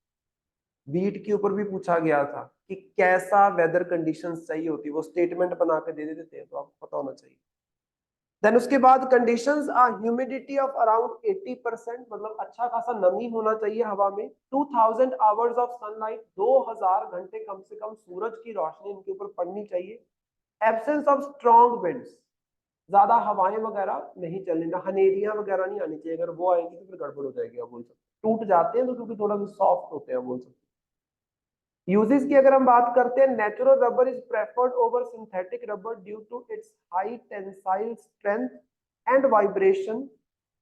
वीट के ऊपर भी पूछा गया था कि कैसा वेदर कंडीशंस चाहिए होती है, वो स्टेटमेंट बना के दे देते हैं, तो आपको पता होना चाहिए। देन उसके बाद conditions are humidity of around 80%, मतलब अच्छा खासा नमी होना चाहिए हवा में, 2000 आवर्स ऑफ सनलाइट, 2000 घंटे कम से कम सूरज की रोशनी इनके ऊपर पड़नी चाहिए। एब्सेंस ऑफ स्ट्रॉन्ग विंड्स, ज्यादा हवाएं वगैरह नहीं चलनी, ना हनेरियां वगैरह नहीं आनी चाहिए, अगर वो आएंगी तो फिर गड़बड़ हो जाएगी आप बोल सकते, टूट जाते हैं तो क्योंकि थोड़ा सा सॉफ्ट होते हैं बोल सकते। यूजेस की अगर हम बात करते हैं, natural rubber is preferred over synthetic rubber due to its high tensile strength and vibration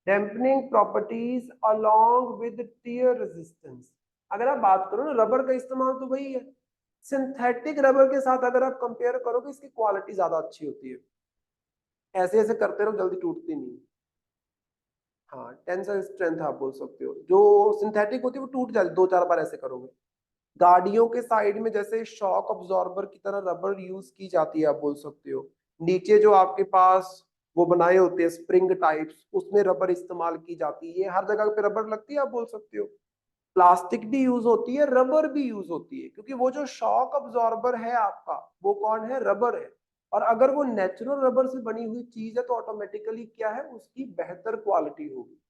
damping properties along with tear resistance. अगर आप बात करो ना, रबर का इस्तेमाल तो वही है, सिंथेटिक रबर के साथ अगर आप कंपेयर करोगे इसकी क्वालिटी ज्यादा अच्छी होती है, ऐसे ऐसे करते रहो जल्दी टूटती नहीं। हाँ, टेंसाइल स्ट्रेंथ आप बोल सकते हो, जो सिंथेटिक होती है वो टूट जाती 2-4 बार ऐसे करोगे। गाड़ियों के साइड में जैसे शॉक अब्जॉर्बर की तरह रबर यूज की जाती है आप बोल सकते हो, नीचे जो आपके पास वो बनाए होते हैं स्प्रिंग टाइप्स, उसमें रबर इस्तेमाल की जाती है, हर जगह पे रबर लगती है आप बोल सकते हो। प्लास्टिक भी यूज होती है, रबर भी यूज होती है, क्योंकि वो जो शॉक अब्जॉर्बर है आपका वो कौन है? रबर है। और अगर वो नेचुरल रबर से बनी हुई चीज है तो ऑटोमेटिकली क्या है, उसकी बेहतर क्वालिटी होगी,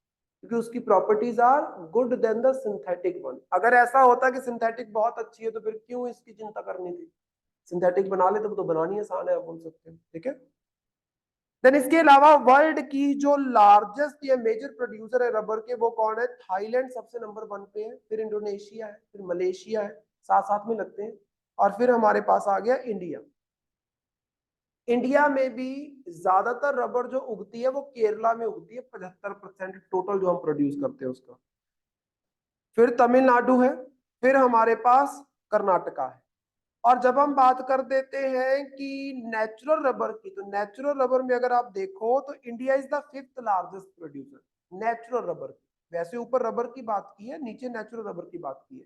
क्योंकि उसकी properties are good than the synthetic one. अगर ऐसा होता कि सिंथेटिक बहुत अच्छी है तो फिर क्यों इसकी चिंता करनी थी, सिंथेटिक बना ले तो बनानी आसान है आप बोल सकते हैं, ठीक है। देन इसके अलावा वर्ल्ड की जो लार्जेस्ट या मेजर प्रोड्यूसर है रबर के वो कौन है? थाईलैंड सबसे नंबर 1 पे है, फिर इंडोनेशिया है, फिर मलेशिया है, साथ साथ में लगते हैं, और फिर हमारे पास आ गया इंडिया। इंडिया में भी ज्यादातर रबर जो उगती है वो केरला में उगती है, 75% टोटल जो हम प्रोड्यूस करते हैं उसका, फिर तमिलनाडु है, फिर हमारे पास कर्नाटका है। और जब हम बात कर देते हैं कि नेचुरल रबर की, तो नेचुरल रबर में अगर आप देखो तो India is the 5th largest producer natural rubber की। वैसे ऊपर रबर की बात की है, नीचे नेचुरल रबर की बात की है।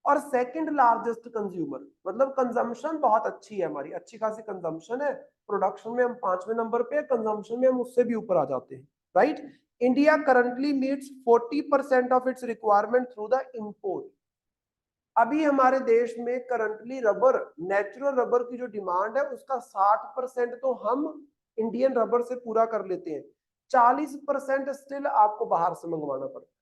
और सेकंड लार्जेस्ट कंज्यूमर, मतलब कंजम्पशन बहुत अच्छी है हमारी, अच्छी खासी कंजम्पशन है, प्रोडक्शन में हम 5वें नंबर पे, कंजम्पशन में हम उससे भी ऊपर आ जाते हैं, right. India currently meets 40% of its requirement through the import. अभी हमारे देश में करंटली रबर, नेचुरल रबर की जो डिमांड है उसका 60% तो हम इंडियन रबर से पूरा कर लेते हैं, 40% स्टिल आपको बाहर से मंगवाना पड़ता है।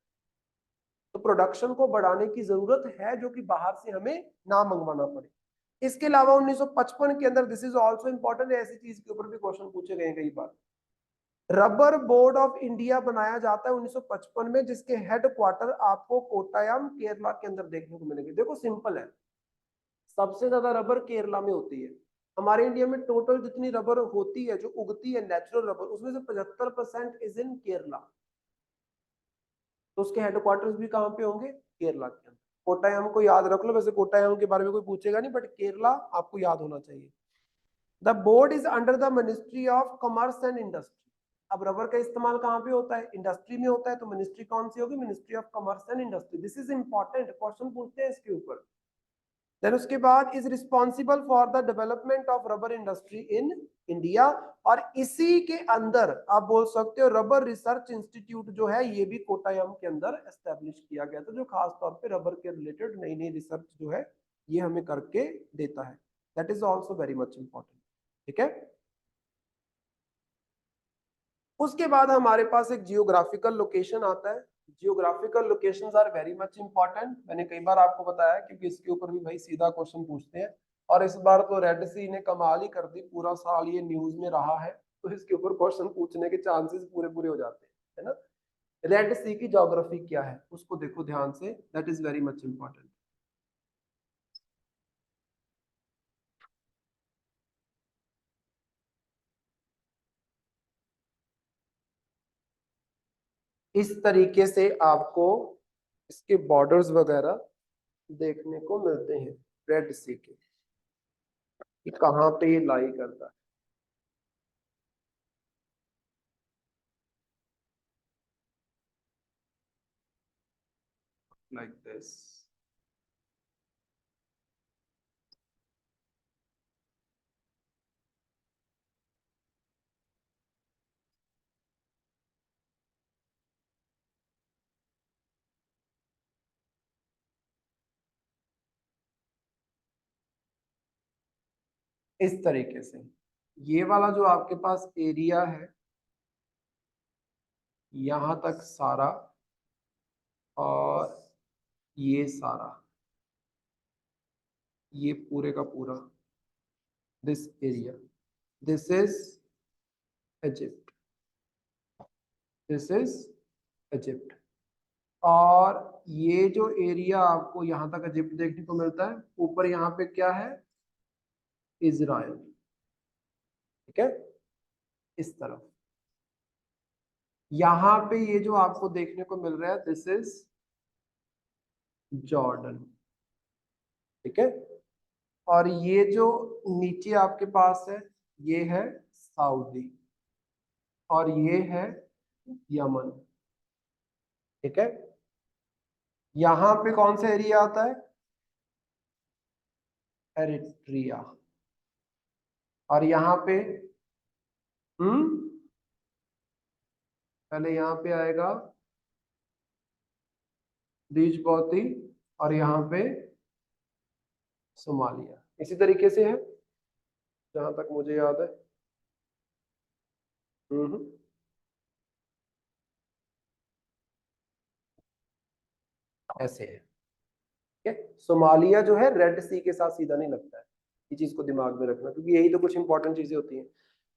तो प्रोडक्शन को बढ़ाने की जरूरत है, जो कि बाहर से हमें ना मंगवाना पड़े। इसके अलावा 1955 के अंदर, दिस इज ऑल्सो इंपॉर्टेंट, ऐसी चीज के ऊपर भी क्वेश्चन पूछे गए कई बार, रबर बोर्ड ऑफ इंडिया बनाया जाता है 1955 में, जिसके हेडक्वार्टर आपको कोट्टायम केरला के अंदर देखने को मिलेंगे। देखो सिंपल है, सबसे ज्यादा रबर केरला में होती है। हमारे इंडिया में टोटल जितनी रबर होती है, जो उगती है नेचुरल रबर, उसमें से 75% इज इन केरला। तो उसके हेडक्वार्टर्स भी कहाँ पे होंगे? केरला के अंदर। कोट्टायम को याद रख लो, वैसे कोट्टायम के बारे में कोई पूछेगा नहीं, बट केरला आपको याद होना चाहिए। The board is under the ministry of commerce and industry. अब रबर का इस्तेमाल कहाँ पे होता है? इंडस्ट्री में होता है, तो मिनिस्ट्री कौन सी होगी? Ministry of commerce and industry. This is important, question पूछते हैं इसके ऊपर। देन उसके बाद is responsible for the development of rubber industry in India. और इसी के अंदर आप बोल सकते हो रबर रिसर्च इंस्टीट्यूट जो है, ये भी कोट्टायम के अंदर एस्टेब्लिश किया गया था, जो खास तौर पे रबर के रिलेटेड नई नई रिसर्च जो है ये हमें करके देता है। That is also very much important. ठीक है, उसके बाद हमारे पास एक जियोग्राफिकल लोकेशन आता है। Geographical locations are very much important, मैंने कई बार आपको बताया, क्योंकि इसके ऊपर भी भाई सीधा क्वेश्चन पूछते हैं। और इस बार तो रेड सी ने कमाल ही कर दी, पूरा साल ये न्यूज में रहा है, तो इसके ऊपर क्वेश्चन पूछने के चांसेस पूरे पूरे हो जाते हैं, है ना। रेड सी की ज्योग्राफी क्या है उसको देखो ध्यान से, that is very much important. इस तरीके से आपको इसके बॉर्डर्स वगैरह देखने को मिलते हैं रेड सी के, कि कहाँ पे ये लाई करता है। Like this. इस तरीके से ये वाला जो आपके पास एरिया है, यहां तक सारा, और ये सारा, ये पूरे का पूरा, this area, this is Egypt, this is Egypt. और ये जो एरिया आपको यहां तक इजिप्ट देखने को मिलता है, ऊपर यहाँ पे क्या है? इजराइल। ठीक है, इस तरफ यहाँ पे ये जो आपको देखने को मिल रहा है, दिस इज जॉर्डन। ठीक है, और ये जो नीचे आपके पास है, ये है सऊदी, और ये है यमन। ठीक है, यहां पे कौन सा एरिया आता है? एरिट्रिया। और यहाँ पे पहले यहाँ पे आएगा दीजबौती, और यहाँ पे सोमालिया। इसी तरीके से है जहां तक मुझे याद है। हम्म, ऐसे है। ठीक है, सोमालिया जो है रेड सी के साथ सीधा नहीं लगता है, ये चीज को दिमाग में रखना, क्योंकि यही तो कुछ इंपॉर्टेंट चीजें होती हैं।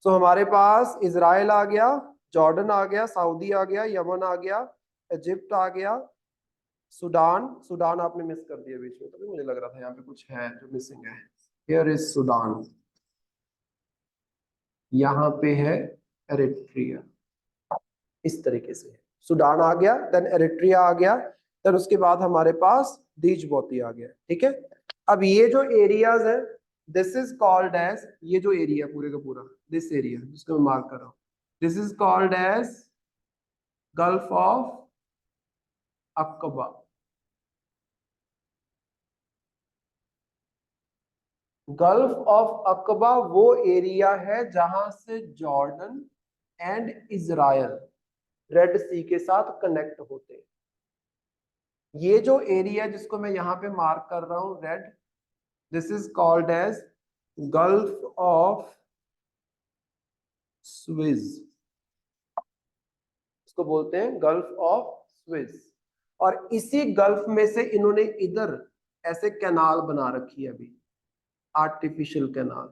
सो हमारे पास इजराइल आ गया, जॉर्डन आ गया, सऊदी आ गया, यमन आ गया, इजिप्ट आ गया, सूडान। सूडान आपने मिस कर दिया बीच में, तभी मुझे लग रहा था यहाँ पे कुछ है जो मिसिंग है। हियर इज सूडान, यहाँ पे है एरिट्रिया। इस तरीके से सूडान आ गया, देन एरिट्रिया आ गया, देन उसके बाद हमारे पास दीजबौती आ गया। ठीक है, अब ये जो एरियाज है, दिस इज कॉल्ड एज, ये जो एरिया पूरे का पूरा, दिस एरिया जिसको मैं मार्क कर रहा हूं, this is called as gulf of Aqaba. Gulf of Aqaba वो एरिया है जहां से Jordan and Israel Red Sea के साथ कनेक्ट होते हैं। ये जो एरिया जिसको मैं यहाँ पे मार्क कर रहा हूं red, this is called as gulf of Suez, इसको बोलते हैं गल्फ ऑफ स्विज। और इसी गल्फ में से इन्होंने इधर ऐसे कैनाल बना रखी है अभी, आर्टिफिशियल कैनाल,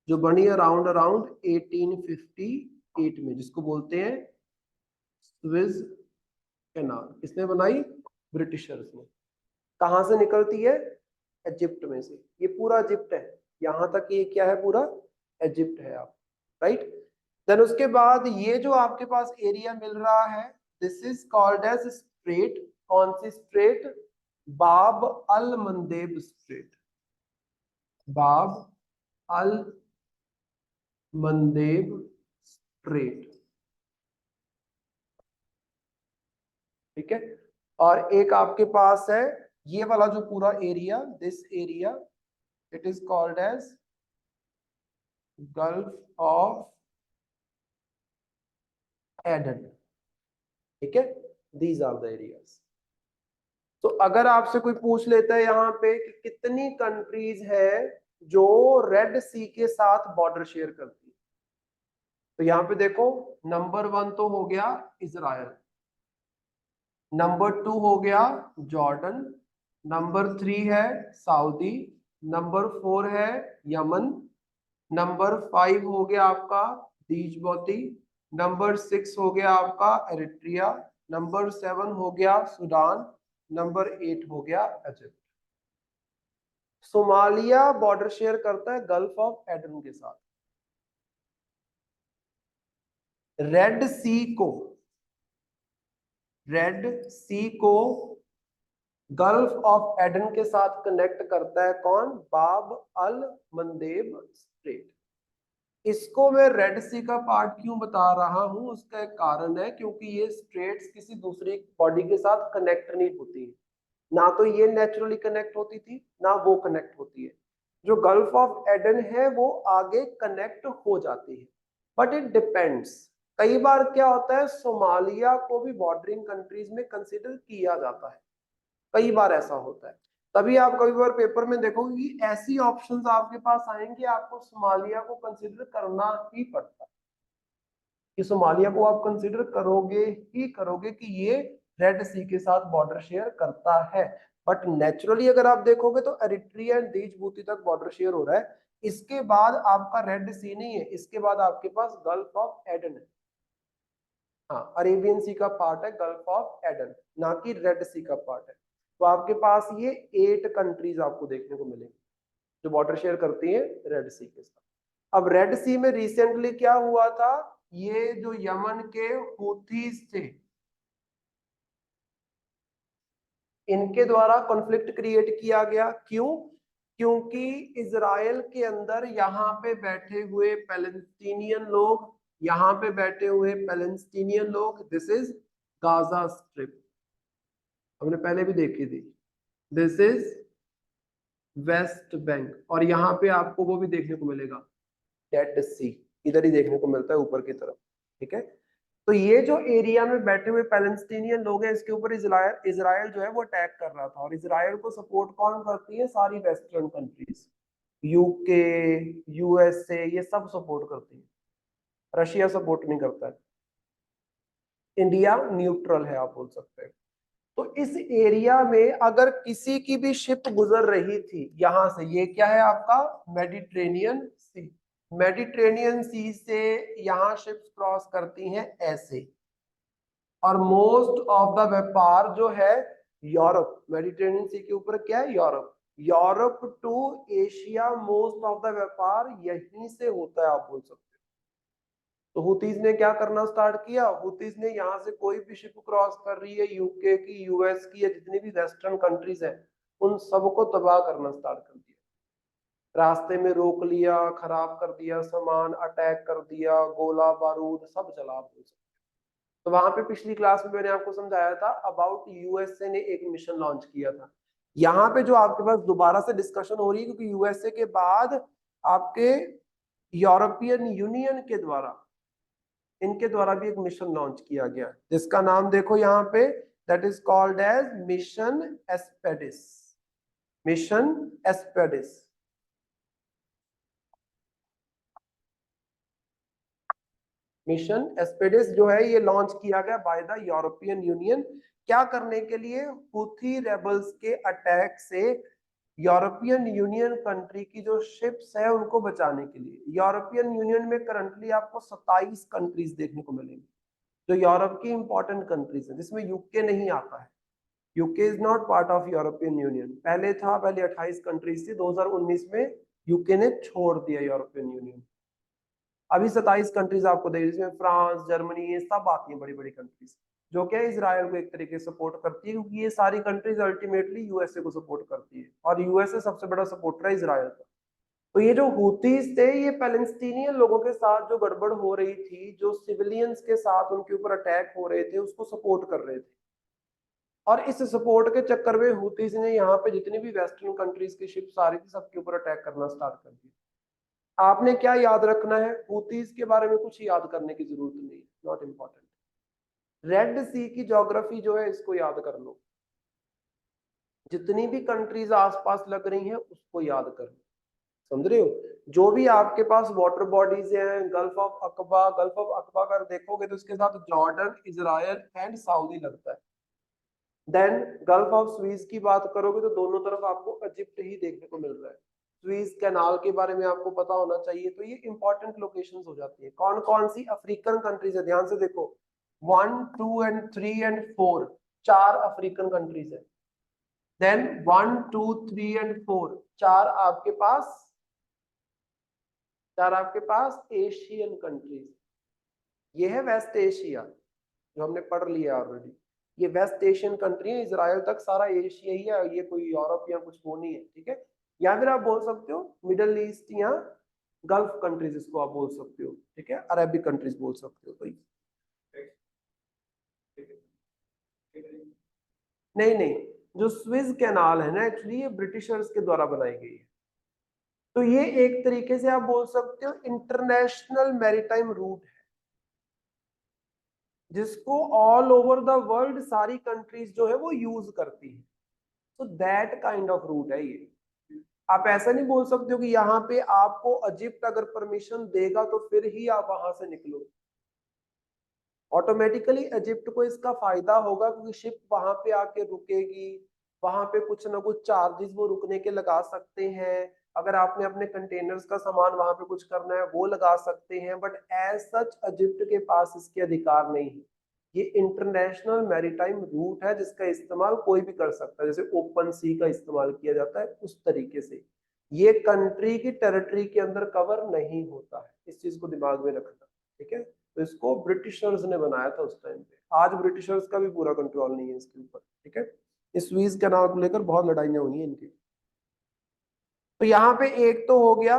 जो बनी अराउंड 1858 में, जिसको बोलते हैं स्विज कैनाल। किसने बनाई? ब्रिटिशर्स ने। कहां से निकलती है? इजिप्ट में से। ये पूरा इजिप्ट है, यहां तक ये क्या है? पूरा इजिप्ट है आप, राइट। देन उसके बाद ये जो आपके पास एरिया मिल रहा है, this is called as strait. कौन सी स्ट्रेट? बाब अल मंदेब स्ट्रेट। बाब अल मंदेब स्ट्रेट, ठीक है। और एक आपके पास है ये वाला जो पूरा area, this area, it is called as gulf of Aden, ठीक है। These are the areas. तो अगर आपसे कोई पूछ लेता है यहाँ पे कि कितनी कंट्रीज है जो रेड सी के साथ बॉर्डर शेयर करती है, तो यहाँ पे देखो, नंबर 1 तो हो गया इजराइल, नंबर 2 हो गया जॉर्डन, नंबर 3 है सऊदी, नंबर 4 है यमन, नंबर 5 हो गया आपका दीजबौती, नंबर 6 हो गया आपका एरिट्रिया, नंबर 7 हो गया सूडान, नंबर 8 हो गया इजिप्ट। सोमालिया बॉर्डर शेयर करता है गल्फ ऑफ एडन के साथ। रेड सी को, रेड सी को गल्फ ऑफ एडन के साथ कनेक्ट करता है कौन? बाब अल मंदेब स्ट्रेट। इसको मैं रेड सी का पार्ट क्यों बता रहा हूं, उसका एक कारण है, क्योंकि ये स्ट्रेट्स किसी दूसरी बॉडी के साथ कनेक्ट नहीं होती है, ना तो ये नेचुरली कनेक्ट होती थी, ना वो कनेक्ट होती है। जो गल्फ ऑफ एडन है वो आगे कनेक्ट हो जाती है, बट इट डिपेंड्स। कई बार क्या होता है, सोमालिया को भी बॉर्डरिंग कंट्रीज में कंसिडर किया जाता है, कई बार ऐसा होता है। तभी आप कई बार पेपर में देखोगे कि ऐसी ऑप्शंस आपके पास आएंगे, आपको सोमालिया को कंसिडर करना ही पड़ता है, कि सोमालिया को आप कंसिडर करोगे ही करोगे कि ये रेड सी के साथ बॉर्डर शेयर करता है। बट नेचुरली अगर आप देखोगे तो एरिट्रिया एंड दीजबूती तक बॉर्डर शेयर हो रहा है, इसके बाद आपका रेड सी नहीं है, इसके बाद आपके पास गल्फ ऑफ एडन है। हाँ, अरेबियन सी का पार्ट है गल्फ ऑफ एडन, ना कि रेड सी का पार्ट है। तो आपके पास ये 8 कंट्रीज आपको देखने को मिलेंगी जो बॉर्डर शेयर करती है रेड सी के साथ। अब रेड सी में रिसेंटली क्या हुआ था, ये जो यमन के हूथीज थे, इनके द्वारा कॉन्फ्लिक्ट क्रिएट किया गया। क्यों? क्योंकि इजराइल के अंदर यहाँ पे बैठे हुए पैलेस्टीनियन लोग, यहाँ पे बैठे हुए पैलेस्टीनियन लोग, दिस इज गाजा स्ट्रिप, हमने पहले भी देखी थी, दिस इज वेस्ट बैंक, और यहाँ पे आपको वो भी देखने को मिलेगा, डेड सी, इधर ही देखने को मिलता है ऊपर की तरफ, ठीक है। तो ये जो एरिया में बैठे हुए पैलेस्टीनियन लोग हैं, इसके ऊपर इजराइल इजराइल जो है वो अटैक कर रहा था, और इजराइल को सपोर्ट कौन करती है? सारी वेस्टर्न कंट्रीज, यूके, यूएसए, ये सब सपोर्ट करती है। रशिया सपोर्ट नहीं करता है, इंडिया न्यूट्रल है आप बोल सकते हैं। तो इस एरिया में अगर किसी की भी शिप गुजर रही थी यहां से, ये क्या है आपका मेडिटेरेनियन सी, मेडिटेरेनियन सी से यहाँ शिप्स क्रॉस करती हैं ऐसे, और मोस्ट ऑफ द व्यापार जो है यूरोप, मेडिटेरेनियन सी के ऊपर क्या है? Europe, Europe to Asia, most of the व्यापार यहीं से होता है आप बोल सकते हैं। तो हुतीज ने क्या करना स्टार्ट किया, हुतीज ने यहाँ से कोई भी शिप क्रॉस कर रही है यूके की, यूएस की, या जितनी भी वेस्टर्न कंट्रीज है, उन सबको तबाह करना स्टार्ट कर दिया, रास्ते में रोक लिया, खराब कर दिया सामान, अटैक कर दिया, गोला बारूद सब जला बोल सकते। तो वहां पे पिछली क्लास में मैंने आपको समझाया था अबाउट यूएसए ने एक मिशन लॉन्च किया था। यहाँ पे जो आपके पास दोबारा से डिस्कशन हो रही है, क्योंकि यूएसए के बाद आपके यूरोपियन यूनियन के द्वारा, इनके द्वारा भी एक मिशन लॉन्च किया गया, जिसका नाम देखो यहाँ पे, that is called as mission Aspides, mission Aspides. Mission Aspides जो है ये लॉन्च किया गया बाय द यूरोपियन यूनियन। क्या करने के लिए? हुथी रेबल्स के अटैक से यूरोपियन यूनियन कंट्री की जो शिप्स है उनको बचाने के लिए। यूरोपियन यूनियन में करंटली आपको 27 कंट्रीज देखने को मिलेंगी जो यूरोप की इंपॉर्टेंट कंट्रीज है, जिसमें यूके नहीं आता है। UK is not part of European union. पहले था, पहले 28 कंट्रीज थी, 2019 में यूके ने छोड़ दिया यूरोपियन यूनियन। अभी 27 कंट्रीज आपको देखिए, जिसमें फ्रांस, जर्मनी, ये सब आती हैं, बड़ी बड़ी कंट्रीज, जो क्या इसराइल को एक तरीके से सपोर्ट करती है, क्योंकि ये सारी कंट्रीज अल्टीमेटली यूएसए को सपोर्ट करती है और यूएसए सबसे बड़ा सपोर्टर है इसराइल का। तो ये जो हुतीज थे, ये पैलेस्टीनियन लोगों के साथ जो गड़बड़ हो रही थी, जो सिविलियंस के साथ उनके ऊपर अटैक हो रहे थे, उसको सपोर्ट कर रहे थे। और इस सपोर्ट के चक्कर में हुतीज ने यहाँ पे जितनी भी वेस्टर्न कंट्रीज की शिप्स आ रही थी, सबके ऊपर अटैक करना स्टार्ट कर दिया। आपने क्या याद रखना है? हुतीज के बारे में कुछ याद करने की जरूरत नहीं, नॉट इम्पोर्टेंट। रेड सी की ज्योग्राफी जो है इसको याद कर लो, जितनी भी कंट्रीज आसपास लग रही हैं उसको याद कर लो, समझ रहे हो? जो भी आपके पास वाटर बॉडीज हैं, गल्फ ऑफ अकबा, गल्फ ऑफ अकबा अगर देखोगे तो इसके साथ जॉर्डन, इजराइल एंड सऊदी लगता है। देन गल्फ ऑफ स्वीज की बात करोगे तो दोनों तरफ आपको इजिप्ट ही देखने को मिल रहा है। स्वीज कैनाल के बारे में आपको पता होना चाहिए। तो ये इंपॉर्टेंट लोकेशंस हो जाती है। कौन कौन सी अफ्रीकन कंट्रीज है? ध्यान से देखो, 1, 2 एंड 3 एंड 4, 4 अफ्रीकन कंट्रीज है। देन 1, 2, 3 एंड 4, चार आपके पास एशियन कंट्रीज। ये है वेस्ट एशिया, जो हमने पढ़ लिया ऑलरेडी। ये वेस्ट एशियन कंट्री है, इसराइल तक सारा एशिया ही है, ये कोई यूरोप या कुछ वो नहीं है, ठीक है? या फिर आप बोल सकते हो मिडल ईस्ट या गल्फ कंट्रीज, इसको आप बोल सकते हो, ठीक है? अरबिक कंट्रीज बोल सकते हो। तो नहीं नहीं, जो स्विस कैनाल है ना, एक्चुअली ये ब्रिटिशर्स के द्वारा बनाई गई है। तो ये एक तरीके से आप बोल सकते हो इंटरनेशनल मैरीटाइम रूट है, जिसको ऑल ओवर द वर्ल्ड सारी कंट्रीज जो है वो यूज करती है। तो दैट काइंड ऑफ रूट है ये। आप ऐसा नहीं बोल सकते हो कि यहाँ पे आपको इजिप्ट अगर परमिशन देगा तो फिर ही आप वहां से निकलो। ऑटोमेटिकली इजिप्ट को इसका फायदा होगा, क्योंकि शिप वहां पे आके रुकेगी, वहां पे कुछ ना कुछ चार्जेस वो रुकने के लगा सकते हैं। अगर आपने अपने कंटेनर्स का सामान वहां पे कुछ करना है वो लगा सकते हैं, बट एज सच इजिप्ट के पास इसके अधिकार नहीं है। ये इंटरनेशनल मैरीटाइम रूट है जिसका इस्तेमाल कोई भी कर सकता है, जैसे ओपन सी का इस्तेमाल किया जाता है उस तरीके से। ये कंट्री की टेरिटरी के अंदर कवर नहीं होता है, इस चीज को दिमाग में रखना, ठीक है? तो इसको ब्रिटिशर्स ने बनाया था उस टाइम पे। आज ब्रिटिशर्स का भी पूरा कंट्रोल नहीं है इसके ऊपर, ठीक है? इस स्वीज कैनाल को लेकर बहुत लड़ाइयां हुई हैं इनकी। तो यहाँ पे एक तो हो गया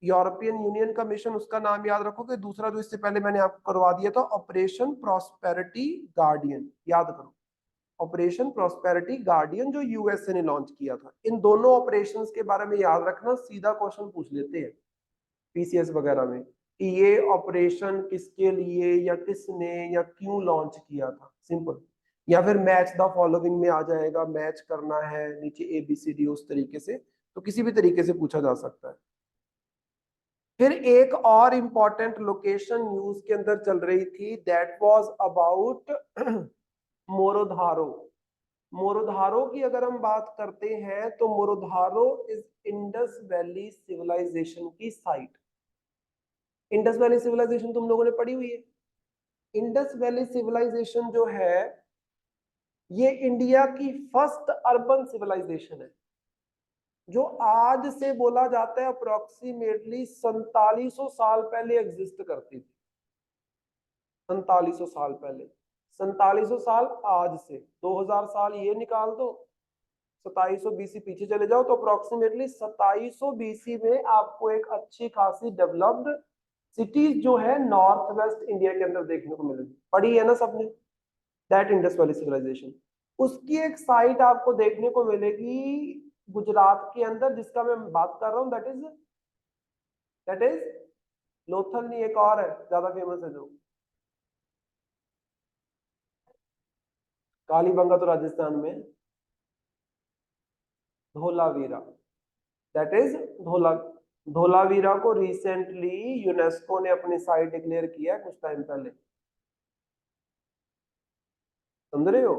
यूरोपियन यूनियन का मिशन, उसका नाम याद रखोगे। दूसरा जो इससे पहले मैंने आपको करवा दिया था, ऑपरेशन प्रॉस्पेरिटी गार्डियन, याद करो। ऑपरेशन प्रॉस्पेरिटी गार्डियन जो यूएसए ने लॉन्च किया था। इन दोनों ऑपरेशंस के बारे में याद रखना, सीधा क्वेश्चन पूछ लेते हैं पीसीएस वगैरह में कि ये ऑपरेशन किसके लिए या किसने या क्यों लॉन्च किया था, सिंपल। या फिर मैच द फॉलोइंग में आ जाएगा, मैच करना है नीचे ABCD, उस तरीके से। तो किसी भी तरीके से पूछा जा सकता है। फिर एक और इंपॉर्टेंट लोकेशन न्यूज के अंदर चल रही थी, दैट वाज अबाउट मोरोधारो। मोरोधारो की अगर हम बात करते हैं तो मोरोधारो इज इंडस वैली सिविलाइजेशन की साइट। इंडस वैली सिविलाइजेशन तुम लोगों ने पढ़ी हुई है। इंडस वैली सिविलाइजेशन जो है ये इंडिया की फर्स्ट अर्बन सिविलाइजेशन है, जो आज से बोला जाता है अप्रोक्सीमेटली 4700 साल पहले एग्जिस्ट करती थी। 4700 साल पहले, 4700 साल आज से 2000 साल ये निकाल दो, 2700 BC पीछे चले जाओ, तो अप्रोक्सीमेटली 2700 BC में आपको एक अच्छी खासी डेवलप्ड सिटीज जो है नॉर्थ वेस्ट इंडिया के अंदर देखने को मिलेगी। पढ़ी है ना सबने, दैट इंडस वैली सिविलाइजेशन। उसकी एक साइट आपको देखने को मिलेगी गुजरात के अंदर, जिसका मैं बात कर रहा हूँ, दैट इज लोथल। नहीं, एक और है ज्यादा फेमस है जो कालीबंगा, तो राजस्थान में। धोलावीरा, दैट इज धोला धोलावीरा को रिसेंटली यूनेस्को ने अपनी साइट डिक्लेयर किया है कुछ टाइम पहले, समझ रहे हो,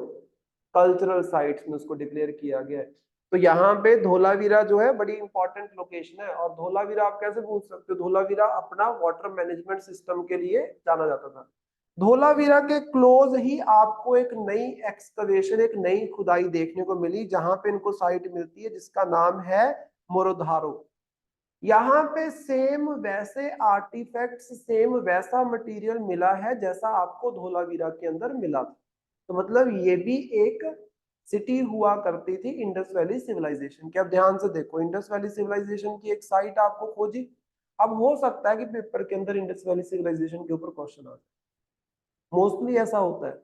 कल्चरल साइट्स में उसको डिक्लेयर किया गया है। तो यहाँ पे धोलावीरा जो है बड़ी इंपॉर्टेंट लोकेशन है। और धोलावीरा आप कैसे पूछ सकते हो, धोलावीरा अपना वाटर मैनेजमेंट सिस्टम के लिए जाना जाता था। धोलावीरा के क्लोज ही आपको एक नई एक्सकवेशन, एक नई खुदाई देखने को मिली, जहां पे इनको साइट मिलती है जिसका नाम है मोरोधारो। यहाँ पे सेम वैसे आर्टिफैक्ट्स, सेम वैसा मटेरियल मिला है जैसा आपको धोलावीरा के अंदर मिला था। तो मतलब ये भी एक सिटी हुआ करती थी इंडस वैली सिविलाइजेशन की। अब ध्यान से देखो, इंडस वैली सिविलाइजेशन की एक साइट आपको खोजी। अब हो सकता है कि पेपर के अंदर इंडस वैली सिविलाइजेशन के ऊपर क्वेश्चन आ जाए, मोस्टली ऐसा होता है।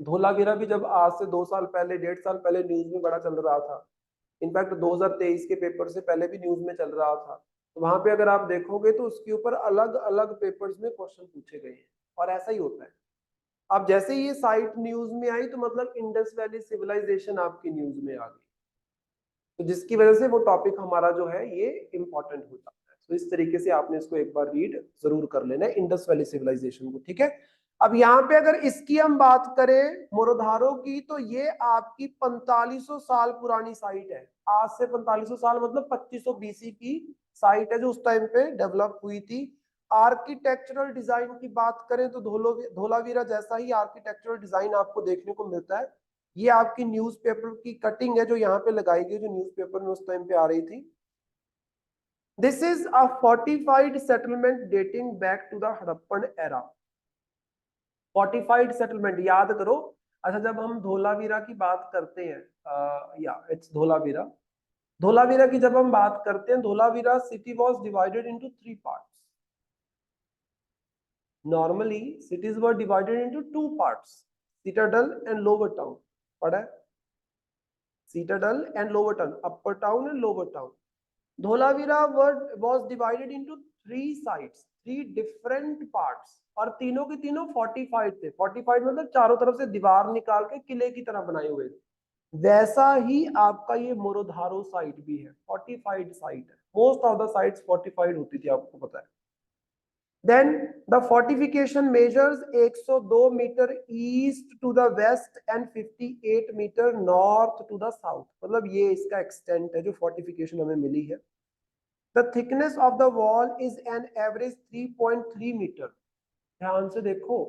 धोलावीरा भी जब आज से 2 साल पहले, 1.5 साल पहले न्यूज में बड़ा चल रहा था, इनफैक्ट 2023 के पेपर से पहले भी न्यूज में चल रहा था, तो वहां पे अगर आप देखोगे तो उसके ऊपर अलग अलग पेपर्स में क्वेश्चन पूछे गए हैं। और ऐसा ही होता है। अब जैसे ये साइट न्यूज में आई तो मतलब इंडस वैली सिविलाइजेशन आपकी न्यूज में आ गई, तो जिसकी वजह से वो टॉपिक हमारा जो है ये इंपॉर्टेंट हो जाता है। तो इस तरीके से आपने इसको एक बार रीड जरूर कर लेना है, इंडस वैली सिविलाइजेशन को, ठीक है। अब यहाँ पे अगर इसकी हम बात करें मोरोधारो की, तो ये आपकी 4500 साल पुरानी साइट है। आज से 4500 साल मतलब 2500 बीसी की साइट है, जो उस टाइम पे डेवलप हुई थी। आर्किटेक्चरल डिजाइन की बात करें तो धोलावीरा जैसा ही आर्किटेक्चरल डिजाइन आपको देखने को मिलता है। ये आपकी न्यूज़पेपर की कटिंग है जो यहाँ पे लगाई गई, जो न्यूज़पेपर में उस टाइम पे आ रही थी। This is a fortified settlement dating back to the Harappan era. Fortified settlement याद करो। अच्छा, जब हम धोलावीरा की बात करते हैं, या इट्स धोलावीरा, धोलावीरा की जब हम बात करते हैं, Dholavira city was divided into 3 parts. Normally cities were divided into 2 parts, citadel and lower town। पढ़ा है, citadel and lower town, upper town and lower town। Dholavira was divided into 3 sites, 3 different parts, और तीनों के तीनों फोर्टिफाइड थे। Fortified मतलब चारों तरफ से दीवार निकाल के किले की तरह बनाए हुए थे। वैसा ही आपका ये मोरोधारो साइट भी है, फोर्टिफाइड साइट है। Most of the sites fortified होती थी, आपको पता है। Then the fortification measures 102 metre east to the west and 58 metre north to the south. मतलब ये इसका एक्सटेंट है जो फोर्टिफिकेशन हमें मिली है। The thickness of the wall is an average 3.3 metre. ध्यान से देखो,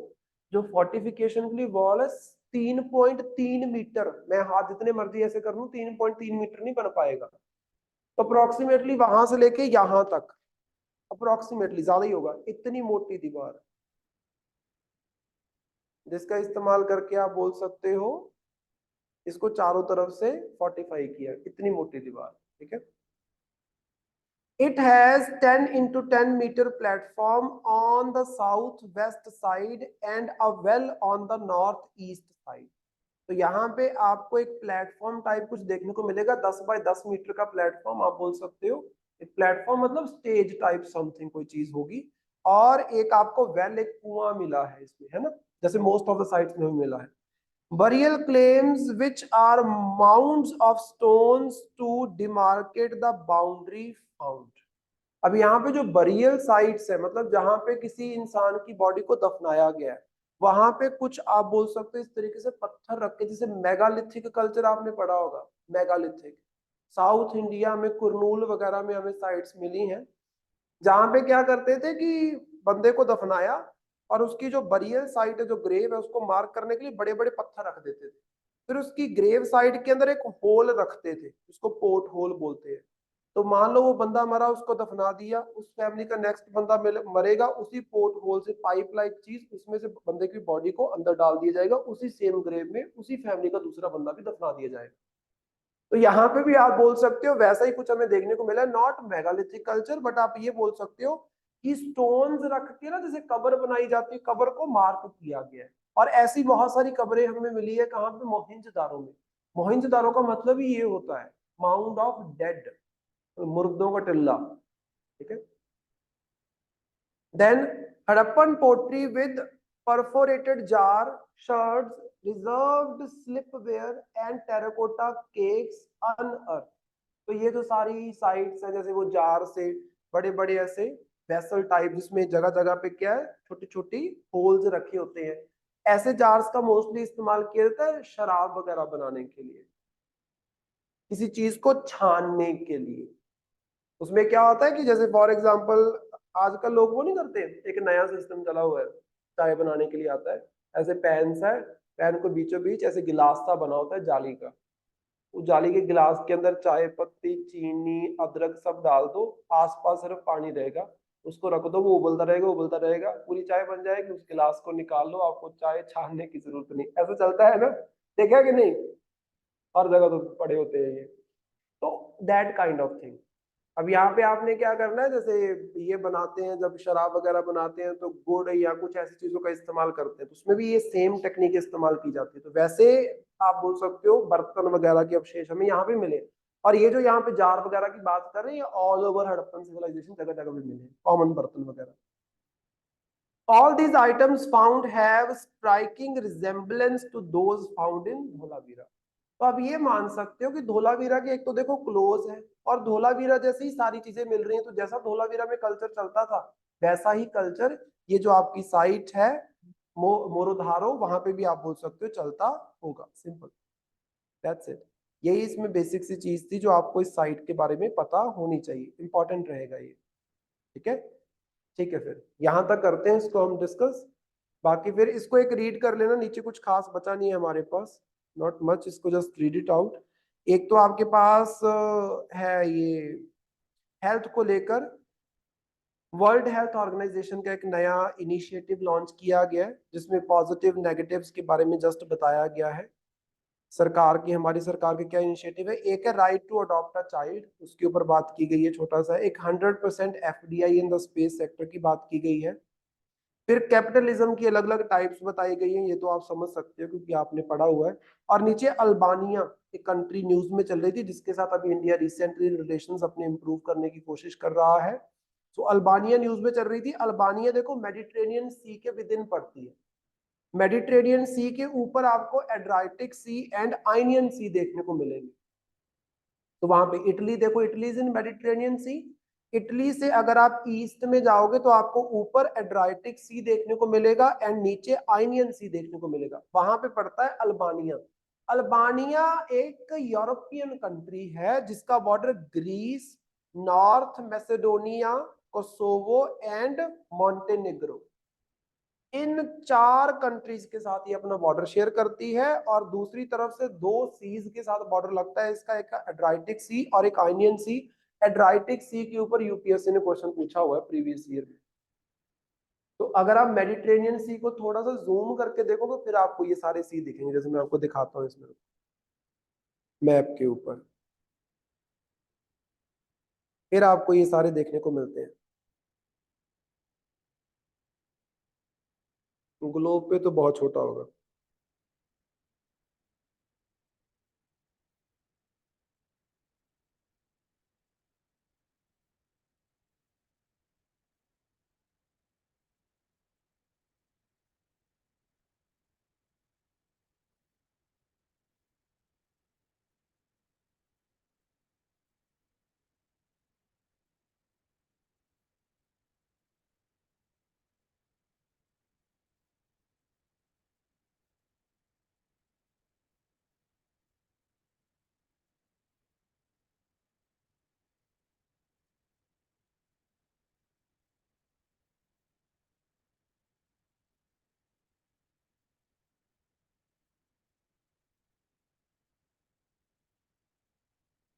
जो फोर्टिफिकेशन के लिए वॉल है 3.3 मीटर। मैं हाथ जितने मर्जी ऐसे कर लूं, 3.3 मीटर नहीं बन पाएगा। तो अप्रोक्सीमेटली वहां से लेके यहां तक, अप्रोक्सीमेटली ज्यादा ही होगा, इतनी मोटी दीवार, जिसका इस्तेमाल करके आप बोल सकते हो इसको चारों तरफ से फोर्टिफाई किया। इतनी मोटी दीवार, ठीक है। It has 10 into 10 meter platform on the southwest side and a well on the northeast side। तो यहाँ पे आपको एक प्लेटफॉर्म टाइप कुछ देखने को मिलेगा, 10 बाय 10 मीटर का प्लेटफॉर्म आप बोल सकते हो। एक प्लेटफॉर्म मतलब स्टेज टाइप समथिंग कोई चीज होगी। और एक आपको वेल, एक कुआं मिला है इसमें, है ना, जैसे मोस्ट ऑफ द साइट्स में मिला है। Burial claims which are mounds of stones to demarcate the boundary found। अब यहाँ पे जो बरियल साइट्स है, मतलब जहां पे किसी इंसान की बॉडी को दफनाया गया है, वहां पे कुछ आप बोल सकते हो इस तरीके से पत्थर रख के, जैसे मेगालिथिक कल्चर आपने पढ़ा होगा, मेगालिथिक। साउथ इंडिया में कुरनूल वगैरह में हमें साइट्स मिली हैं, जहां पे क्या करते थे कि बंदे को दफनाया और उसकी जो बरियल साइट है, जो ग्रेव है, उसको मार्क करने के लिए बड़े बड़े पत्थर रख देते थे। फिर उसकी ग्रेव साइट के अंदर एक होल रखते थे, उसको पोर्ट होल बोलते हैं। तो मान लो वो बंदा मरा, उसको दफना दिया, उस फैमिली का नेक्स्ट बंदा मरेगा, उसी पोर्ट होल से पाइप लाइक चीज, उसमें से बंदे की बॉडी को अंदर डाल दिया जाएगा, उसी सेम ग्रेव में उसी फैमिली का दूसरा बंदा भी दफना दिया जाएगा। तो यहाँ पे भी आप बोल सकते हो वैसा ही कुछ हमें देखने को मिला, नॉट मेगालिथिक कल्चर, बट आप ये बोल सकते हो कि स्टोन्स रख के ना, जैसे कब्र बनाई जाती है, कब्र को मार्क किया गया है। और ऐसी बहुत सारी कब्रें हमें मिली है, कहाँ पे, मोहिंजोदारो में। मोहिंजोदारो का मतलब ही ये होता है माउंट ऑफ डेड, मुर्दों का टिल्ला, ठीक है। Then Harappan pottery with perforated jar, sherds, reserved slipware and terracotta cakes unearth. तो ये जो सारी साइट्स है, जैसे वो जार से बड़े बड़े ऐसे वेसल टाइप, जिसमें जगह जगह पे क्या है, छोटी छोटी होल्स रखे होते हैं। ऐसे जार्स का मोस्टली इस्तेमाल किया जाता है शराब वगैरह बनाने के लिए, किसी चीज को छानने के लिए। उसमें क्या होता है कि जैसे फॉर एग्जांपल आजकल लोग वो नहीं करते, एक नया सिस्टम चला हुआ है चाय बनाने के लिए आता है, ऐसे पैन है, पैन को बीचों बीच ऐसे गिलास सा बना होता है जाली का, उस जाली के गिलास के अंदर चाय पत्ती चीनी अदरक सब डाल दो, आसपास सिर्फ पानी रहेगा, उसको रख दो, वो उबलता रहेगा उबलता रहेगा, पूरी चाय बन जाएगी, उस गिलास को निकाल लो, आपको चाय छानने की जरूरत नहीं। ऐसा चलता है ना, देखा कि नहीं, हर जगह तो पड़े होते हैं ये। तो दैट काइंड ऑफ थिंग। अब यहाँ पे आपने क्या करना है, जैसे ये बनाते हैं जब शराब वगैरह बनाते हैं तो गुड़ या कुछ ऐसी चीजों का इस्तेमाल करते हैं, तो उसमें भी ये सेम टेक्निक इस्तेमाल की जाती है। तो वैसे आप बोल सकते हो बर्तन वगैरह के अवशेष हमें यहाँ पे मिले। और ये जो यहाँ पे जार वगैरह की बात कर रहे हैं, ऑल ओवर हड़प्पन सिविलाइजेशन जगह जगह पे मिले कॉमन बर्तन वगैरह। All these items found have striking resemblance to those found in Dholavira. तो आप ये मान सकते हो कि धोलावीरा के एक तो देखो क्लोज है, और धोलावीरा जैसी ही सारी चीजें मिल रही हैं, तो जैसा धोलावीरा में कल्चर चलता था वैसा ही कल्चर ये जो आपकी साइट है मोरोधारो, वहां पे भी आप बोल सकते हो चलता होगा। Simple, that's it. यही इसमें बेसिक सी चीज थी जो आपको इस साइट के बारे में पता होनी चाहिए, इंपॉर्टेंट रहेगा ये। ठीक है, ठीक है, फिर यहां तक करते हैं इसको हम डिस्कस। बाकी फिर इसको एक रीड कर लेना, नीचे कुछ खास बचा नहीं है हमारे पास, नॉट मच, इसको जस्ट रीड इट आउट। एक तो आपके पास है ये हेल्थ को लेकर वर्ल्ड हेल्थ ऑर्गेनाइजेशन का एक नया इनिशिएटिव लॉन्च किया गया है, जिसमें पॉजिटिव नेगेटिव्स के बारे में जस्ट बताया गया है। सरकार की, हमारी सरकार के क्या इनिशिएटिव है, एक है right to adopt a child, उसके ऊपर बात की गई है छोटा सा। एक 100% FDI in the space sector की बात की गई है। फिर कैपिटलिज्म की अलग अलग टाइप्स बताई गई हैं, ये तो आप समझ सकते हो क्योंकि आपने पढ़ा हुआ है। और नीचे अल्बानिया एक कंट्री न्यूज में चल रही थी, जिसके साथ अभी इंडिया रिसेंटली रिलेशंस अपने इंप्रूव करने की कोशिश कर रहा है। तो अल्बानिया न्यूज में चल रही थी। अल्बानिया देखो मेडिटेरेनियन सी के विद इन पड़ती है, मेडिटेरेनियन सी के ऊपर आपको एड्राइटिक सी एंड आइनियन सी देखने को मिलेंगे। तो वहां पे इटली देखो, Italy is in Mediterranean sea. Italy से अगर आप ईस्ट में जाओगे तो आपको ऊपर एड्राइटिक सी देखने को मिलेगा एंड नीचे आइनियन सी देखने को मिलेगा। वहां पे पड़ता है अल्बानिया। अल्बानिया एक यूरोपियन कंट्री है जिसका border Greece, North Macedonia, Kosovo and Montenegro, इन 4 कंट्रीज के साथ ये अपना बॉर्डर शेयर करती है। और दूसरी तरफ से 2 सीज के साथ बॉर्डर लगता है इसका, एक एड्राइटिक सी और एक आइनियन सी। एड्राइटिक सी के ऊपर यूपीएससी ने क्वेश्चन पूछा हुआ है प्रीवियस ईयर में। तो अगर आप मेडिटेरेनियन सी को थोड़ा सा जूम करके देखोगे फिर आपको ये सारे सी दिखेंगे, जैसे मैं आपको दिखाता हूँ इसमें मैप के ऊपर, फिर आपको ये सारे देखने को मिलते हैं। ग्लोब पे तो बहुत छोटा होगा।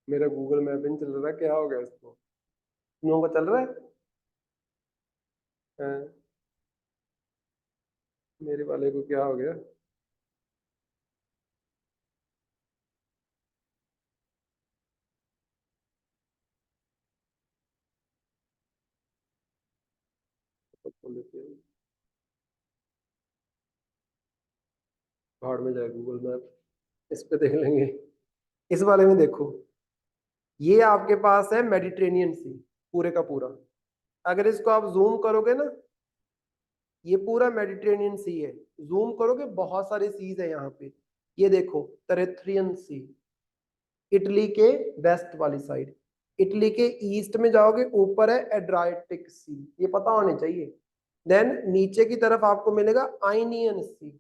मेरा गूगल मैप नहीं चल रहा, क्या हो गया इसको? तुम लोगों का चल रहा है? हाँ, मेरे वाले को क्या हो गया? तो खोल लेते हैं, भाड़ में जाए गूगल मैप, इस पे देख लेंगे। इस वाले में देखो, ये आपके पास है मेडिटेरेनियन सी, पूरे का पूरा। अगर इसको आप जूम करोगे ना, ये पूरा मेडिटेरेनियन सी है। जूम करोगे बहुत सारे सीज है यहाँ पे। ये देखो, टेरेथ्रियन सी, इटली के वेस्ट वाली साइड, इटली के ईस्ट में जाओगे, ऊपर है एड्रियाटिक सी, ये पता होने चाहिए। देन नीचे की तरफ आपको मिलेगा आइनियन सी।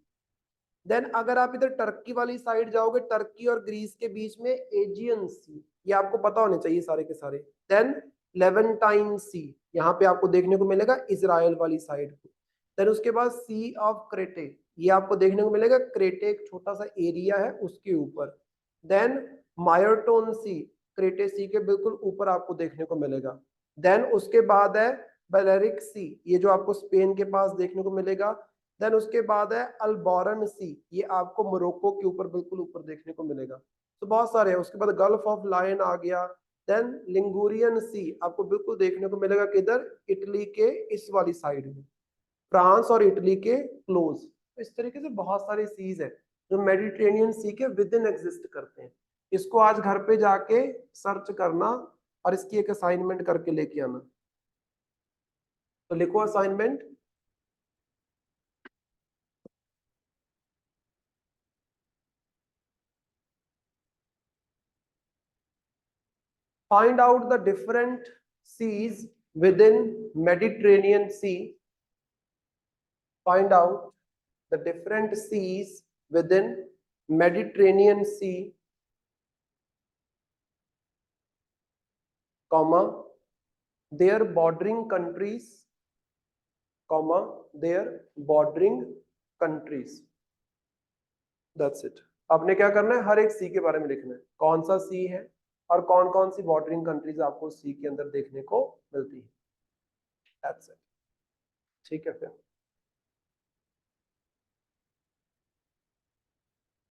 देन अगर आप इधर टर्की वाली साइड जाओगे, टर्की और ग्रीस के बीच में एजियन सी, ये आपको पता होने चाहिए सारे के सारे। देन लेवेंटाइन सी, यहाँ पे आपको देखने को मिलेगा इजराइल वाली साइड को। देन उसके बाद सी ऑफ क्रेटे, ये आपको देखने को मिलेगा क्रेटे एक छोटा सा एरिया है उसके ऊपर। देन मायोटोन सी, क्रेटे सी के बिल्कुल ऊपर आपको देखने को मिलेगा। देन उसके बाद है बेलेरिक सी, ये जो आपको स्पेन के पास देखने को मिलेगा। देन उसके बाद है अल्बोरन सी, ये आपको मोरक्को के ऊपर बिल्कुल ऊपर देखने को मिलेगा। तो बहुत सारे हैं। उसके बाद गल्फ ऑफ लायन आ गया। देन लिंगुरियन सी आपको बिल्कुल देखने को मिलेगा किधर, इटली के इस वाली साइड में, फ्रांस और इटली के क्लोज। तो इस तरीके से बहुत सारे सीज है जो मेडिटेरेनियन सी के विद इन एग्जिस्ट करते हैं। इसको आज घर पे जाके सर्च करना और इसकी एक असाइनमेंट करके लेके आना। तो लिखो assignment, find out the different seas within Mediterranean Sea. Find out the different seas within Mediterranean Sea, comma, their bordering countries, comma, their bordering countries. That's it. आपने क्या करना है, हर एक सी के बारे में लिखना है, कौन सा सी है और कौन कौन सी बॉर्डरिंग कंट्रीज आपको सी के अंदर देखने को मिलती है। That's it. ठीक है फिर।